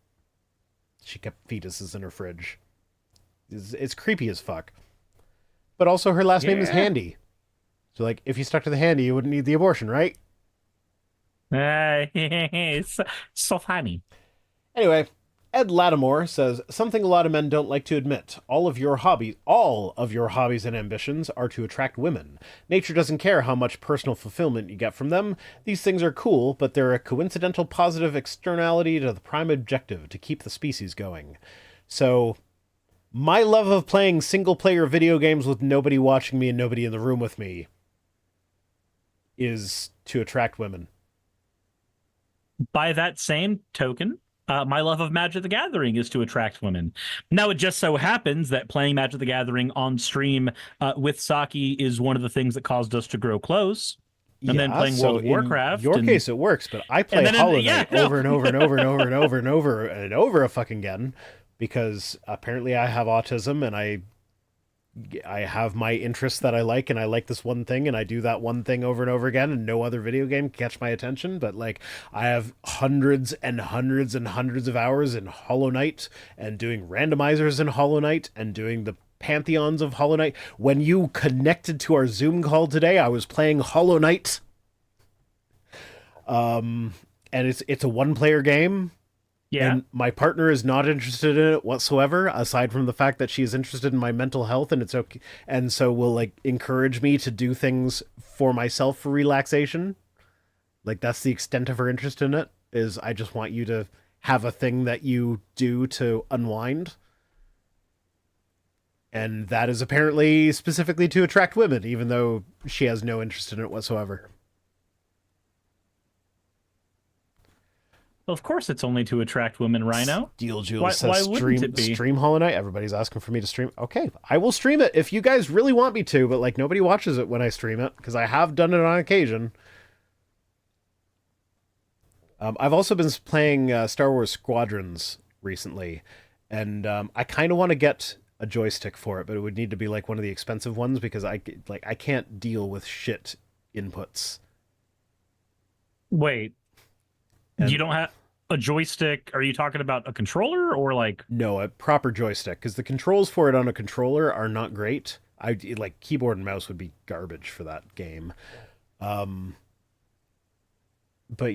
she kept fetuses in her fridge. It's creepy as fuck. But also, her last name is Yeah. Handy. So, like, if you stuck to the Handy, you wouldn't need the abortion, right? It's so funny. Anyway, Ed Lattimore says something a lot of men don't like to admit. All of your hobbies and ambitions are to attract women. Nature doesn't care how much personal fulfillment you get from them. These things are cool, but they're a coincidental positive externality to the prime objective, to keep the species going. So, my love of playing single-player video games with nobody watching me and nobody in the room with me is to attract women. By that same token, my love of Magic the Gathering is to attract women. Now, it just so happens that playing Magic the Gathering on stream with Saki is one of the things that caused us to grow close. And then Yeah, playing so World of Warcraft. in your and, case it works, but I play and then Hollow yeah, Knight no. over and over and over and over and over and over and over a fucking again because apparently I have autism and I have my interests that I like and I like this one thing and I do that one thing over and over again and no other video game can catch my attention, but like I have hundreds and hundreds and hundreds of hours in Hollow Knight and doing randomizers in Hollow Knight and doing the pantheons of Hollow Knight. When you connected to our Zoom call today, I was playing Hollow Knight. And it's a one-player game. Yeah. And my partner is not interested in it whatsoever, aside from the fact that she is interested in my mental health, and it's okay, and so will like encourage me to do things for myself for relaxation. Like that's the extent of her interest in it. Is I just want you to have a thing that you do to unwind, and that is apparently specifically to attract women, even though she has no interest in it whatsoever. Well, of course, it's only to attract women, Rhino. Steel Jules Why says wouldn't it be? stream Hollow Knight. Everybody's asking for me to stream. Okay, I will stream it if you guys really want me to, but like nobody watches it when I stream it because I have done it on occasion. I've also been playing Star Wars Squadrons recently, and I kind of want to get a joystick for it, but it would need to be like one of the expensive ones because I can't deal with shit inputs. Wait, And you don't have a joystick? Are you talking about a controller or like? no, a proper joystick because the controls for it on a controller are not great. I like keyboard and mouse would be garbage for that game. But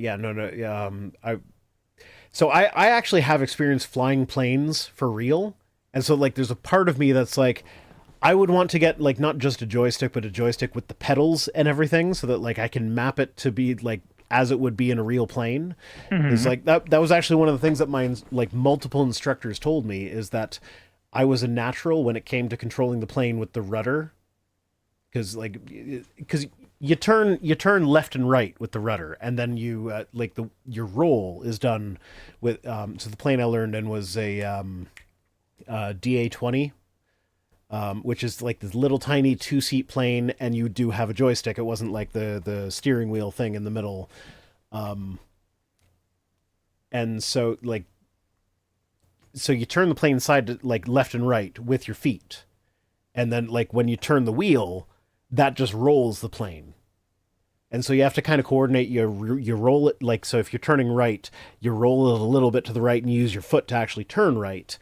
yeah, no. I actually have experience flying planes for real, and so like there's a part of me that's like I would want to get like not just a joystick, but a joystick with the pedals and everything, so that like I can map it to be like as it would be in a real plane. It's like that was actually one of the things that my like multiple instructors told me is that I was a natural when it came to controlling the plane with the rudder because you turn left and right with the rudder and then you like your roll is done with so the plane I learned in was a DA-20, which is like this little tiny two-seat plane, and you do have a joystick. It wasn't like the steering wheel thing in the middle. And so you turn the plane side to like left and right with your feet. And then like when you turn the wheel, that just rolls the plane. And so you have to kind of coordinate you roll it like so if you're turning right, you roll it a little bit to the right and use your foot to actually turn right.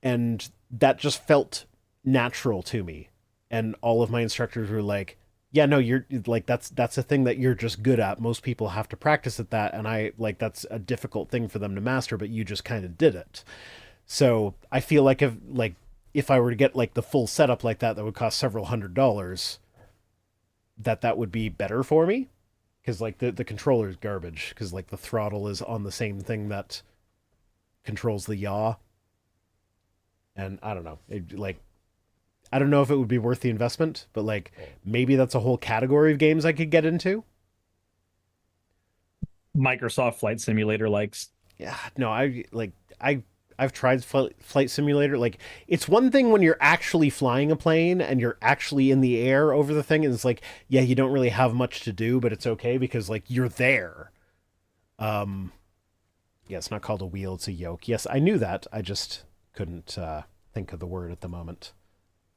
And that just felt natural to me. And all of my instructors were like, yeah, no, you're like that's a thing that you're just good at. Most people have to practice at that, and I like that's a difficult thing for them to master, but you just kind of did it. So I feel like if I were to get like the full setup like that would cost several $100s, that would be better for me. Because like the controller is garbage, because like the throttle is on the same thing that controls the yaw. And I don't know, I don't know if it would be worth the investment, but like maybe that's a whole category of games I could get into. Microsoft Flight Simulator likes. Yeah, no, I like I've tried flight simulator. Like it's one thing when you're actually flying a plane and you're actually in the air over the thing, and it's like, yeah, you don't really have much to do, but it's okay because like you're there. Um, yeah, it's not called a wheel; it's a yoke. Yes, I knew that. I just couldn't think of the word at the moment.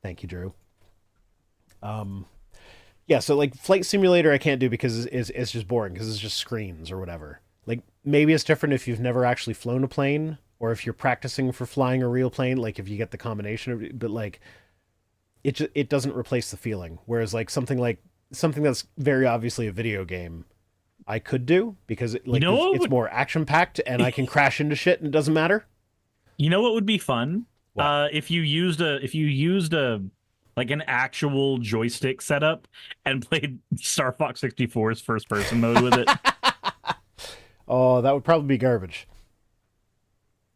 Thank you, Drew. Um, yeah, so like flight simulator, I can't do because it's just boring because it's just screens or whatever. Like maybe it's different if you've never actually flown a plane or if you're practicing for flying a real plane. Like if you get the combination of it, but like it doesn't replace the feeling. Whereas like something that's very obviously a video game, I could do because like it's more action packed and I can crash into shit and it doesn't matter. You know what would be fun? What? If you used a like an actual joystick setup and played Star Fox 64's first person mode with it. Oh, that would probably be garbage.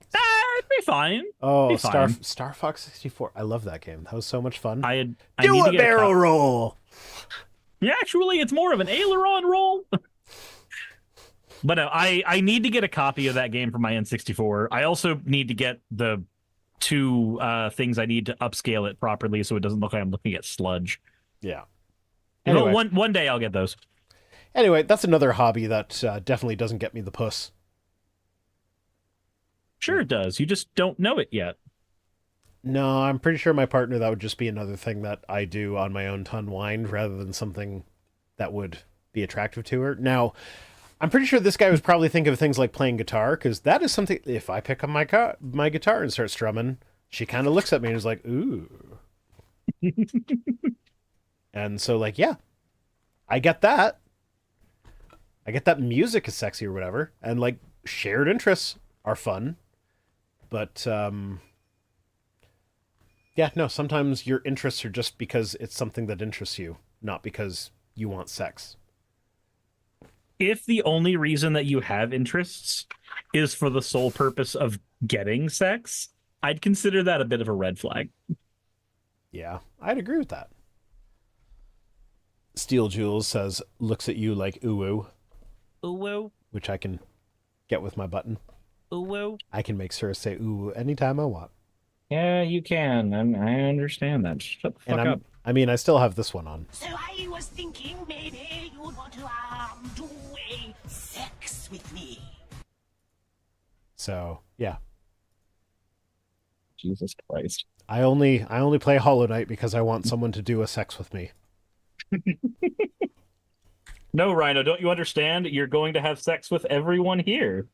It'd be fine. Oh, Be fine. Star Fox 64. I love that game. That was so much fun. I Do need a to get barrel roll. Yeah, actually, it's more of an aileron roll. But no, I need to get a copy of that game for my N64. I also need to get the two things I need to upscale it properly so it doesn't look like I'm looking at sludge. Yeah. Anyway. One day I'll get those. Anyway, that's another hobby that definitely doesn't get me the puss. Sure it does. You just don't know it yet. No, I'm pretty sure my partner, that would just be another thing that I do on my own to unwind rather than something that would be attractive to her. Now, I'm pretty sure this guy was probably thinking of things like playing guitar, because that is something, if I pick up my guitar and start strumming, she kind of looks at me and is like, ooh. And so, like, yeah, I get that. I get that music is sexy or whatever, and, like, shared interests are fun. But, yeah, no, sometimes your interests are just because it's something that interests you, not because you want sex. If the only reason that you have interests is for the sole purpose of getting sex, I'd consider that a bit of a red flag. Yeah, I'd agree with that. Steel Jules says, looks at you like ooh, Ooh, which I can get with my button. ooh. I can make Sarah say ooh anytime I want. Yeah, you can. I understand that. Shut the fuck up. I mean, I still have this one on. So I was thinking maybe you would want to do a sex with me. So, yeah. Jesus Christ. I only play Hollow Knight because I want someone to do a sex with me. No, Rhino, don't you understand? You're going to have sex with everyone here.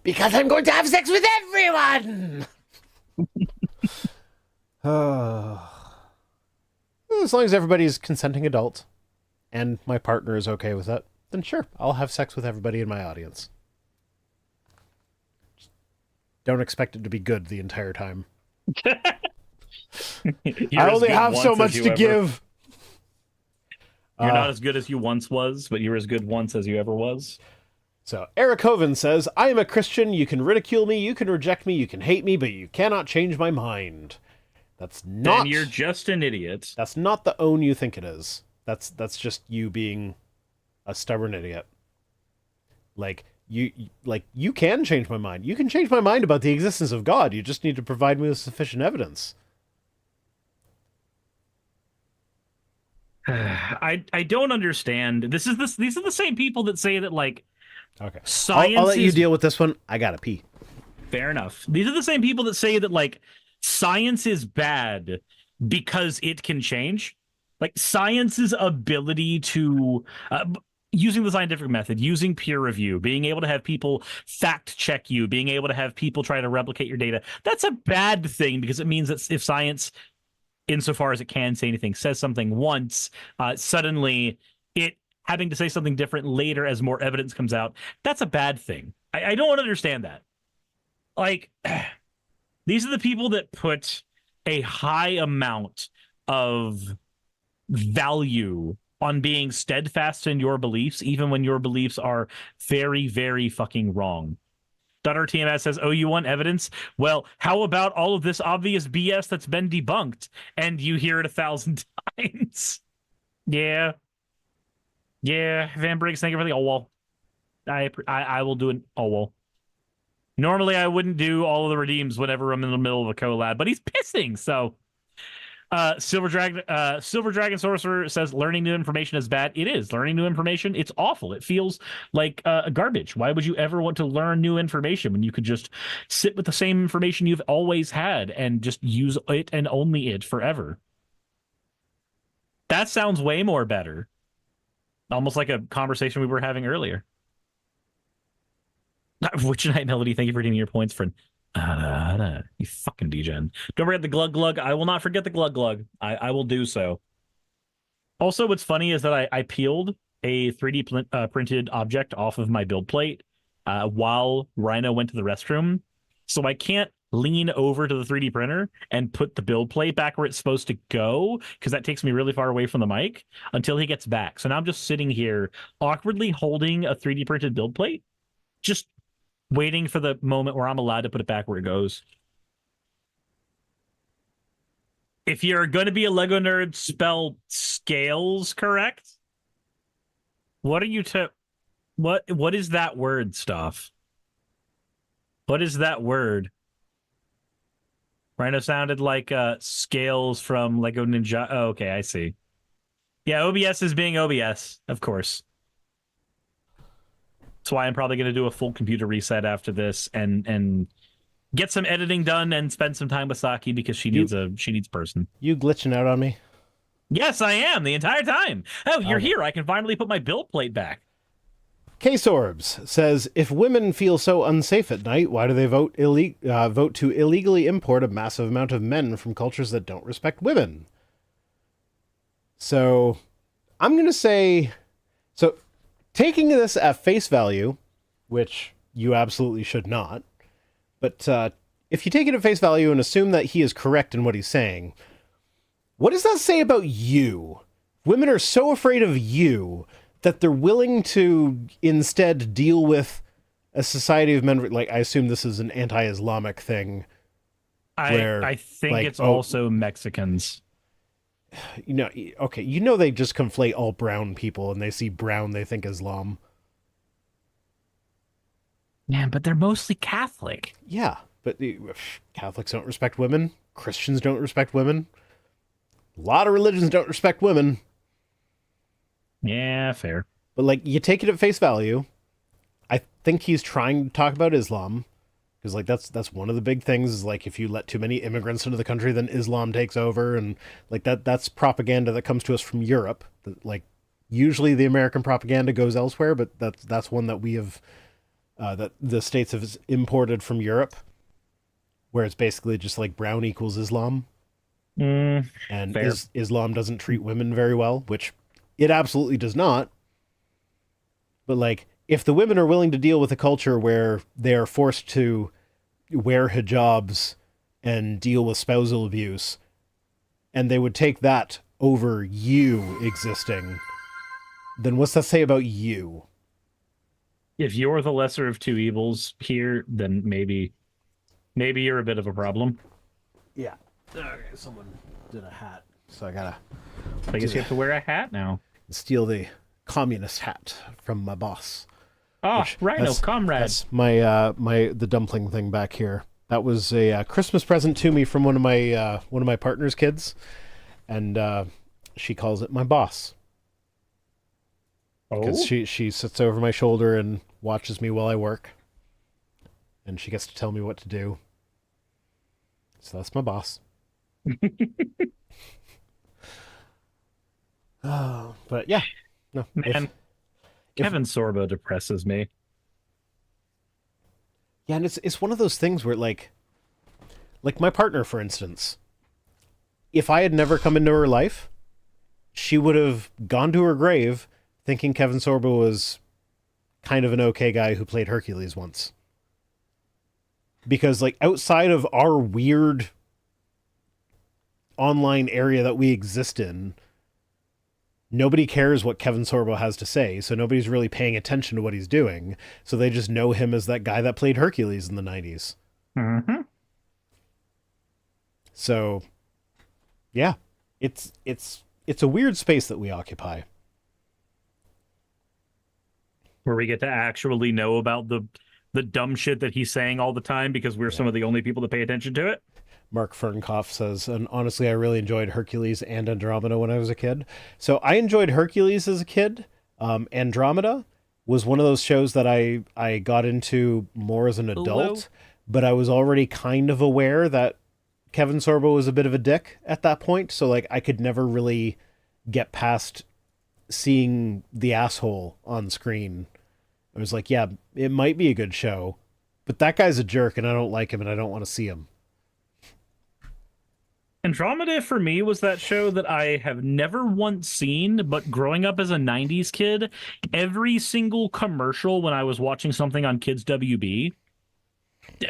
Because I'm going to have sex with everyone! As long as everybody's consenting adult and my partner is okay with it, then sure, I'll have sex with everybody in my audience. Just don't expect it to be good the entire time. I only have so much to give. You're not as good as you once was, but you're as good once as you ever was. So, Eric Hoven says, I am a Christian. You can ridicule me, you can reject me, you can hate me, but you cannot change my mind. That's not... Then you're just an idiot. That's not the own you think it is. That's just you being a stubborn idiot. Like you can change my mind. You can change my mind about the existence of God. You just need to provide me with sufficient evidence. I don't understand. These are the same people that say that like okay. Science I'll let you deal with this one. I gotta pee. Fair enough. These are the same people that say that like science is bad because it can change. Like science's ability to using the scientific method, using peer review, being able to have people fact check you, being able to have people try to replicate your data. That's a bad thing because it means that if science, insofar as it can say anything, says something once, suddenly it having to say something different later as more evidence comes out, that's a bad thing. I don't understand that. Like, these are the people that put a high amount of value on being steadfast in your beliefs, even when your beliefs are very, very fucking wrong. TMS says, "Oh, you want evidence? Well, how about all of this obvious BS that's been debunked?" And you hear it 1,000 times. Yeah. Van Briggs, thank you for the wall. I will do an wall. Normally, I wouldn't do all of the redeems whenever I'm in the middle of a collab, but he's pissing. So, Silver Dragon Sorcerer says learning new information is bad. It is. Learning new information, it's awful. It feels like garbage. Why would you ever want to learn new information when you could just sit with the same information you've always had and just use it and only it forever? That sounds way more better. Almost like a conversation we were having earlier. Witch Night Melody, thank you for redeeming your points, friend. You fucking degen. Don't forget the glug glug. I will not forget the glug glug. I will do so. Also, what's funny is that I peeled a 3D printed object off of my build plate while Rhino went to the restroom. So I can't lean over to the 3D printer and put the build plate back where it's supposed to go, because that takes me really far away from the mic until he gets back. So now I'm just sitting here awkwardly holding a 3D printed build plate, just waiting for the moment where I'm allowed to put it back where it goes. If you're going to be a Lego nerd, spell scales correct. What are you what is that word, stuff? What is that word? Rhino sounded like scales from Lego Ninja. Oh, okay, I see. Yeah, OBS is being OBS, of course. That's why I'm probably going to do a full computer reset after this and get some editing done and spend some time with Saki because she needs person. You glitching out on me? Yes, I am the entire time. Oh, you're here. I can finally put my build plate back. K-Sorbs says, if women feel so unsafe at night, why do they vote to illegally import a massive amount of men from cultures that don't respect women? So, I'm going to say... So, taking this at face value, which you absolutely should not, but if you take it at face value and assume that he is correct in what he's saying, what does that say about you? Women are so afraid of you that they're willing to instead deal with a society of men. Like, I assume this is an anti-Islamic thing. I think like, it's also Mexicans. You know, okay, you know they just conflate all brown people, and they see brown, they think Islam. Man, but they're mostly Catholic. Yeah, but Catholics don't respect women. Christians don't respect women. A lot of religions don't respect women. Yeah, fair. But, like, you take it at face value. I think he's trying to talk about Islam. Because, like, that's one of the big things is, like, if you let too many immigrants into the country, then Islam takes over. And, like, that's propaganda that comes to us from Europe. Like, usually the American propaganda goes elsewhere, but that's one that we have, that the States have imported from Europe. Where it's basically just, like, brown equals Islam. And Islam doesn't treat women very well, which it absolutely does not. But, like, if the women are willing to deal with a culture where they are forced to wear hijabs and deal with spousal abuse, and they would take that over you existing, then what's that say about you? If you're the lesser of two evils here, then maybe you're a bit of a problem. Yeah. Okay, someone did a hat, so I guess you have to wear a hat now. Steal the communist hat from my boss. Oh, Rhino, comrade. That's the dumpling thing back here. That was a Christmas present to me from one of my partner's kids, and she calls it my boss. Because she sits over my shoulder and watches me while I work, and she gets to tell me what to do. So that's my boss. But yeah, no, man. Kevin Sorbo depresses me. Yeah, and it's one of those things where like my partner, for instance, if I had never come into her life, she would have gone to her grave thinking Kevin Sorbo was kind of an okay guy who played Hercules once. Because, like, outside of our weird online area that we exist in, nobody cares what Kevin Sorbo has to say, so nobody's really paying attention to what he's doing. So they just know him as that guy that played Hercules in the 90s. Mm-hmm. So, yeah, it's a weird space that we occupy. Where we get to actually know about the dumb shit that he's saying all the time because we're some of the only people that pay attention to it. Mark Fernkoff says, and honestly, I really enjoyed Hercules and Andromeda when I was a kid. So I enjoyed Hercules as a kid. Andromeda was one of those shows that I got into more as an adult, but I was already kind of aware that Kevin Sorbo was a bit of a dick at that point. So like I could never really get past seeing the asshole on screen. I was like, yeah, it might be a good show, but that guy's a jerk and I don't like him and I don't want to see him. Andromeda for me was that show that I have never once seen, but growing up as a 90s kid, every single commercial when I was watching something on Kids WB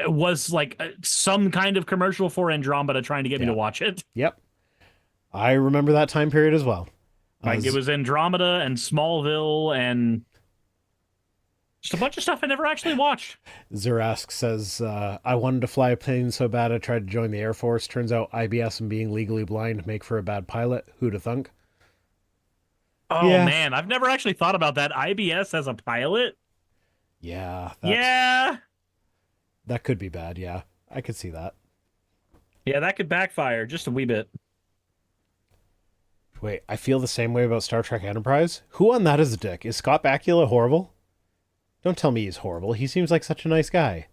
was like some kind of commercial for Andromeda trying to get me to watch it. Yep. I remember that time period as well. Like it was Andromeda and Smallville and just a bunch of stuff I never actually watched. Zerask says, I wanted to fly a plane so bad I tried to join the Air Force. Turns out IBS and being legally blind make for a bad pilot. Who'da thunk? Oh, man. I've never actually thought about that. IBS as a pilot? Yeah. That could be bad, yeah. I could see that. Yeah, that could backfire just a wee bit. Wait, I feel the same way about Star Trek Enterprise? Who on that is a dick? Is Scott Bakula horrible? Don't tell me he's horrible. He seems like such a nice guy.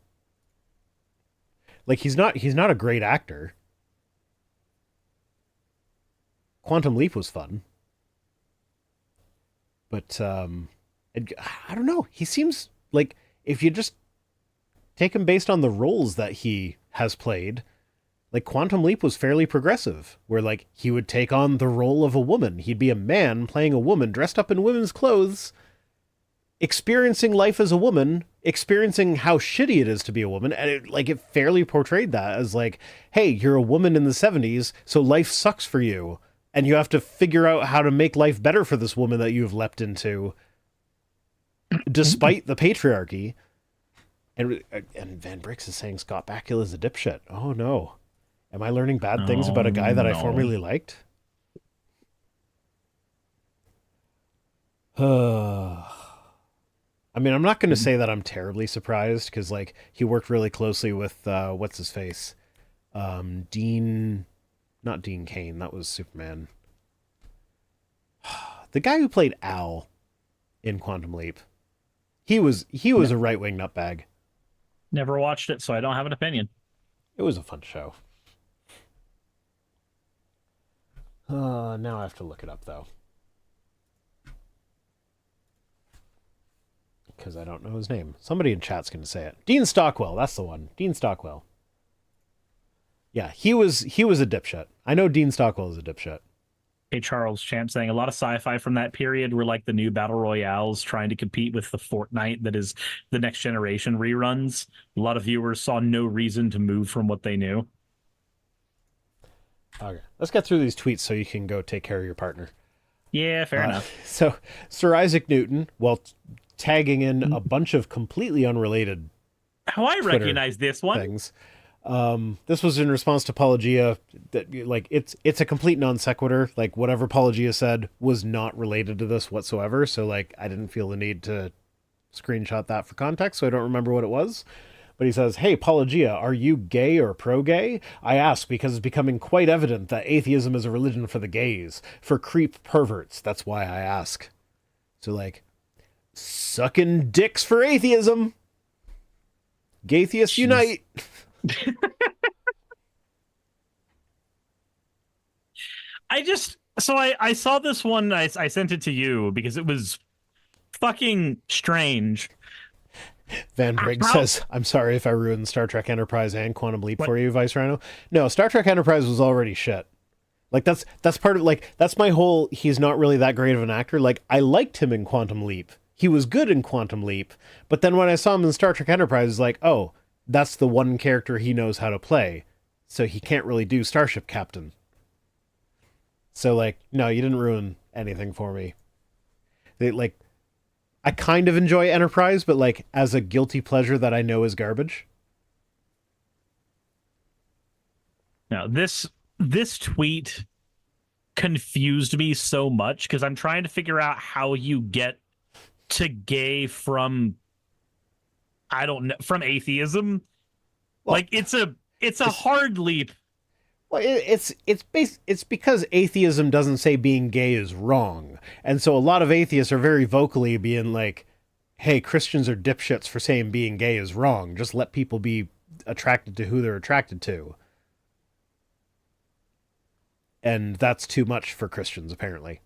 Like, he's not a great actor. Quantum Leap was fun. But, I don't know. He seems like, if you just take him based on the roles that he has played, like, Quantum Leap was fairly progressive, where, like, he would take on the role of a woman. He'd be a man playing a woman dressed up in women's clothes, experiencing life as a woman, experiencing how shitty it is to be a woman, and it fairly portrayed that as like, hey, you're a woman in the 70s, so life sucks for you, and you have to figure out how to make life better for this woman that you've leapt into, despite the patriarchy. And Van Brix is saying Scott Bakula is a dipshit. Oh no. Am I learning bad things about a guy that I formerly liked? I mean, I'm not going to say that I'm terribly surprised because, like, he worked really closely with, what's his face? Not Dean Cain. That was Superman. The guy who played Al in Quantum Leap. He was a right-wing nutbag. Never watched it, so I don't have an opinion. It was a fun show. Now I have to look it up, though. Because I don't know his name. Somebody in chat's going to say it. Dean Stockwell, that's the one. Dean Stockwell. Yeah, he was a dipshit. I know Dean Stockwell is a dipshit. Hey, Charles Champ saying a lot of sci-fi from that period were like the new battle royales trying to compete with the Fortnite that is the next generation reruns. A lot of viewers saw no reason to move from what they knew. Okay, let's get through these tweets so you can go take care of your partner. Yeah, fair enough. So, Sir Isaac Newton, while tagging in a bunch of completely unrelated I recognize this one. Things. This was in response to Pelagia. That, like, it's a complete non sequitur. Like, whatever Pelagia said was not related to this whatsoever. So, like, I didn't feel the need to screenshot that for context, so I don't remember what it was. But he says, "Hey, Pelagia, are you gay or pro-gay? I ask because it's becoming quite evident that atheism is a religion for the gays, for creep perverts. That's why I ask." So, like, sucking dicks for atheism. Gaytheists unite. I saw this one. I sent it to you because it was fucking strange. Van Briggs says, "I'm sorry if I ruined Star Trek Enterprise and Quantum Leap for you, Vice Rhino." No, Star Trek Enterprise was already shit. Like, that's part of, like, that's my whole, he's not really that great of an actor. Like, I liked him in Quantum Leap. He was good in Quantum Leap. But then when I saw him in Star Trek Enterprise, it's like, oh, that's the one character he knows how to play. So he can't really do Starship Captain. So, like, no, you didn't ruin anything for me. They like, I kind of enjoy Enterprise, but like as a guilty pleasure that I know is garbage. Now, this tweet confused me so much because I'm trying to figure out how you get to gay from, I don't know, from atheism. Well, Like it's a hard leap. Well, it's because atheism doesn't say being gay is wrong, and so a lot of atheists are very vocally being like, "Hey, Christians are dipshits for saying being gay is wrong. Just let people be attracted to who they're attracted to." And that's too much for Christians, apparently.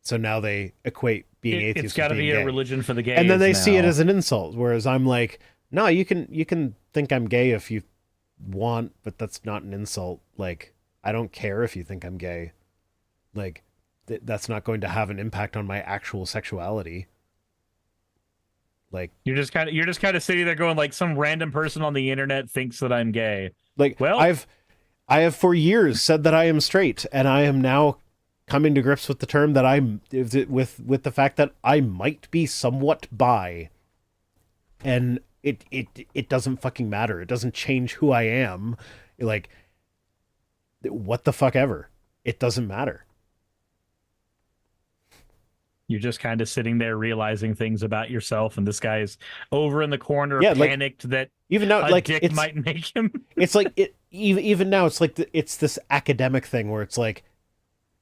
So now they equate being atheist. It's got to be gay. A religion for the gays, and then they now. see it as an insult. Whereas I'm like, no, you can think I'm gay if you want, but that's not an insult. Like, I don't care if you think I'm gay. Like, that's not going to have an impact on my actual sexuality. Like, you're just kind of sitting there going like, some random person on the internet thinks that I'm gay. Like, well, I have for years said that I am straight, and I am now coming to grips with the term that I'm with the fact that I might be somewhat bi, and it doesn't fucking matter. It doesn't change who I am. Like, what the fuck ever. It doesn't matter. You're just kind of sitting there realizing things about yourself, and this guy's over in the corner, panicked that even now, a like, dick might make him. It's like even now, it's like it's this academic thing where it's like,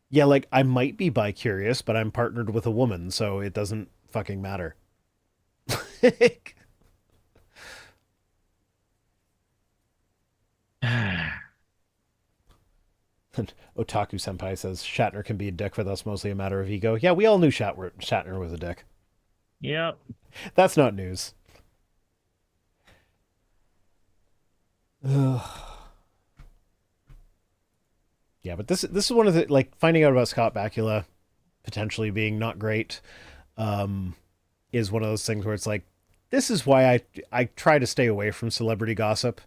yeah, like I might be bi-curious, but I'm partnered with a woman, so it doesn't fucking matter. And Otaku Senpai says Shatner can be a dick, but that's mostly a matter of ego. Yeah, we all knew Shatner was a dick. Yep. That's not news. Ugh. Yeah, but this is one of the, like, finding out about Scott Bakula potentially being not great is one of those things where it's like, this is why I try to stay away from celebrity gossip,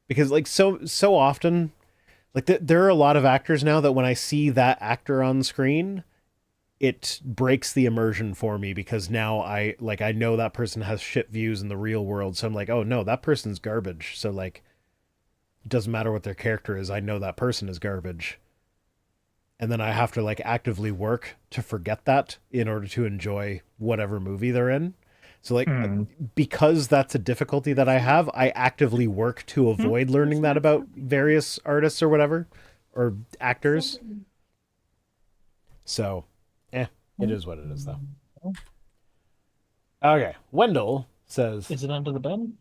because like so often, like there are a lot of actors now that when I see that actor on screen, it breaks the immersion for me, because now I know that person has shit views in the real world, so I'm like, oh no, that person's garbage. So like, it doesn't matter what their character is, I know that person is garbage. And then I have to like actively work to forget that in order to enjoy whatever movie they're in. So like, because that's a difficulty that I have, I actively work to avoid learning that about various artists or whatever, or actors. So, it is what it is though. Okay, Wendell says, "Is it under the bed?"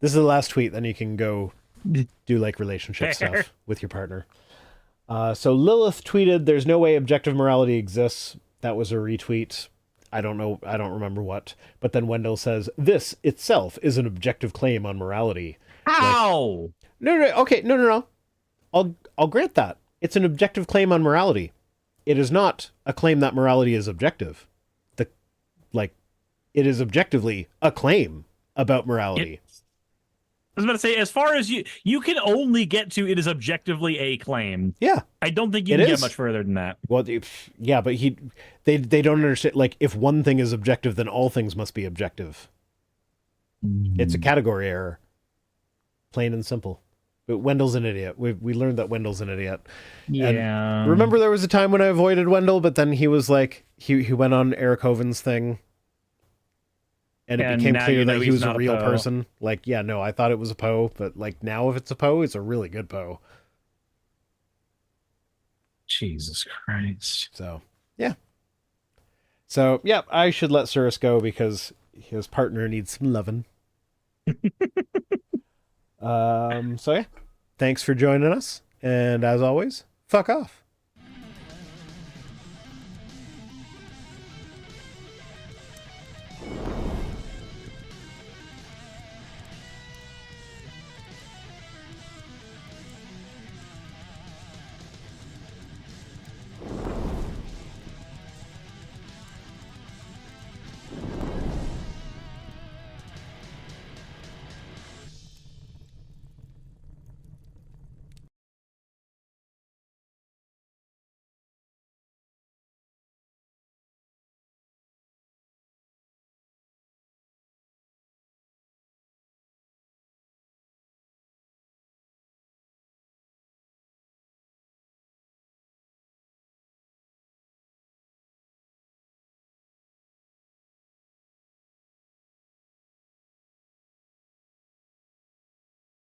This is the last tweet, then you can go do like relationship stuff with your partner. So Lilith tweeted, "There's no way objective morality exists." That was a retweet. I don't know. I don't remember what. But then Wendell says, "This itself is an objective claim on morality." How? Like, no. Okay, no. I'll grant that. It's an objective claim on morality. It is not a claim that morality is objective. It is objectively a claim about morality. I was about to say, as far as you can only get to, it is objectively a claim. Yeah. I don't think you can get much further than that. Well, yeah, but they don't understand. Like, if one thing is objective, then all things must be objective. It's a category error. Plain and simple. But Wendell's an idiot. We learned that Wendell's an idiot. Yeah. And remember, there was a time when I avoided Wendell, but then he was like, he went on Eric Hoven's thing. And it became clear that he was a real person. Like, yeah, no, I thought it was a Poe, but like now if it's a Poe, it's a really good Poe. Jesus Christ. So, yeah. So, yeah, I should let Cirrus go because his partner needs some loving. So, yeah. Thanks for joining us. And as always, fuck off.